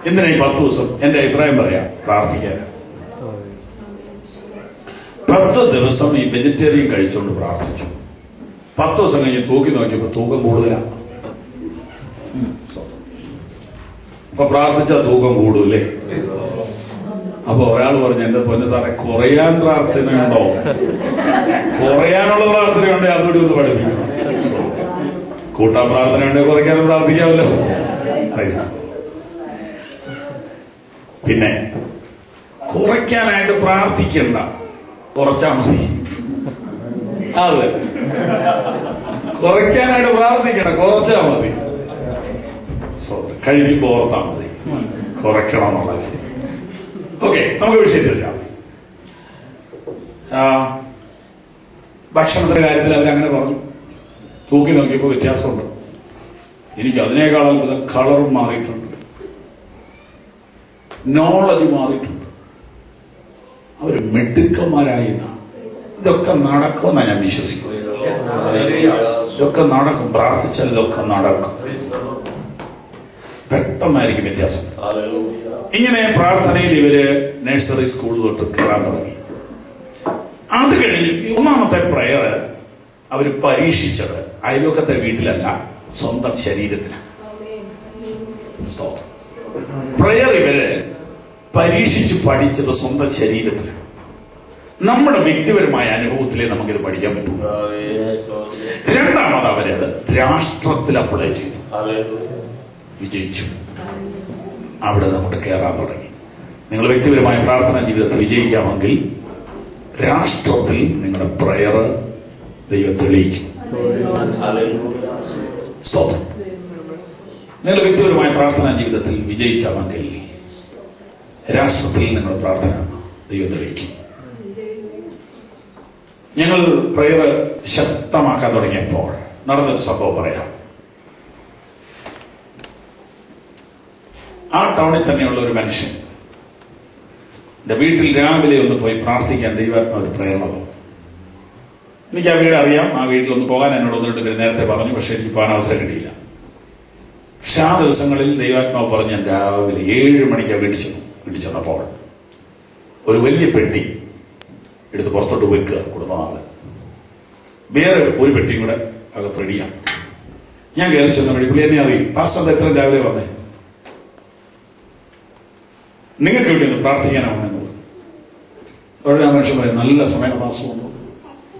എന്തിനാ ഈ 10 ദിവസം? എന്റെ അഭിപ്രായം പറയാം, പ്രാർത്ഥിക്കാൻ. 10 ദിവസം ഈ വെജിറ്റേറിയൻ കഴിച്ചുകൊണ്ട് പ്രാർത്ഥിച്ചു. 10 ദിവസം കഴിഞ്ഞ് തൂക്കി നോക്കിയപ്പോ തൂക്കം കൂടുതലാണ്. അപ്പൊ പ്രാർത്ഥിച്ച തൂക്കം കൂടൂല്ലേ? അപ്പൊ ഒരാൾ പറഞ്ഞു, എന്റെ പൊന്നു സാറെ, കുറയാൻ പ്രാർത്ഥനയുണ്ടോ? കുറയാനുള്ള പ്രാർത്ഥനയുണ്ടോ? അതുകൂടി ഒന്ന് പഠിപ്പിക്കണം. കൂട്ടാൻ പ്രാർത്ഥനയുണ്ടോ? കുറയ്ക്കാനും പ്രാർത്ഥിക്കാമല്ലോ. പിന്നെ കുറയ്ക്കാനായിട്ട് പ്രാർത്ഥിക്കണ്ട, കുറച്ചാ മതി. അതെ, കുറയ്ക്കാനായിട്ട് പ്രാർത്ഥിക്കണ്ട, കുറച്ചാ മതി. കഴിക്കുമ്പോ ഓർത്താ മതി, കുറയ്ക്കണം എന്നുള്ള കാര്യം. ഓക്കെ, നമുക്ക് വിഷയത്തില്ല. ഭക്ഷണത്തിന്റെ കാര്യത്തിൽ അവരങ്ങനെ പറഞ്ഞു. തൂക്കി നോക്കിയപ്പോ വ്യത്യാസമുണ്ട്. എനിക്ക് അതിനേക്കാൾ അത്ഭുതം, കളറും മാറിയിട്ടുണ്ട്, നോളജ് മാറിയിട്ടുണ്ട്. അവര് മിടുക്കന്മാരായി. ഇതൊക്കെ നടക്കുമെന്നാണ് ഞാൻ വിശ്വസിക്കുന്നത്. ഇതൊക്കെ നടക്കും, പ്രാർത്ഥിച്ചാൽ ഇതൊക്കെ നടക്കും. പെട്ടെന്നായിരിക്കും വ്യത്യാസം. ഇങ്ങനെ പ്രാർത്ഥനയിൽ ഇവര് നഴ്സറി സ്കൂൾ തൊട്ട് കയറാൻ തുടങ്ങി. അത് കഴിഞ്ഞ് 1ാമത്തെ പ്രയർ അവര് പരീക്ഷിച്ചത് അയൽവക്കത്തെ വീട്ടിലല്ല, സ്വന്തം ശരീരത്തിന്. പ്രയർ ഇവര് പരീക്ഷിച്ച് പഠിച്ചത് സ്വന്തം ശരീരത്തിന്. നമ്മുടെ വ്യക്തിപരമായ അനുഭവത്തിലേ നമുക്കിത് പഠിക്കാൻ പറ്റൂ. 2ാമത് അവരത് രാഷ്ട്രത്തിൽ അപ്ലൈ ചെയ്തു, വിജയിച്ചു. അവിടെ നമുക്ക് കയറാൻ തുടങ്ങി. നിങ്ങൾ വ്യക്തിപരമായ പ്രാർത്ഥനാ ജീവിതത്തിൽ വിജയിക്കാമെങ്കിൽ രാഷ്ട്രത്തിൽ നിങ്ങളുടെ പ്രയർ ദൈവം തെളിയിക്കും. നിങ്ങൾ വ്യക്തിപരമായ പ്രാർത്ഥനാ ജീവിതത്തിൽ വിജയിക്കാമെങ്കിൽ രാഷ്ട്രത്തിൽ നിങ്ങളുടെ പ്രാർത്ഥന ദൈവം തെളിയിക്കും. ഞങ്ങൾ പ്രയർ ശക്തമാക്കാൻ തുടങ്ങിയപ്പോൾ നടന്നൊരു സംഭവം പറയാം. ആ ടൗണിൽ തന്നെയുള്ള ഒരു മനുഷ്യൻ എന്റെ വീട്ടിൽ രാവിലെ ഒന്ന് പോയി പ്രാർത്ഥിക്കാൻ ദൈവാത്മാവ് ഒരു പ്രേരണ തന്നു. എനിക്ക് ആ വീട് അറിയാം. ആ വീട്ടിലൊന്ന് പോകാൻ എന്നോട് 1-2 പേര് നേരത്തെ പറഞ്ഞു, പക്ഷെ എനിക്ക് പോകാൻ അവസരം കിട്ടിയില്ല. പക്ഷെ ആ ദിവസങ്ങളിൽ ദൈവാത്മാവ് പറഞ്ഞ് ഞാൻ രാവിലെ 7 മണിക്ക് വീട്ടിൽ ചെന്നപ്പോൾ ഒരു വലിയ പെട്ടി എടുത്ത് പുറത്തോട്ട് വെക്കുക, കുടുംബനാള്. വേറെ ഒരു പെട്ടിയും കൂടെ അകത്ത് റെഡിയാണ്. ഞാൻ കയറി ചെന്ന വഴി പുള്ളി എന്നെ അറിയും, പാസ്റ്റർ എത്ര രാവിലെ വന്നേ, നിങ്ങൾക്ക് ഇവിടെ ഒന്ന് പ്രാർത്ഥിക്കാനാവുന്നെന്ന് പറഞ്ഞു. അവിടെ ആ മനുഷ്യൻ പറയും, നല്ല സമയവാസം വന്നു,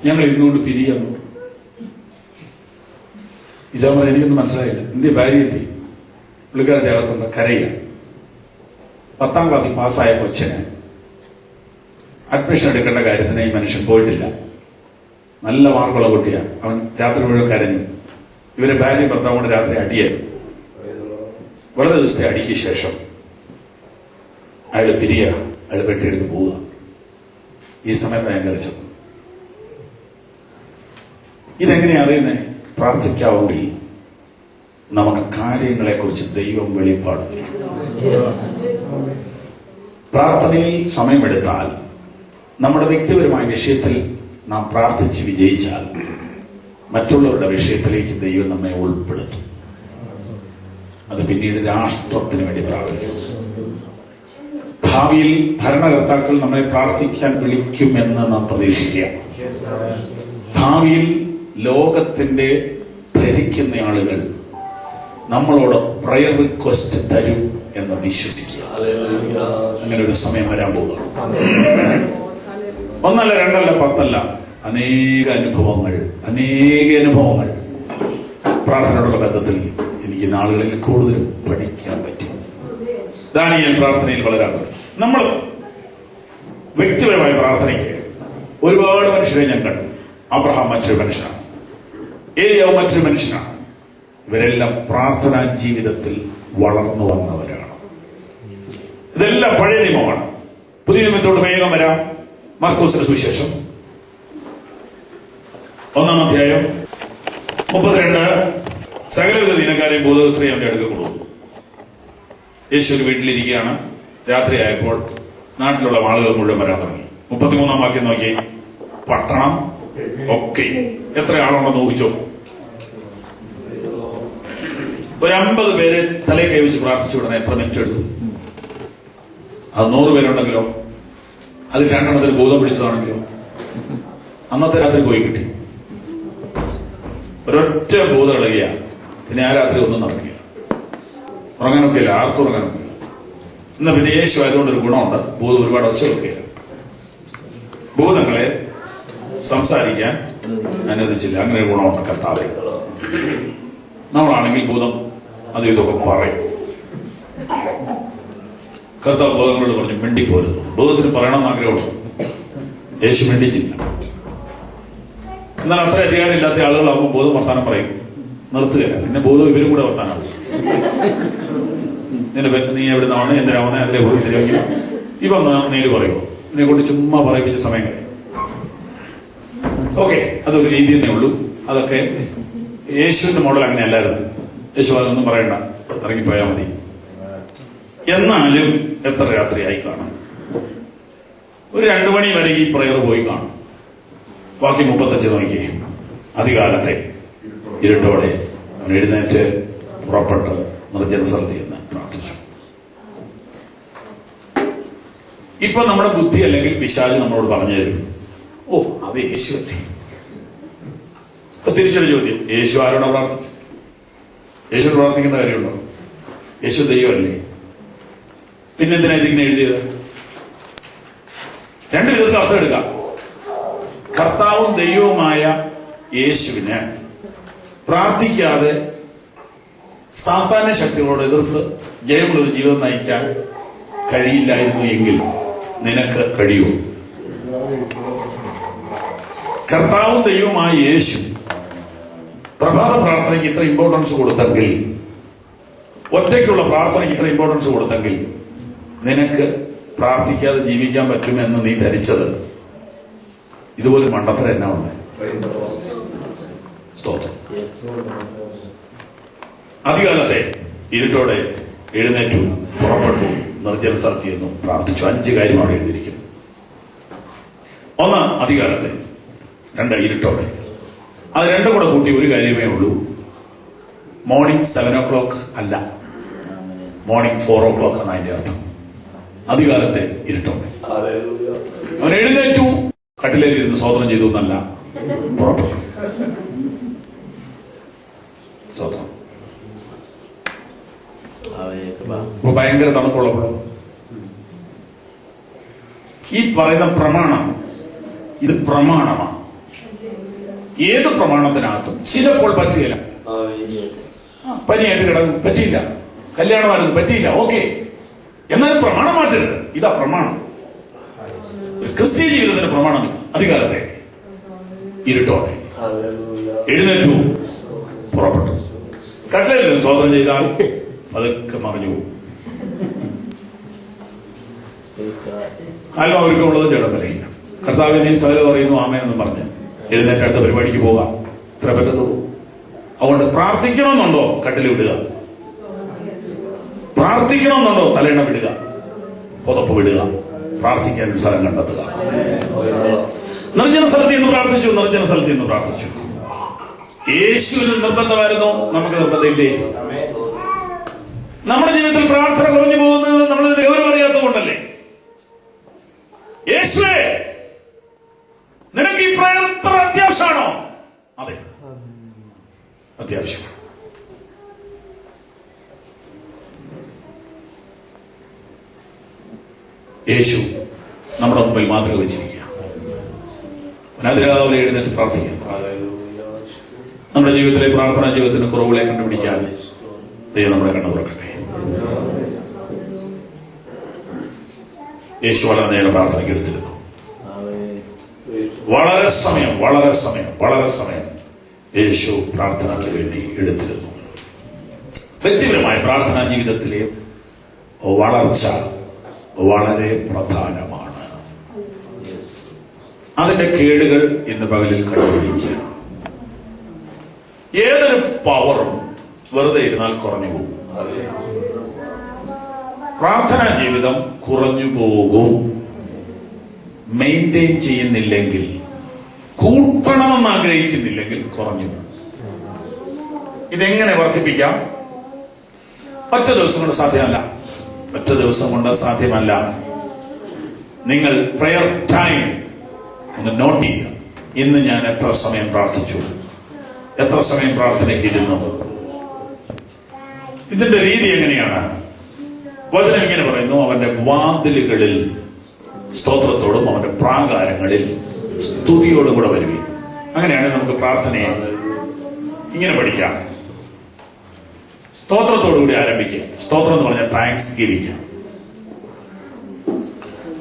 ഞങ്ങൾ ഇന്നുകൊണ്ട് പിരിയാന്നു. ഇതാ പറഞ്ഞ എനിക്കൊന്നും മനസ്സിലായില്ല. ഇന്ത്യ ഭാര്യ എത്തി, പുള്ളിക്കാരൻ ദേഹത്തുണ്ട്, കരയുക. 10ാം ക്ലാസ്സിൽ പാസ്സായ കൊച്ചന് അഡ്മിഷൻ എടുക്കേണ്ട കാര്യത്തിന് ഈ മനുഷ്യൻ പോയിട്ടില്ല. നല്ല മാർക്കുള്ള കുട്ടിയാണ്. അവൻ രാത്രി മുഴുവൻ കരഞ്ഞു. ഇവരെ ഭാര്യ ഭർത്താവും കൂടെ രാത്രി അടിയായിരുന്നു. വളരെ ദിവസത്തെ അടിക്ക് ശേഷം അയാൾ പിരിയുക, അയാൾ വെട്ടിയെടുത്ത് പോവുക. ഈ സമയത്ത് ഞാൻ കരച്ചത്. ഇതെങ്ങനെയാ അറിയുന്നേ? പ്രാർത്ഥിക്കാമെങ്കിൽ നമുക്ക് കാര്യങ്ങളെക്കുറിച്ച് ദൈവം വെളിപ്പാട് തരും. പ്രാർത്ഥനയിൽ സമയമെടുത്താൽ, നമ്മുടെ വ്യക്തിപരമായ വിഷയത്തിൽ നാം പ്രാർത്ഥിച്ച് വിജയിച്ചാൽ, മറ്റുള്ളവരുടെ വിഷയത്തിലേക്ക് ദൈവം നമ്മെ ഉൾപ്പെടുത്തും. അത് പിന്നീട് രാഷ്ട്രത്തിന് വേണ്ടി പ്രാർത്ഥിക്കും. ഭാവിയിൽ ഭരണകർത്താക്കൾ നമ്മളെ പ്രാർത്ഥിക്കാൻ വിളിക്കുമെന്ന് നാം പ്രതീക്ഷിക്കുക. ഭാവിയിൽ ലോകത്തിന്റെ ഭരിക്കുന്ന ആളുകൾ നമ്മളോട് പ്രയർ റിക്വസ്റ്റ് തരും എന്ന് വിശ്വസിക്കുക. അങ്ങനെ ഒരു സമയം വരാൻ പോകുക. 1 അല്ല 2 അല്ല 10 അല്ല, അനേക അനുഭവങ്ങൾ പ്രാർത്ഥനയോടുള്ള ബന്ധത്തിൽ എനിക്ക് നാളുകളിൽ കൂടുതൽ പഠിക്കാൻ പറ്റും. ദാനിയേൽ പ്രാർത്ഥനയിൽ വളരാൻ തുടങ്ങി. നമ്മൾ വ്യക്തിപരമായ പ്രാർത്ഥനയ്ക്ക് ഒരുപാട് മനുഷ്യരെ ഞാൻ കണ്ടു. അബ്രഹാം മറ്റൊരു മനുഷ്യനാണ്, ഏലിയാവ് മറ്റൊരു മനുഷ്യനാണ്. ഇവരെല്ലാം പ്രാർത്ഥനാ ജീവിതത്തിൽ വളർന്നു വന്നവരാണ്. ഇതെല്ലാം പഴയ നിയമമാണ്. പുതിയ നിയമത്തോട് വേഗം വരാം. മാർക്കോസിന്റെ സുവിശേഷം 1-ാം അധ്യായം 32. സകലവിധ ദീനക്കാരെയും ബോധശ്രീ അവന്റെ അടുക്ക കൊണ്ടുവന്നു. യേശു ഒരു വീട്ടിലിരിക്കുകയാണ്. രാത്രിയായപ്പോൾ നാട്ടിലുള്ള ആളുകൾ മുഴുവൻ വരാൻ തുടങ്ങി. 33-ാം വാക്യം നോക്കി. പട്ടണം ഒക്കെ എത്ര ആളുണ്ടെന്ന് ഊഹിച്ചോ? ഒരു 50 പേരെ തലയെ കൈവച്ച് പ്രാർത്ഥിച്ചു വിടണം. എത്ര മിനിറ്റ് എടുക്കും? അത് 100 പേരുണ്ടെങ്കിലോ, അത് 2 എണ്ണത്തിൽ ഭൂതം പിടിച്ചതാണെങ്കിലോ, അന്നത്തെ രാത്രി പോയി കിട്ടി. ഒരൊറ്റ ഭൂതം ഇളകിയ പിന്നെ ആ രാത്രി ഒന്നും നടക്കില്ല. ഉറങ്ങാനൊക്കെയില്ല, ആർക്കും ഉറങ്ങാനൊക്കെയില്ല. എന്നാ പിന്നെ യേശു ആയതുകൊണ്ടൊരു ഗുണമുണ്ട്, ഭൂതം ഒരുപാട് ഒച്ച വെക്കുകയില്ല. ഭൂതങ്ങളെ സംസാരിക്കാൻ അനുവദിച്ചില്ല. അങ്ങനെ ഒരു ഗുണമുണ്ട് കർത്താവ്. നമ്മളാണെങ്കിൽ ഭൂതം അത് ഇതൊക്കെ പറയും. കർത്താവ് ഭൂതങ്ങളോട് പറഞ്ഞു മിണ്ടിപ്പോരുന്നു. ഭൂതത്തിന് പറയണമെന്ന് ആഗ്രഹമുണ്ട്. യേശു മിണ്ടിച്ചില്ല. എന്നാൽ അത്ര അധികാരം ഇല്ലാത്ത ആളുകളാകുമ്പോൾ ഭൂതം വർത്താനം പറയും, നിർത്തുകയില്ല. പിന്നെ ഭൂതം ഇവരും കൂടെ വർത്താനം. നീ എവിടുന്നാണ്, എന്തിനാവുന്ന, അതിലെ പോയി തിരികെ ഇവ നേര് പറയുമോ? നീ കൊണ്ട് ചുമ്മാ പറയിപ്പിച്ച സമയങ്ങളെ. ഓക്കെ, അതൊരു രീതി തന്നെ ഉള്ളൂ. അതൊക്കെ യേശുവിന്റെ മോഡൽ അങ്ങനെ അല്ലായിരുന്നു. യേശു അതൊന്നും പറയണ്ട, ഇറങ്ങിപ്പോയാൽ മതി. എന്നാലും എത്ര രാത്രിയായി കാണും? ഒരു 2 മണി വരെ ഈ പ്രയർ പോയി കാണും. ബാക്കി 35 നോക്കിയേ. അധികാലത്തെ ഇരുട്ടോടെ അവൻ എഴുന്നേറ്റ് പുറപ്പെട്ട് നിർജ്ജന സ്ഥലത്ത് എന്ന് പ്രാർത്ഥിച്ചു. ഇപ്പൊ നമ്മുടെ ബുദ്ധി അല്ലെങ്കിൽ പിശാച് നമ്മളോട് പറഞ്ഞു തരും, ഓ അത് യേശു അല്ലേ. അപ്പൊ തിരിച്ചൊരു ചോദ്യം, യേശു ആരോടാ പ്രാർത്ഥിച്ചു? യേശുവിന് പ്രാർത്ഥിക്കേണ്ട കാര്യമുണ്ടോ? യേശു ദൈവമല്ലേ? പിന്നെന്തിനാ ഇതിങ്ങനെ എഴുതിയത്? 2 വിധത്തിൽ അർത്ഥം എടുക്കാം. കർത്താവും ദൈവവുമായ യേശുവിന് പ്രാർത്ഥിക്കാതെ സാത്താന്യ ശക്തികളോട് എതിർത്ത് ജയമുള്ളൊരു ജീവിതം നയിക്കാൻ കഴിയില്ലായിരുന്നു എങ്കിൽ നിനക്ക് കഴിയൂ? കർത്താവും ദൈവവുമായ യേശു പ്രഭാത പ്രാർത്ഥനയ്ക്ക് ഇത്ര ഇമ്പോർട്ടൻസ് കൊടുത്തെങ്കിൽ, ഒറ്റയ്ക്കുള്ള പ്രാർത്ഥനയ്ക്ക് ഇത്ര ഇമ്പോർട്ടൻസ് കൊടുത്തെങ്കിൽ നിനക്ക് പ്രാർത്ഥിക്കാതെ ജീവിക്കാൻ പറ്റുമെന്ന് നീ ധരിച്ചത് ഇതുപോലെ മണ്ടത്തരം എന്നാ ഉണ്ട്? സ്തോത്രം. അധികാലത്തെ ഇരുട്ടോടെ എഴുന്നേറ്റു പുറപ്പെട്ടു നിർജ്ജന സ്ഥലത്ത് എന്നും പ്രാർത്ഥിച്ചു. 5 കാര്യം അവിടെ എഴുതിയിരിക്കുന്നു. 1 അധികാലത്തെ, 2 ഇരുട്ടോടെ. അത് 2 കൂടെ കൂട്ടി ഒരു കാര്യമേ ഉള്ളൂ. മോർണിംഗ് 7 o'clock അല്ല, മോർണിംഗ് 4 o'clock എന്നാണ് അതിന്റെ അർത്ഥം. അധികാലത്തെ ഇരുട്ടോടെ അവൻ എഴുന്നേറ്റു, കട്ടിലേലിരുന്ന് സ്വതന്ത്രം ചെയ്തു എന്നല്ല, പുറപ്പെട്ടു. സ്വതന്ത്രം. അപ്പൊ ഭയങ്കര തണുപ്പുള്ളപ്പോഴോ ഈ പറയുന്ന പ്രമാണം, ഇത് പ്രമാണമാണ്. ഏത് പ്രമാണത്തിനകത്തും ചിലപ്പോൾ പറ്റുകയില്ല. പനിയായിട്ട് കിടക്കും, പറ്റിയില്ല. കല്യാണമായിരുന്നു, പറ്റിയില്ല. ഓക്കെ, എന്നാലും പ്രമാണം മാറ്റരുത്. ഇതാ പ്രമാണം. ക്രിസ്തീയ ജീവിതത്തിന്റെ പ്രമാണം ഇത്. അധികാരത്തെ ഇരുട്ടോടെ എഴുന്നേറ്റു പുറപ്പെട്ടു. കട്ടിലിൽ സ്വതന്ത്രം ചെയ്താൽ അതൊക്കെ മറിഞ്ഞു പോകും. ആത്മാവർക്കുള്ളത് ജഡബലഹീനം. കർത്താവിനെ നീ സകലം അറിയുന്നു ആമേനെന്ന് പറഞ്ഞ് എഴുന്നേറ്റ് അടുത്ത പരിപാടിക്ക് പോകാം. ഇത്ര പറ്റത്തുള്ളൂ. അതുകൊണ്ട് പ്രാർത്ഥിക്കണമെന്നുണ്ടോ കട്ടിൽ വിടുക, പ്രാർത്ഥിക്കണമെന്നുണ്ടോ തലയിണ വിടുക, പുതപ്പ് വിടുക, പ്രാർത്ഥിക്കാൻ ഒരു സ്ഥലം കണ്ടെത്തുക. നിർജ്ജന സ്ഥലത്ത് നിന്ന് പ്രാർത്ഥിച്ചു, നിർജ്ജന സ്ഥലത്ത് നിന്ന് പ്രാർത്ഥിച്ചു. യേശുവിന് നിർബന്ധമായിരുന്നു, നമുക്ക് നിർബന്ധമില്ലേ? നമ്മുടെ ജീവിതത്തിൽ പ്രാർത്ഥന കുറഞ്ഞു പോകുന്നത് നമ്മളിതിന് ഗൗരവം അറിയാത്തത് കൊണ്ടല്ലേ? യേശുവേ, നിനക്ക് ഈ പ്രയർ എത്ര അത്യാവശ്യമാണോ? അതെ, അത്യാവശ്യമാണ്. യേശു നമ്മുടെ മുമ്പിൽ മാതൃക വെച്ചിരിക്കുക. അതിരാവിലെ എഴുന്നേറ്റ് പ്രാർത്ഥിക്കാം. നമ്മുടെ ജീവിതത്തിലെ പ്രാർത്ഥനാ ജീവിതത്തിന് കുറവുകളെ കണ്ടുപിടിക്കാൻ ദൈവം നമ്മളെ കണ്ണു തുറക്കട്ടെ. യേശു വളരെ നേരം പ്രാർത്ഥനയ്ക്ക് എടുത്തിരുന്നു. വളരെ സമയം യേശു പ്രാർത്ഥനയ്ക്ക് വേണ്ടി എടുത്തിരുന്നു. വ്യക്തിപരമായ പ്രാർത്ഥനാ ജീവിതത്തിലെ വളർച്ച വളരെ പ്രധാനമാണ്. അതിന്റെ കേടുകൾ ഇന്ന് പകലിൽ കണ്ടുപിടിക്കുക. ഏതൊരു പവറും വെറുതെ ഇരുന്നാൽ കുറഞ്ഞു പോകും. പ്രാർത്ഥനാ ജീവിതം കുറഞ്ഞു പോകും. മെയിൻറ്റെയിൻ ചെയ്യുന്നില്ലെങ്കിൽ, കൂട്ടണമെന്ന് ആഗ്രഹിക്കുന്നില്ലെങ്കിൽ കുറഞ്ഞു പോകും. ഇതെങ്ങനെ വർദ്ധിപ്പിക്കാം? ഒറ്റ ദിവസം കൊണ്ട് സാധ്യമല്ല. ഒറ്റ ദിവസം കൊണ്ട് സാധ്യമല്ല. നിങ്ങൾ പ്രയർ ടൈം ഒന്ന് നോട്ട് ചെയ്യുക. ഇന്ന് ഞാൻ എത്ര സമയം പ്രാർത്ഥിച്ചു, എത്ര സമയം പ്രാർത്ഥനയ്ക്കിരുന്നു. ഇതിന്റെ രീതി എങ്ങനെയാണ്? വചനം ഇങ്ങനെ പറയുന്നു, അവന്റെ വാതിലുകളിൽ സ്തോത്രത്തോടും അവന്റെ പ്രാകാരങ്ങളിൽ സ്തുതിയോടും കൂടെ വരുവി. അങ്ങനെയാണ് നമുക്ക് പ്രാർത്ഥനയെ ഇങ്ങനെ പഠിക്കാം. സ്തോത്രത്തോടുകൂടി ആരംഭിക്കുക. സ്തോത്രം എന്ന് പറഞ്ഞാൽ താങ്ക്സ് ഗിവിംഗ്.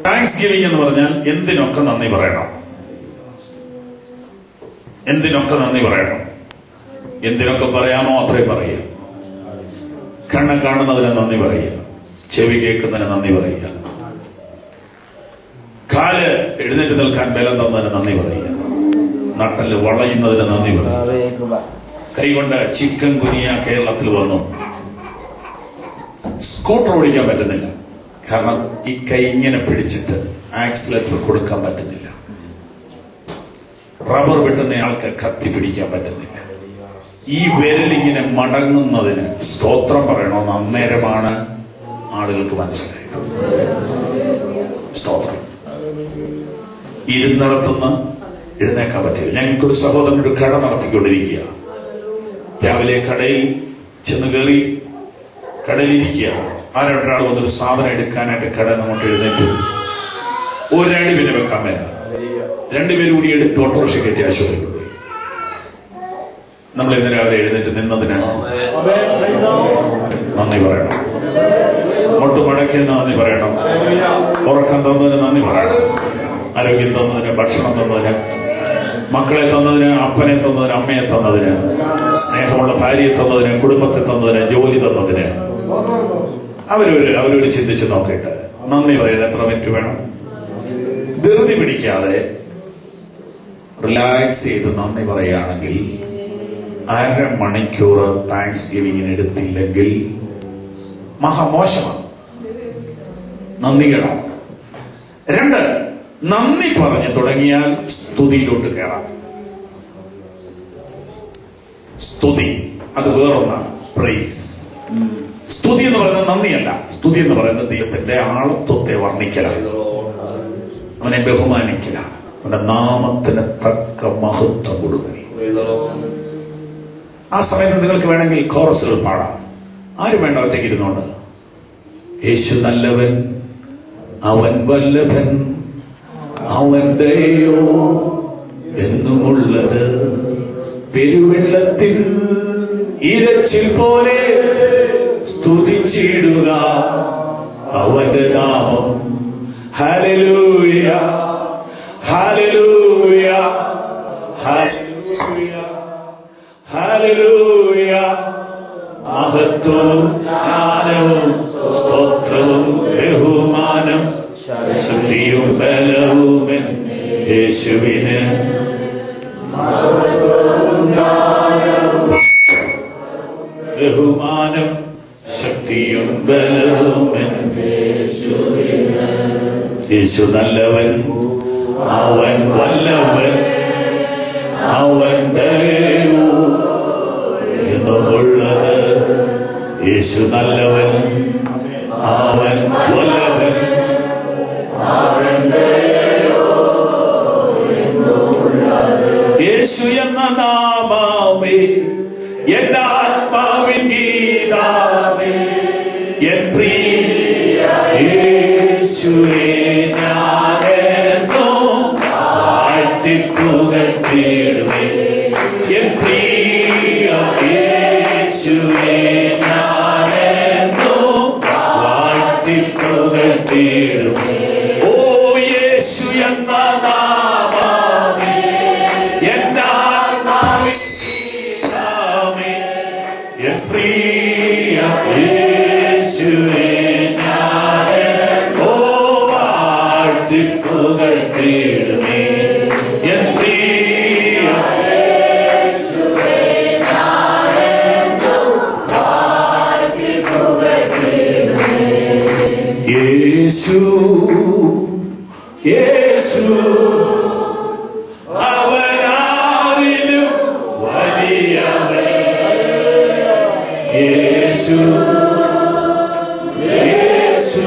താങ്ക്സ് ഗിവിംഗ് എന്ന് പറഞ്ഞാൽ എന്തിനൊക്കെ നന്ദി പറയണം. എന്തിനൊക്കെ നന്ദി പറയണം. എന്തിനൊക്കെ പറയാമോ അത്രയും പറയുക. കണ്ണ് കാണുന്നതിന് നന്ദി പറയുക, ചെവി കേൾക്കുന്നതിന് നന്ദി പറയുക, കാല് എഴുന്നേറ്റ് നിൽക്കാൻ ബലം തന്നതിന് നന്ദി പറയുക, നട്ടല് വളയുന്നതിന് നന്ദി പറയുക. കൈകൊണ്ട് ചിക്കൻ ഗുനിയ കേരളത്തിൽ വന്നു. സ്കൂട്ടർ ഓടിക്കാൻ പറ്റുന്നില്ല. കാരണം ഈ കൈ ഇങ്ങനെ പിടിച്ചിട്ട് ആക്സിലേറ്റർ കൊടുക്കാൻ പറ്റുന്നില്ല. റബ്ബർ വെട്ടുന്ന ആൾക്ക് കത്തി പിടിക്കാൻ പറ്റുന്നില്ല. ഈ വിരലിങ്ങനെ മടങ്ങുന്നതിന് സ്തോത്രം പറയണമെന്ന് അന്നേരമാണ് ആളുകൾക്ക് മനസ്സിലായത്. സ്തോത്രം. ഇരുന്നിടത്തുനിന്ന് എഴുന്നേക്കാൻ പറ്റില്ല. ഞങ്ങൾക്കൊരു സഹോദരൻ ഒരു കട നടത്തിക്കൊണ്ടിരിക്കുക. രാവിലെ കടയിൽ ചെന്ന് കയറി കടയിലിരിക്കുക. ആരൊരാൾ വന്നൊരു സാധനം എടുക്കാനായിട്ട് കട നമുക്ക് എഴുന്നേറ്റു. ഒരടി പിന്നെ വെക്കാൻ മേല. രണ്ടുപേരും കൂടി എടുത്ത് ഓട്ടോറിക്ഷ കയറ്റി ആശുപത്രി കൊണ്ടുപോയി. നമ്മൾ ഇന്ന് രാവിലെ എഴുന്നേറ്റ് നിന്നതിന് നന്ദി പറയണം. മുട്ട് മടക്കിയതിന് നന്ദി പറയണം. ഉറക്കം തന്നതിന് നന്ദി പറയണം. ആരോഗ്യം തന്നതിന്, ഭക്ഷണം തന്നതിന്, മക്കളെ തന്നതിന്, അപ്പനെ തന്നതിന്, അമ്മയെ തന്നതിന്, സ്നേഹമുള്ള ഭാര്യയെ തന്നതിന്, കുടുംബത്തെ തന്നതിന്, ജോലി തന്നതിന്. അവരൊരു ചിന്തിച്ച് നോക്കിയിട്ട് നന്ദി പറയാൻ എത്ര മിനിറ്റ് വേണം? ധൃതി പിടിക്കാതെ റിലാക്സ് ചെയ്ത് നന്ദി പറയുകയാണെങ്കിൽ 1/2 മണിക്കൂർ താങ്ക്സ് ഗിവിങ്ങിന് എടുത്തില്ലെങ്കിൽ മഹാമോശമാണ്, നന്ദികേടാണ്. 2, നന്ദി പറഞ്ഞു തുടങ്ങിയാൽ സ്തുതിയിലോട്ട് കയറാം. സ്തുതി അത് വേറൊന്നാണ്. പ്രൈസ്. സ്തുതി എന്ന് പറയുന്നത് നന്ദിയല്ല. സ്തുതി എന്ന് പറയുന്നത് ദൈവത്തിന്റെ ആളത്വത്തെ വർണ്ണിക്കലാണ്, അവനെ ബഹുമാനിക്കലാണ്, അവന്റെ നാമത്തിന് തക്ക മഹത്വം കൊടുക്കുക. ആ സമയത്ത് നിങ്ങൾക്ക് വേണമെങ്കിൽ കോറസുകൾ പാടാം. ആരും വേണ്ട, ഒറ്റയ്ക്ക് ഇരുന്നുകൊണ്ട്. യേശു നല്ലവൻ, അവൻ വല്ലഭൻ, അവന്റെയോ എന്നുമുള്ളത്. പെരുവെള്ളത്തിൽ ഇരച്ചിൽ പോലെ സ്തുതിച്ചിടുക അവന്റെ നാമം. Hallelujah, hallelujah, hallelujah, hallelujah. മഹത്വവും ജ്ഞാനവും സ്തോത്രവും ബഹുമാനം ശക്തിയും ബലവും യേശുവിന്. ബഹുമാനം ശക്തിയും ബലവും യേശു നല്ലവൻ, അവൻ വല്ലവൻ, അവൻ ദയയോ എന്നുമുള്ളത്. യേശു നല്ലവൻ, അവൻ വല്ലവൻ, യേശു എന്ന നാമമേ എന്റെ ആത്മാവിൻ ഗീതാമേ, എൻ പ്രിയ യേശുവേ ഞാനെന്നും വാഴ്ത്തിപ്പുകഴ്ത്തിടുമേ. എൻ പ്രിയ യേശുവേ ഞാനെന്നും വാഴ്ത്തിപ്പുകഴ്ത്തിടുമേ. ഓ യേശു എന്ന നാമമേ എന്റെ ആത്മാവിൻ ഗീതാമേ, എൻ പ്രിയ യേശുവേ ഞാനെന്നും വാഴ്ത്തിപ്പുകഴ്ത്തിടുമേ. യേശു അവനാരിലും വലിയവൻ. യേശു യേശു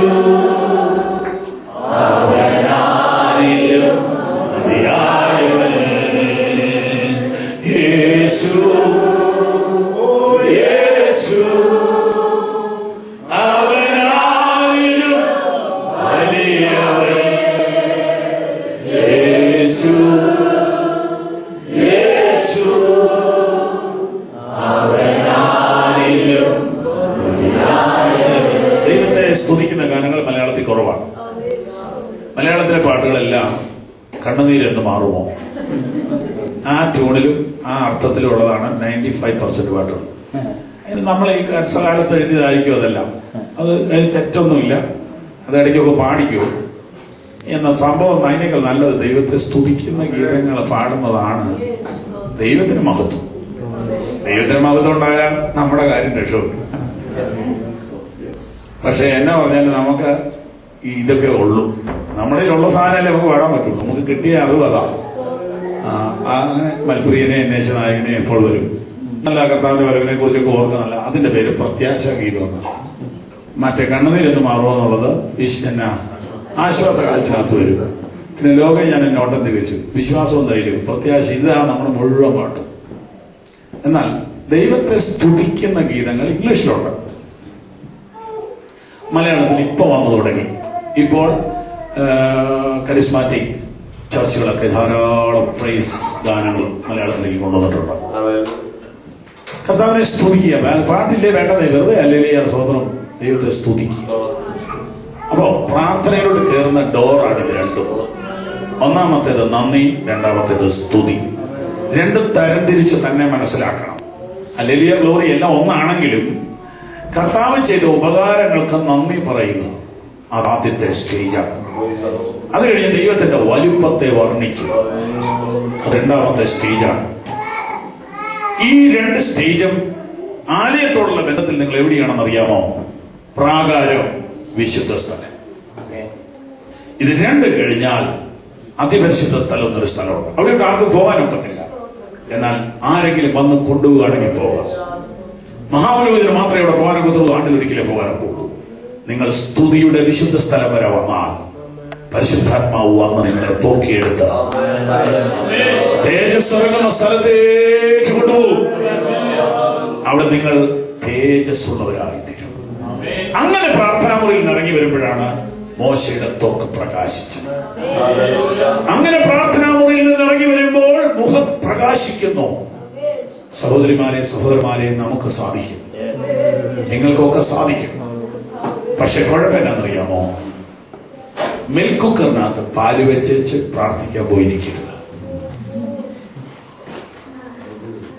അവനാരിലും മതിയായവൻ. യേശു യേശു അവനാരിലും വലിയവൻ. യേശു യേശു അവനാരിലും മതിയായവൻ. ദൈവത്തെ സ്തുതിക്കുന്ന ഗാനങ്ങൾ മലയാളത്തിൽ കുറവാണ്. മലയാളത്തിലെ പാട്ടുകളെല്ലാം കണ്ണുനീരെന്ന് മാറുമോ ആ ട്യൂണിലും ആ അർത്ഥത്തിലും ഉള്ളതാണ് 95% പാട്ടുകൾ. അതിന് നമ്മൾ ഈ കാലത്ത് എഴുതിയതായിരിക്കും അതെല്ലാം. അത് തെറ്റൊന്നുമില്ല, അത് ഇടയ്ക്കൊക്കെ പാടിക്കൂ എന്ന സംഭവം. അതിനേക്കാൾ നല്ലത് ദൈവത്തെ സ്തുതിക്കുന്ന ഗീതങ്ങൾ പാടുന്നതാണ് ദൈവത്തിന് മഹത്വം. ദൈവത്തിന് മഹത്വം ഉണ്ടായാൽ നമ്മുടെ കാര്യം രക്ഷപ്പെട്ടു. പക്ഷെ എന്നാ പറഞ്ഞാലും നമുക്ക് ഇതൊക്കെ ഉള്ളൂ. നമ്മുടെ ഉള്ള സാധനമല്ലേ നമുക്ക് പാടാൻ പറ്റുള്ളൂ. നമുക്ക് കിട്ടിയ അറിവ് അതാ. അങ്ങനെ മൽപ്രിയനെ അന്വേഷിച്ച നായകനെ എപ്പോൾ വരും, നല്ല കർത്താവിന്റെ വരവിനെ കുറിച്ചൊക്കെ ഓർക്കുന്നല്ല. അതിന്റെ പേര് പ്രത്യാശ ഗീതം എന്നാണ്. മറ്റേ കണ്ണുനീരെന്ന് മാറുക എന്നുള്ളത് എന്നാ ആശ്വാസകാലത്തിനകത്ത് വരും. പിന്നെ ലോകം ഞാൻ നോട്ടം തികച്ചു, വിശ്വാസവും ധൈര്യവും പ്രത്യാശ, ഇതാണ് നമ്മുടെ മുഴുവൻ പാട്ട്. എന്നാൽ ദൈവത്തെ സ്തുതിക്കുന്ന ഗീതങ്ങൾ ഇംഗ്ലീഷിലുണ്ട്, മലയാളത്തിൽ ഇപ്പൊ വന്നു തുടങ്ങി. ഇപ്പോൾ കരിസ്മാറ്റിക് ചർച്ചുകളൊക്കെ ധാരാളം പ്രൈസ് ഗാനങ്ങൾ മലയാളത്തിലേക്ക് കൊണ്ടുവന്നിട്ടുണ്ട്. കർത്താവിനെ സ്തുതിക്കുക, പാട്ടില്ലേ വേണ്ടതേ, വെറുതെ ഹല്ലേലൂയ സ്തോത്രം, ദൈവത്തെ സ്തുതിക്കുക. അപ്പോ പ്രാർത്ഥനയിലോട്ട് കയറുന്ന ഡോറാണ് ഇത് രണ്ടും. ഒന്നാമത്തേത് നന്ദി, രണ്ടാമത്തേത് സ്തുതി. രണ്ടും തരംതിരിച്ച് തന്നെ മനസ്സിലാക്കണം. ഹല്ലേലൂയ ഗ്ലോറി എല്ലാം ഒന്നാണെങ്കിലും കർത്താവ് ചെയ്ത ഉപകാരങ്ങൾക്ക് നന്ദി പറയുക അത് ആദ്യത്തെ സ്റ്റേജാണ്. അത് കഴിഞ്ഞ് ദൈവത്തിന്റെ വലുപ്പത്തെ വർണ്ണിക്കുക, അത് രണ്ടാമത്തെ സ്റ്റേജാണ്. ഈ രണ്ട് സ്റ്റേജും ആലയത്തോടുള്ള ബന്ധത്തിൽ നിങ്ങൾ എവിടെയാണെന്ന് അറിയാമോ? പ്രാകാരം, വിശുദ്ധ സ്ഥലം. ഇത് രണ്ടും കഴിഞ്ഞാൽ അതിപരിശുദ്ധ സ്ഥലം എന്നൊരു സ്ഥലമുണ്ട്. അവിടെ ആർക്കും പോകാനൊക്കത്തില്ല. എന്നാൽ ആരെങ്കിലും വന്ന് കൊണ്ടുപോവുകയാണെങ്കിൽ പോകാം. മഹാപുരോഹിതന് മാത്രമേ ഇവിടെ പോകാനൊക്കത്തുള്ളൂ, ആണ്ടിലൊരിക്കലേ പോകാനൊക്കുള്ളൂ. നിങ്ങൾ സ്തുതിയുടെ വിശുദ്ധ സ്ഥലം വരെ വന്നാൽ പരിശുദ്ധാത്മാവ് വന്ന് നിങ്ങളെ പൊക്കിയെടുത്ത് തേജസ് ഇറങ്ങുന്ന സ്ഥലത്തേക്ക് കൊണ്ടുപോകും. അവിടെ നിങ്ങൾ തേജസ്സുള്ളവരായിത്തീരും. അങ്ങനെ പ്രാർത്ഥനാ മുറിയിൽ നിന്ന് ഇറങ്ങി വരുമ്പോഴാണ് മോശയുടെ ത്വക്ക് പ്രകാശിച്ചത്. അങ്ങനെ പ്രാർത്ഥനാ മുറിയിൽ നിന്ന് ഇറങ്ങി വരുമ്പോൾ മുഖം പ്രകാശിക്കുന്നു. സഹോദരിമാരെ, സഹോദരന്മാരെ, നമുക്ക് സാധിക്കും, നിങ്ങൾക്കൊക്കെ സാധിക്കും. പക്ഷെ കുഴപ്പമെന്നറിയാമോ? മിൽക്ക് കുക്കറിനകത്ത് പാല് വെച്ച് പ്രാർത്ഥിക്കാൻ പോയിരിക്കരുത്.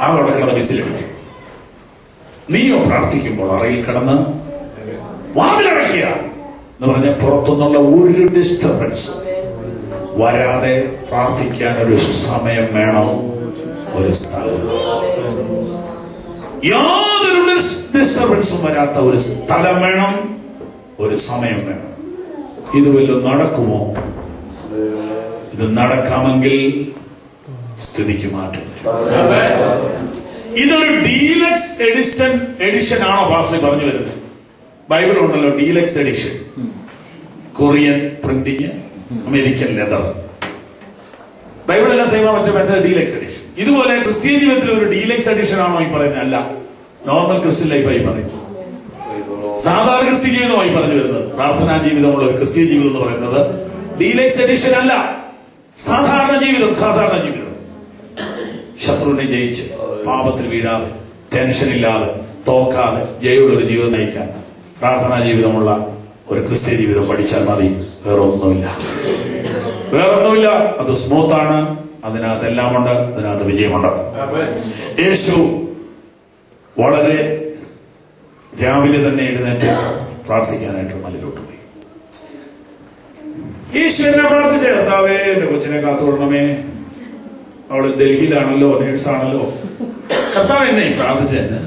അവിടെ കിടന്ന് വിസിലടിക്കും. നീയോ പ്രാർത്ഥിക്കുമ്പോൾ അറയിൽ കിടന്ന് വാതിലടയ്ക്കുക എന്ന് പറഞ്ഞ പുറത്തുനിന്നുള്ള ഒരു ഡിസ്റ്റർബൻസ് വരാതെ പ്രാർത്ഥിക്കാൻ ഒരു സമയം വേണം, ഒരു സ്ഥലം, യാതൊരു ഡിസ്റ്റർബൻസും വരാത്ത ഒരു സ്ഥലം വേണം, ഒരു സമയം വേണം. ഇത് വല്ലതും നടക്കുമോ? ഇത് നടക്കാമെങ്കിൽ സ്ഥിതിക്ക് മാറ്റം. ഇതൊരു ഡീലക്സ് എഡിഷൻ ആണോ പാസ്റ്റർ പറഞ്ഞു വരുന്നത്? ബൈബിൾ ഉണ്ടല്ലോ deluxe edition, Korean printing, American leather. Bible എല്ലാം സെയിം മറ്റേ മറ്റേ ഡീലക്സ് എഡിഷൻ. ഇതുപോലെ ക്രിസ്ത്യൻ ജീവിതത്തിൽ ഒരു ഡീലക്സ് എഡിഷൻ ആണോ ഈ പറയുന്നത്? അല്ല, നോർമൽ ക്രിസ്ത്യൻ ലൈഫായി പറയുന്നത്, സാധാരണ ക്രിസ്ത്യൻ ജീവിതമായി പറഞ്ഞു വരുന്നത്. പ്രാർത്ഥനാ ജീവിതമുള്ള ഒരു ക്രിസ്ത്യൻ ജീവിതം എന്ന് പറയുന്നത് ഡീലക്സ് എഡിഷൻ അല്ല, സാധാരണ ജീവിതം. സാധാരണ ജീവിതം, ശത്രുവിനെ ജയിച്ച് പാപത്തിൽ വീഴാതെ ടെൻഷൻ ഇല്ലാതെ തോക്കാതെ ജയമുള്ള ഒരു ജീവിതം നയിക്കാൻ പ്രാർത്ഥനാ ജീവിതമുള്ള ഒരു ക്രിസ്ത്യൻ ജീവിതം പഠിച്ചാൽ മതി. വേറൊന്നുമില്ല, വേറൊന്നുമില്ല. അത് സ്മൂത്താണ്, അതിനകത്ത് എല്ലാമുണ്ട്, അതിനകത്ത് വിജയമുണ്ട്. യേശു വളരെ രാവിലെ തന്നെ എഴുന്നേറ്റ് പ്രാർത്ഥിക്കാനായിട്ട് മലയിലോട്ട് പോയി. യേശു എന്നെ പ്രാർത്ഥിച്ച, കർത്താവേ എന്റെ കൊച്ചിനെ കാത്തുകൊള്ളണമേ, അവള് ഡൽഹിയിലാണല്ലോ, നേഴ്സാണല്ലോ. കർത്താവ് എന്നെ പ്രാർത്ഥിച്ചെന്ന്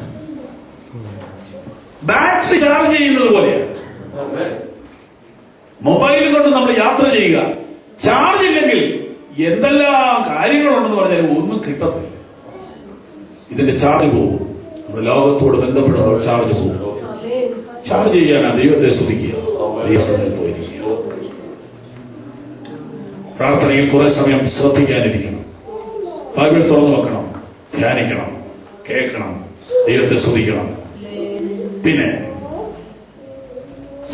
ബാറ്ററി ചാർജ് ചെയ്യുന്നത് പോലെയാണ്. മൊബൈൽ കൊണ്ട് നമ്മൾ യാത്ര ചെയ്യുക, ചാർജ് ഇല്ലെങ്കിൽ എന്തെല്ലാം കാര്യങ്ങളുണ്ടെന്ന് പറഞ്ഞാൽ ഒന്നും കിട്ടത്തില്ല. ഇതിന്റെ ചാർജ് പോകും. നമ്മുടെ ലോകത്തോട് ബന്ധപ്പെടുമ്പോൾ ചാർജ് പോകും. ചാർജ് ചെയ്യാൻ ദൈവത്തെ സ്തുതിക്കുക, ദൈവത്തിൽ പോയിരിക്കുക. പ്രാർത്ഥനയിൽ കുറെ സമയം ശ്രദ്ധിക്കാനിരിക്കണം. ബൈബിൾ തുറന്നു വെക്കണം, ധ്യാനിക്കണം, കേൾക്കണം, ദൈവത്തെ സ്തുതിക്കണം. പിന്നെ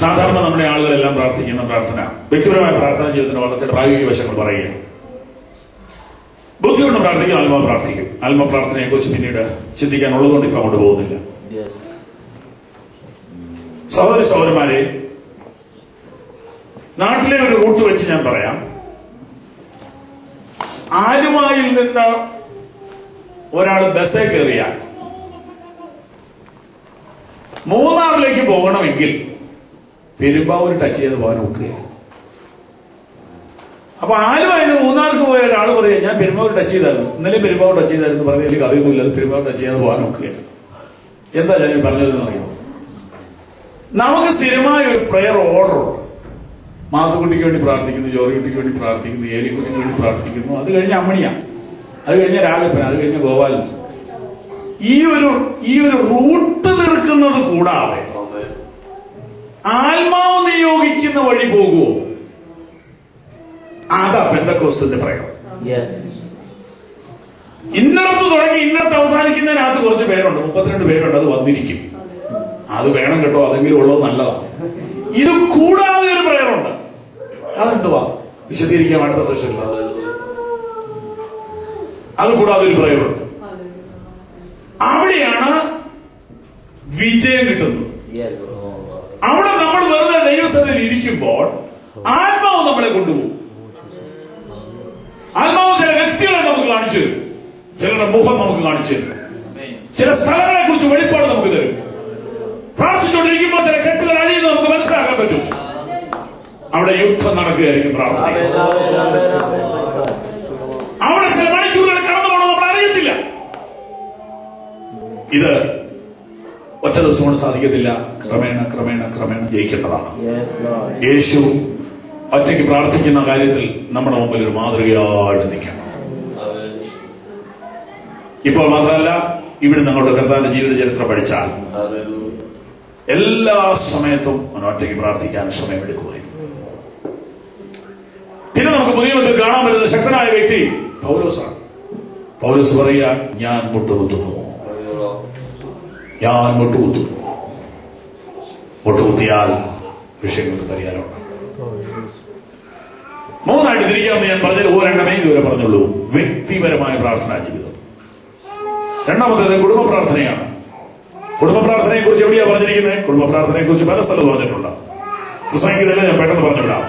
സാധാരണ നമ്മുടെ ആളുകളെല്ലാം പ്രാർത്ഥിക്കുന്ന പ്രാർത്ഥന, വ്യക്തിപരമായ പ്രാർത്ഥന ജീവിതത്തിന് വളർച്ചയുടെ പ്രായോഗിക വശങ്ങൾ പറയുക. ബുദ്ധികൊണ്ട് പ്രാർത്ഥിക്കും, ആത്മാവ് പ്രാർത്ഥിക്കും. ആത്മ പ്രാർത്ഥനയെ കുറിച്ച് പിന്നീട് ചിന്തിക്കാനുള്ളതുകൊണ്ട് ഇപ്പൊ അങ്ങോട്ട് പോകുന്നില്ല. സഹോദരി സഹോദരന്മാരെ, നാട്ടിലെ ഒരു റൂട്ട് വെച്ച് ഞാൻ പറയാം. ആലുവായിൽ നിന്ന് ഒരാൾ ബസ്സേ കയറിയാൽ മൂന്നാറിലേക്ക് പോകണമെങ്കിൽ പെരുമ്പാവൂർ ടച്ച് ചെയ്ത് പോകാൻ ഒക്കുകയാണ്. അപ്പൊ ആലുവായിൽ മൂന്നാർക്ക് പോയ ഒരാൾ പറയാം, ഞാൻ പെരുമ്പാവൂർ ടച്ച് ചെയ്തായിരുന്നു, ഇന്നലെ പെരുമ്പാവൂർ ടച്ച് ചെയ്തായിരുന്നു പറഞ്ഞതിൽ കഥയൊന്നുമില്ല, അത് പെരുമ്പാവൂർ ടച്ച് ചെയ്ത് പോകാൻ ഒക്കുകയാണ്. എന്താ ഞാൻ പറഞ്ഞതെന്ന് അറിയാമോ? നമുക്ക് സ്ഥിരമായ ഒരു പ്രെയർ ഓർഡർ ഉണ്ട്. മാത്തുക്കുട്ടിക്ക് വേണ്ടി പ്രാർത്ഥിക്കുന്നു, ജോറിക്കുട്ടിക്ക് വേണ്ടി പ്രാർത്ഥിക്കുന്നു, ഏലിക്കുട്ടിക്ക് വേണ്ടി പ്രാർത്ഥിക്കുന്നു, അത് കഴിഞ്ഞ അമ്മണിയ, അത് കഴിഞ്ഞ രാജപ്പൻ, അത് കഴിഞ്ഞ ഗോപാലൻ. ഈ ഒരു റൂട്ട് നിൽക്കുന്നത് കൂടാതെ ആത്മാവ് നിയോഗിക്കുന്ന വഴി പോകുമോ? അതാ പെന്തക്കോസ്തിന്റെ പ്രയോഗം. ഇന്നടത്ത് തുടങ്ങി ഇന്നടത്ത് അവസാനിക്കുന്നതിനകത്ത് കുറച്ച് പേരുണ്ട്, 32 പേരുണ്ട്, അത് വന്നിരിക്കും. അത് വേണം കേട്ടോ, അതെങ്കിലും ഉള്ളത് നല്ലതാണ്. ഇത് കൂടാതെ ഒരു പ്രയറുണ്ട്. അതെന്തുവാ? വിശദീകരിക്കാൻ അടുത്ത സെഷനിൽ. അത് കൂടാതെ ഒരു പ്രയറുണ്ട്. അവിടെയാണ് വിജയം കിട്ടുന്നത്. അവിടെ നമ്മൾ വെറുതെ ദൈവസന്നിധിയിൽ ഇരിക്കുമ്പോൾ ആത്മാവ് നമ്മളെ കൊണ്ടുപോകും. ആത്മാവ് ചില വ്യക്തികളെ നമുക്ക് കാണിച്ചു തരും, ചിലരുടെ മുഖം നമുക്ക് കാണിച്ചു തരും, ചില സ്ഥലങ്ങളെ കുറിച്ച് വെളിപ്പാട് നമുക്ക് തരും. പ്രാർത്ഥിച്ചുകൊണ്ടിരിക്കുമ്പോൾ ചില കെട്ടുകൾ അഴിയുന്നത് നമുക്ക് മനസ്സിലാക്കാൻ പറ്റും. അവിടെ യുദ്ധം നടക്കുകയായിരിക്കും പ്രാർത്ഥന. അവിടെ ചില മണിക്കൂറുകൾ കടന്നു പോകണം, നമ്മൾ അറിയത്തില്ല. ഇത് ഒറ്റ ദിവസം കൊണ്ട് സാധിക്കത്തില്ല. ക്രമേണ ക്രമേണ ക്രമേണ ജയിക്കേണ്ടതാണ്. യേശു ഒറ്റയ്ക്ക് പ്രാർത്ഥിക്കുന്ന കാര്യത്തിൽ നമ്മുടെ മുമ്പിൽ ഒരു മാതൃകയായിട്ട് നിൽക്കണം. ഇപ്പോൾ മാത്രമല്ല, ഇവിടെ നിങ്ങളുടെ കർത്താവിന്റെ ജീവിത ചരിത്രം പഠിച്ചാൽ എല്ലാ സമയത്തും അവൻ ഒറ്റയ്ക്ക് പ്രാർത്ഥിക്കാൻ സമയമെടുക്കുമായിരുന്നു. പിന്നെ നമുക്ക് പുതിയ കാണാൻ പറ്റുന്ന ശക്തനായ വ്യക്തി പൗലോസാണ്. പൗലോസ് പറയുക, ഞാൻ മുട്ടുകുത്തുന്നു, ഞാൻ മുട്ടുകുത്തുന്നു. മുട്ടുകുത്തിയാൽ വിഷയങ്ങൾക്ക് പരിഹാരമുണ്ട്. മൂന്നായിട്ട് തിരിക്കാമെന്ന് ഞാൻ പറഞ്ഞതിൽ ഒരെണ്ണമേ ഇതുവരെ പറഞ്ഞുള്ളൂ. വ്യക്തിപരമായ പ്രാർത്ഥനാ ജീവിതം. രണ്ടാമത്തേത് കുടുംബ പ്രാർത്ഥനയാണ്. കുടുംബ പ്രാർത്ഥനയെ കുറിച്ച് എവിടെയാ പറഞ്ഞിരിക്കുന്നത്? കുടുംബ പ്രാർത്ഥനയെ കുറിച്ച് പല സ്ഥലത്ത് പറഞ്ഞിട്ടുണ്ട്. പ്രസംഗിക്കുന്നതിൽ ഞാൻ പെട്ടെന്ന് പറഞ്ഞുവിടാം.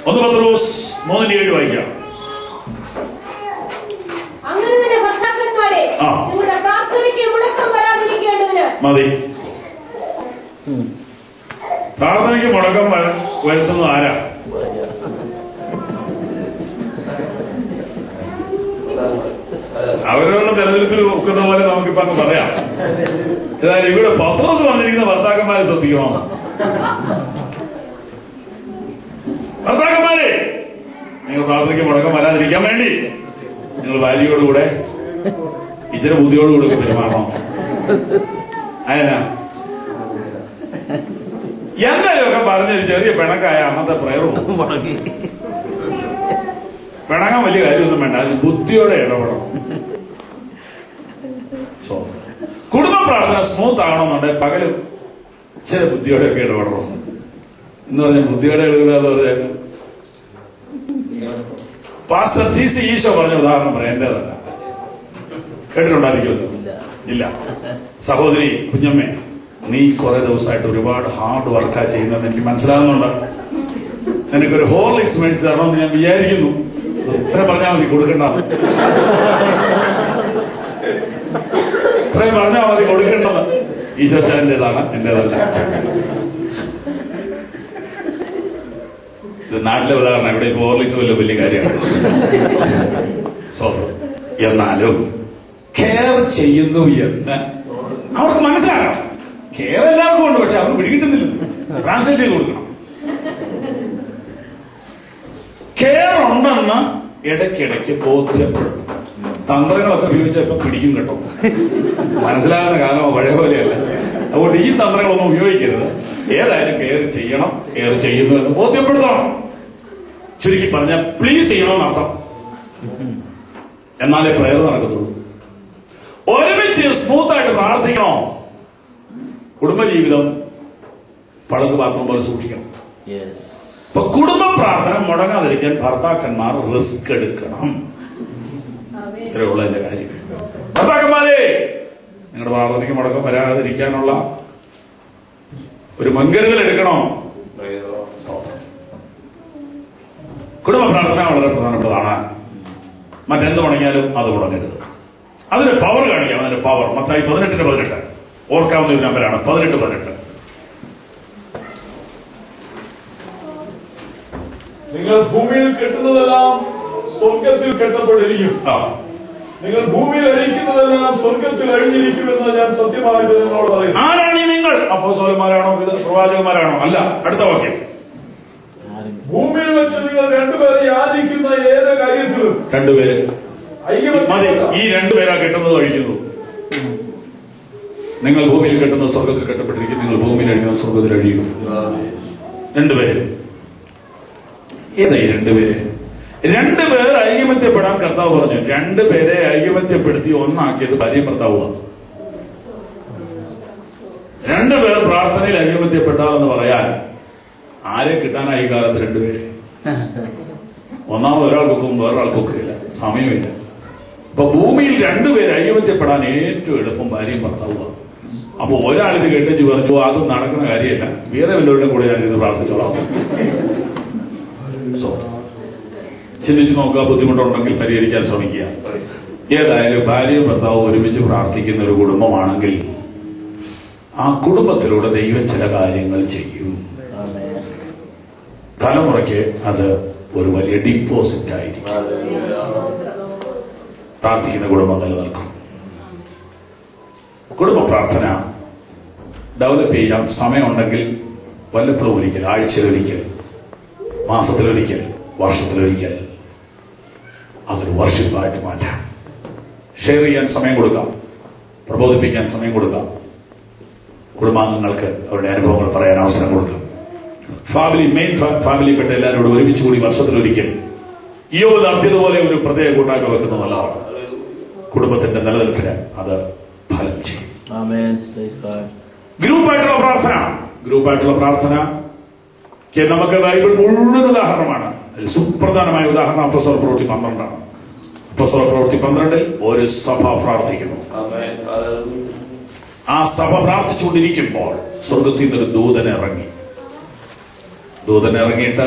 1 പത്രോസ് 3:7 വായിക്കാം. അങ്ങനെ തന്നെ ഭർത്താക്കന്മാരെ, നിങ്ങളുടെ പ്രാർത്ഥനയ്ക്ക് മുടക്കം വരാതിരിക്കേണ്ടതിന് മതി. പ്രാർത്ഥനയ്ക്ക് മുടക്കം വരുത്തുന്നത് ആരാ? അവരവരുടെ തെരഞ്ഞെടുപ്പിൽ ഒക്കുന്ന പോലെ നമുക്കിപ്പോ അങ്ങ് പറയാം. ഏതായാലും ഇവിടെ പത്രോസ് പറഞ്ഞിരിക്കുന്ന ഭർത്താക്കന്മാരെ ശ്രദ്ധിക്കണം. ഭർത്താക്കന്മാരെ, നിങ്ങൾ പ്രാർത്ഥനയ്ക്ക് മുടക്കം വരാതിരിക്കാൻ വേണ്ടി നിങ്ങൾ ഭാര്യയോടുകൂടെ ഇച്ചിരി ബുദ്ധിയോടുകൂടെ പെരുമാറണം. അതിനാ എന്തായാലും പറഞ്ഞൊരു ചെറിയ പിണക്കായ അന്നത്തെ പ്രയറും പിണങ്ങാൻ വലിയ കാര്യമൊന്നും വേണ്ട, അത് ബുദ്ധിയോടെ ഇടപെടണം. കുടുംബ പ്രാർത്ഥന സ്മൂത്ത് ആകണമെന്നുണ്ടെങ്കിൽ പകലും ചില ബുദ്ധിയോടെയൊക്കെ ഇടപെടണം. എന്ന് പറഞ്ഞാൽ ബുദ്ധിയോടെ ഇടപെടാതെ പാസ്റ്റർ TC ഈശോ പറഞ്ഞ ഉദാഹരണം പറയാം, എന്റേതല്ല, കേട്ടിട്ടുണ്ടായിരിക്കുമല്ലോ. ഇല്ല, സഹോദരി കുഞ്ഞമ്മേ, നീ കുറെ ദിവസമായിട്ട് ഒരുപാട് ഹാർഡ് വർക്കാ ചെയ്യുന്നതെന്ന് എനിക്ക് മനസ്സിലാകുന്നുണ്ട്. എനിക്കൊരു ഹോർലിക്സ് മേടിച്ച് തരണമെന്ന് ഞാൻ വിചാരിക്കുന്നു. ഇത്രയും പറഞ്ഞാൽ മതി, കൊടുക്കണ്ട. ഇത്രയും പറഞ്ഞാൽ മതി, കൊടുക്കേണ്ടത് ഈശോച്ചാന്റേതാണ്, എന്റേതല്ല. ഇത് നാട്ടിലെ ഉദാഹരണം. ഇവിടെ ഇപ്പൊ ഹോർലിക്സ് വലിയ കാര്യമാണ്. എന്നാലും കെയർ ചെയ്യുന്നു എന്ന് അവർക്ക് മനസ്സിലാക്കണം. കെയർ എല്ലാവർക്കും ഉണ്ട്, പക്ഷെ അവർക്ക് പിടികിട്ടുന്നില്ല. ട്രാൻസ്ലേറ്റ് ചെയ്ത് കൊടുക്കണം. ഉണ്ടെന്ന് ഇടയ്ക്കിടയ്ക്ക് ബോധ്യപ്പെടുത്തും. തന്ത്രങ്ങളൊക്കെ ഉപയോഗിച്ചാൽ ഇപ്പൊ പിടിക്കും കേട്ടോ. മനസ്സിലാകുന്ന കാലമോ പഴയ പോലെയല്ല. അതുകൊണ്ട് ഈ തന്ത്രങ്ങളൊന്നും ഉപയോഗിക്കരുത്. ഏതായാലും കെയർ ചെയ്യണം, കെയർ ചെയ്യുന്നു എന്ന് ബോധ്യപ്പെടുത്തണം. ചുരുക്കി പറഞ്ഞാൽ പ്ലീസ് ചെയ്യണമെന്നർത്ഥം. എന്നാലേ പ്രയർ നടക്കത്തുള്ളൂ. ഒരുമിച്ച് സ്മൂത്തായിട്ട് പ്രാർത്ഥിക്കണോ? കുടുംബജീവിതം പളക്ക് പാത്രം പോലെ സൂക്ഷിക്കണം. അപ്പൊ കുടുംബ പ്രാർത്ഥന മുടങ്ങാതിരിക്കാൻ ഭർത്താക്കന്മാർ റിസ്ക് എടുക്കണം. ഇത്രയുള്ള എന്റെ കാര്യം. ഭർത്താക്കന്മാരെ, നിങ്ങളുടെ പ്രാർത്ഥനയ്ക്ക് മുടക്കം വരാതിരിക്കാനുള്ള ഒരു മുൻകരുതൽ എടുക്കണോ? കുടുംബ പ്രാർത്ഥന വളരെ പ്രധാനപ്പെട്ടതാണ്. മറ്റെന്ത് മുടങ്ങിയാലും അത് മുടങ്ങരുത്. അതിന്റെ പവർ കാണിക്കാം. അതിന്റെ പവർ മത്തായി 18:18 ഓർക്കാവുന്ന ഒരു നമ്പരാണ്. 18:18. നിങ്ങൾ ഭൂമിയിൽ കെട്ടുന്നതെല്ലാം സ്വർഗത്തിൽ കെട്ടപ്പെട്ടിരിക്കും. നിങ്ങൾ ഭൂമിയിൽ അഴിക്കുന്നതെല്ലാം സ്വർഗത്തിൽ അഴിഞ്ഞിരിക്കുമെന്ന് ഞാൻ സത്യമായിട്ട് നിങ്ങളോട് പറയുന്നു. ആരാണ് ഈ നിങ്ങൾ? അപ്പോസ്തലന്മാരാണോ പ്രവാചകന്മാരാണോ? അല്ല. അടുത്ത വാക്യം. ഭൂമിയിൽ വെച്ച് നിങ്ങൾ രണ്ടുപേരെ യാചിക്കുന്ന ഏത് കാര്യത്തിലും രണ്ടുപേര് മതി. ഈ രണ്ടുപേരാ കെട്ടുന്നത് അഴിക്കുന്നത്. നിങ്ങൾ ഭൂമിയിൽ കെട്ടുന്നത് സ്വർഗത്തിൽ കെട്ടപ്പെട്ടിരിക്കും. നിങ്ങൾ ഭൂമിയിൽ അഴിക്കുന്നത് സ്വർഗത്തിൽ അഴിയും. രണ്ടുപേര്. ഏതായി രണ്ടുപേര്? രണ്ടുപേർ ഐകമത്യപ്പെടാൻ കർത്താവ് പറഞ്ഞു. രണ്ടുപേരെ ഐകമത്യപ്പെടുത്തി ഒന്നാക്കിയത് ഭാര്യയും ഭർത്താവുമാണ്. രണ്ടുപേർ പ്രാർത്ഥനയിൽ ഐകമത്യപ്പെട്ടാലെന്ന് പറയാൻ ആരെ കിട്ടാനായി ഈ കാലത്ത്? രണ്ടുപേര്. ഒന്നാമത് ഒരാൾ കൊക്കും, വേറൊരാൾ കൊക്കുകയില്ല, സമയമില്ല. അപ്പൊ ഭൂമിയിൽ രണ്ടുപേര് ഐകമത്യപ്പെടാൻ ഏറ്റവും എളുപ്പം ഭാര്യയും ഭർത്താവുമാണ്. അപ്പൊ ഒരാളിത് കേട്ടിച്ച് പറഞ്ഞു അതും നടക്കുന്ന കാര്യമല്ല, വേറെ വല്ലവരുടെ കൂടെ ഞാനിത് പ്രാർത്ഥിച്ചോളാം. ചിന്തിച്ചു നോക്കുക. ബുദ്ധിമുട്ടുണ്ടെങ്കിൽ പരിഹരിക്കാൻ ശ്രമിക്കുക. ഏതായാലും ഭാര്യയും ഭർത്താവും ഒരുമിച്ച് പ്രാർത്ഥിക്കുന്ന ഒരു കുടുംബമാണെങ്കിൽ ആ കുടുംബത്തിലൂടെ ദൈവം ചില കാര്യങ്ങൾ ചെയ്യും. തലമുറയ്ക്ക് അത് ഒരു വലിയ ഡിപ്പോസിറ്റ് ആയിരിക്കും. പ്രാർത്ഥിക്കുന്ന കുടുംബം നിലനിൽക്കും. കുടുംബ പ്രാർത്ഥന ഡെവലപ്പ് ചെയ്യാൻ സമയമുണ്ടെങ്കിൽ വല്ലപ്പോഴും ഒരിക്കൽ, ആഴ്ചയിലൊരിക്കൽ, മാസത്തിലൊരിക്കൽ, വർഷത്തിലൊരിക്കൽ അതൊരു വർഷിപ്പായിട്ട് മാറ്റാം. ഷെയർ ചെയ്യാൻ സമയം കൊടുക്കാം, പ്രബോധിപ്പിക്കാൻ സമയം കൊടുക്കാം, കുടുംബാംഗങ്ങൾക്ക് അവരുടെ അനുഭവങ്ങൾ പറയാൻ അവസരം കൊടുക്കാം. മെയിൻ ഫാമിലിപ്പെട്ട എല്ലാവരോടും ഒരുമിച്ച് കൂടി വർഷത്തിലൊരിക്കൽ യോബ് നടത്തിയതുപോലെ ഒരു പ്രത്യേക കൂട്ടായ്മ വെക്കുന്നത് നല്ലതാണ്. കുടുംബത്തിന്റെ നിലനിൽപ്പിന് അത് ഫലം ചെയ്യും. ഗ്രൂപ്പായിട്ടുള്ള പ്രാർത്ഥന നമുക്ക് ബൈബിൾ മുഴുവൻ ഉദാഹരണമാണ്. അതിൽ സുപ്രധാനമായ ഉദാഹരണം അപ്പോസ്തല പ്രവൃത്തി 12 അപ്പോസ്തല പ്രവൃത്തി 12 ഒരു സഭ പ്രാർത്ഥിക്കുന്നു. ആ സഭ പ്രാർത്ഥിച്ചുകൊണ്ടിരിക്കുമ്പോൾ സ്വർഗത്തിൽ നിന്നൊരു ദൂതൻ ഇറങ്ങിയിട്ട്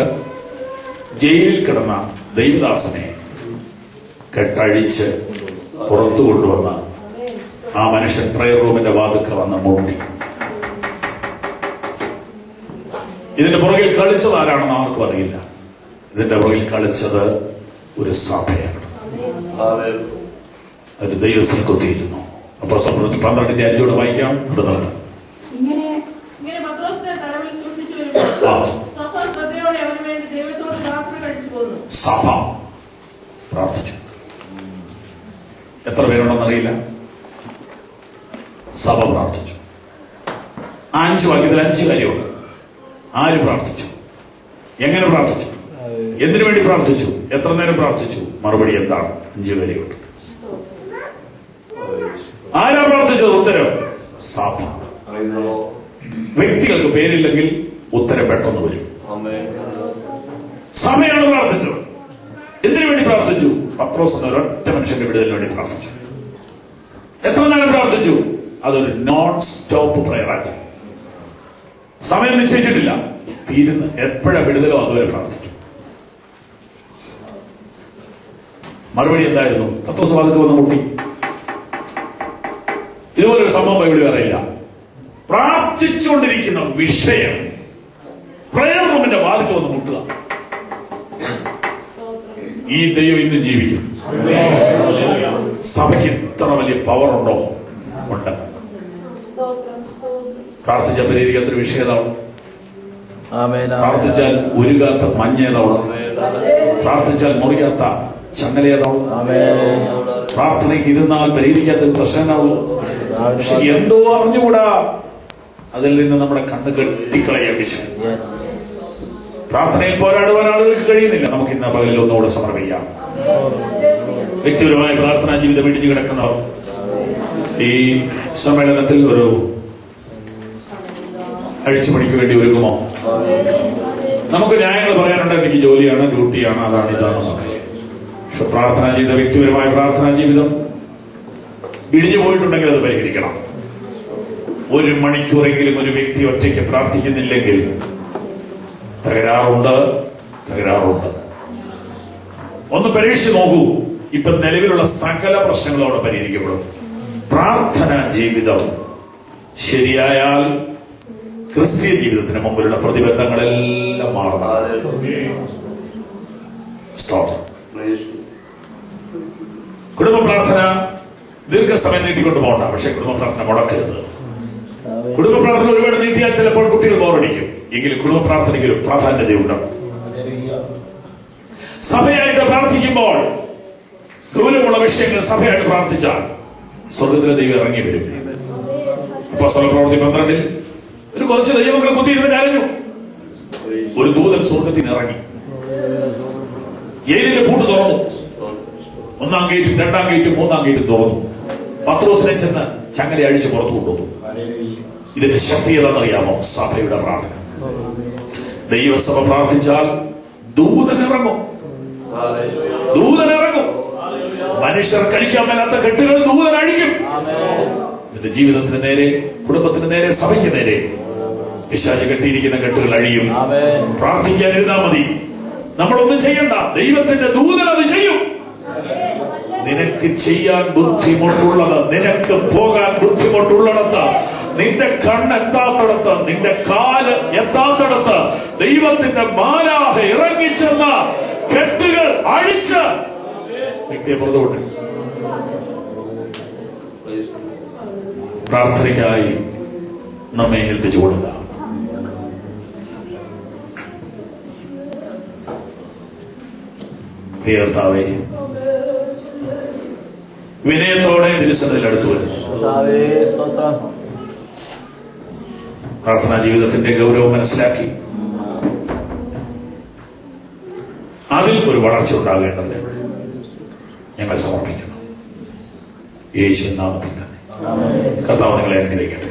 ജയിലിൽ കിടന്ന ദൈവദാസനെ കെട്ടഴിച്ച് പുറത്തു കൊണ്ടുവന്ന ആ മനുഷ്യൻ പ്രയർ റൂമിന്റെ വാതിൽക്കൽ വന്ന് മുട്ടി. ഇതിന്റെ പുറകിൽ കളിച്ചത് ആരാണെന്ന് ആർക്കും അറിയില്ല. ഇതിന്റെ പുറകിൽ കളിച്ചത് ഒരു സഭയാണ്. ഒരു ദൈവത്തിൽ കൊത്തിയിരുന്നു. അപ്പൊ 12:5 വായിക്കാം. അത് നിർത്താം. ഇങ്ങനെ പത്രോസിനെ തടവിൽ സൂക്ഷിച്ചു വരുമ്പോൾ സഭ ശ്രദ്ധയോടെ അവന് വേണ്ടി ദൈവത്തോട് പ്രാർത്ഥന കഴിച്ചു പോന്നു. സഭ പ്രാർത്ഥിച്ചു. എത്ര പേരുണ്ടെന്നറിയില്ല. സഭ പ്രാർത്ഥിച്ചു. 5 വാക്യത്തിൽ 5 കാര്യമുണ്ട്. ആര് പ്രാർത്ഥിച്ചു? എങ്ങനെ പ്രാർത്ഥിച്ചു? എന്തിനു വേണ്ടി പ്രാർത്ഥിച്ചു? എത്ര നേരം പ്രാർത്ഥിച്ചു? മറുപടി എന്താണ്? 5 കാര്യമുണ്ട്. ആരാ പ്രാർത്ഥിച്ചത്? ഉത്തരം സഭ. വ്യക്തികൾക്ക് പേരില്ലെങ്കിൽ ഉത്തരം പെട്ടെന്ന് വരും. സഭയാണ് പ്രാർത്ഥിച്ചത്. എന്തിനു വേണ്ടി പ്രാർത്ഥിച്ചു? പത്രോസ് എന്ന ഒരൊറ്റ മനുഷ്യന്റെ വിടുതലിന് വേണ്ടി പ്രാർത്ഥിച്ചു. എത്ര നേരം പ്രാർത്ഥിച്ചു? അതൊരു നോൺ സ്റ്റോപ്പ് പ്രയറാക്കി. സമയം നിശ്ചയിച്ചിട്ടില്ല. തീരുന്ന എപ്പോഴാ വിടുതലോ അതുവരെ പ്രാർത്ഥിച്ചു. മറുപടി എന്തായിരുന്നു? പത്രോസ് വാതിൽക്ക് വന്ന് മുട്ടി. ഇതുപോലൊരു സംഭവം ബൈബിളിൽ അറിയില്ല. പ്രാർത്ഥിച്ചുകൊണ്ടിരിക്കുന്ന വിഷയം പ്രയർ റൂമിന്റെ വാതിൽക്ക് വന്ന് മുട്ടുക. ഈ ദൈവം ഇന്നും ജീവിക്കും. സഭയ്ക്ക് ഇത്ര വലിയ പവർ ഉണ്ടോ? ഉണ്ട്. പ്രാർത്ഥിച്ച പരിഹരിക്കാത്തൊരു വിഷയം ഏതാണ്? പ്രാർത്ഥിച്ചാൽ ഉരുകാത്ത മഞ്ഞേതവള്, പ്രാർത്ഥിച്ചാൽ മുറിയാത്ത ചങ്ങലേതവള്, പ്രാർത്ഥനയ്ക്ക് ഇരുന്നാൽ പരിഹരിക്കാത്ത പ്രശ്നമുള്ളൂ. പക്ഷെ എന്തോ അറിഞ്ഞുകൂടാ, അതിൽ നിന്ന് നമ്മുടെ കണ്ണ് കെട്ടിക്കളയാൻ വിഷയം. പ്രാർത്ഥനയിൽ പോരാടുവാൻ ആളുകൾക്ക് കഴിയുന്നില്ല. നമുക്ക് ഇന്ന് പകലിൽ ഒന്നുകൂടെ സമർപ്പിക്കാം. വ്യക്തിപരമായ പ്രാർത്ഥനാ ജീവിതം ഇടിഞ്ഞു കിടക്കുന്നവർ ഈ സമ്മേളനത്തിൽ ഒരു അഴിച്ചുപണിക്ക് വേണ്ടി ഒരുങ്ങുമോ? നമുക്ക് ന്യായങ്ങൾ പറയാനുണ്ട്. എനിക്ക് ജോലിയാണ്, ഡ്യൂട്ടിയാണ്, അതാണ് ഇതാണെന്നൊക്കെ. പക്ഷെ പ്രാർത്ഥനാ ജീവിതം, വ്യക്തിപരമായ പ്രാർത്ഥനാ ജീവിതം ഇടിഞ്ഞു പോയിട്ടുണ്ടെങ്കിൽ അത് പരിഹരിക്കണം. 1 മണിക്കൂറെങ്കിലും ഒരു വ്യക്തി ഒറ്റയ്ക്ക് പ്രാർത്ഥിക്കുന്നില്ലെങ്കിൽ തകരാറുണ്ട്. ഒന്ന് പരീക്ഷിച്ച് നോക്കൂ. ഇപ്പൊ നിലവിലുള്ള സകല പ്രശ്നങ്ങളും അവിടെ പരിഹരിക്കപ്പെടും. പ്രാർത്ഥനാ ജീവിതം ശരിയായാൽ ക്രിസ്തീയ ജീവിതത്തിന് മുമ്പിലുള്ള പ്രതിബന്ധങ്ങളെല്ലാം മാറുന്നതാണ്. കുടുംബ പ്രാർത്ഥന ദീർഘസമയം നീട്ടിക്കൊണ്ട് പോകണ്ട. പക്ഷെ കുടുംബ പ്രാർത്ഥന മുടക്കരുത്. കുടുംബ പ്രാർത്ഥന ഒരുപാട് നീട്ടിയാൽ ചിലപ്പോൾ കുട്ടികൾ ബോറടിക്കും. എങ്കിലും കുടുംബ പ്രാർത്ഥനയ്ക്ക് ഒരു പ്രാധാന്യതയുണ്ട്. സഭയായിട്ട് പ്രാർത്ഥിക്കുമ്പോൾ ഗൗരവമുള്ള വിഷയങ്ങൾ സഭയായിട്ട് പ്രാർത്ഥിച്ചാൽ സ്വർഗത്തിലെ ദൈവം ഇറങ്ങി വരും. അപ്പോസ്തല പ്രവൃത്തി 12 ഒരു കുറച്ച് ദൈവങ്ങളെ കുത്തിയിരുന്ന് കരഞ്ഞു. ഒരു ദൂതൻ സ്വർഗത്തിന് ഇറങ്ങി ഏലിന്റെ പൂട്ട് തുറന്നു. 1-ാം ഗേറ്റും 2-ാം ഗേറ്റും 3-ാം ഗേറ്റും തുറന്നു. പത്രോസിനെ ചെന്ന് ചങ്ങല അഴിച്ച് പുറത്തു കൊണ്ടുവന്നു. ഇതിന്റെ ശക്തി ഏതാണെന്നറിയാമോ? സഭയുടെ പ്രാർത്ഥന. ദൈവസഭ പ്രാർത്ഥിച്ചാൽ ദൂതനിറങ്ങും. മനുഷ്യർ കഴിക്കാൻ മേലാത്ത കെട്ടുകൾ ദൂതൻ അഴിക്കും. നിന്റെ ജീവിതത്തിന് നേരെ, കുടുംബത്തിന് നേരെ, സഭയ്ക്ക് നേരെ പിശാച് കെട്ടിയിരിക്കുന്ന കെട്ടുകൾ അഴിയും. പ്രാർത്ഥിക്കാനിരുന്നാ മതി. നമ്മളൊന്നും ചെയ്യണ്ട. ദൈവത്തിന്റെ ദൂതൻ അത് ചെയ്യും. നിനക്ക് ചെയ്യാൻ ബുദ്ധിമുട്ടുള്ളത്, നിനക്ക് പോകാൻ ബുദ്ധിമുട്ടുള്ളിടത്ത്, നിന്റെ കണ്ണെത്താത്തിടത്ത്, നിന്റെ കാല് എത്താത്തിടത്ത് ദൈവത്തിന്റെ മാലാഹ ഇറങ്ങിച്ചെന്ന കെട്ടുകൾ അഴിച്ച് വ്യക്തിയെ പുറത്തുവിട്ടു. പ്രാർത്ഥനയ്ക്കായി നമ്മെ ഏൽപ്പിച്ചു കൊടുക്കുക. പ്രിയർത്താവേ, വിനയത്തോടെ തിരുസന്നിധിയിൽ അടുത്തു വരുന്നു. പ്രാർത്ഥനാ ജീവിതത്തിന്റെ ഗൗരവം മനസ്സിലാക്കി അതിൽ ഒരു വളർച്ച ഉണ്ടാകേണ്ടത് ഞങ്ങൾ സമർപ്പിക്കുന്നു. യേശു നാമത്തിൽ തന്നെ. കർത്താവ് നിങ്ങളെ അനുഗ്രഹിക്കട്ടെ.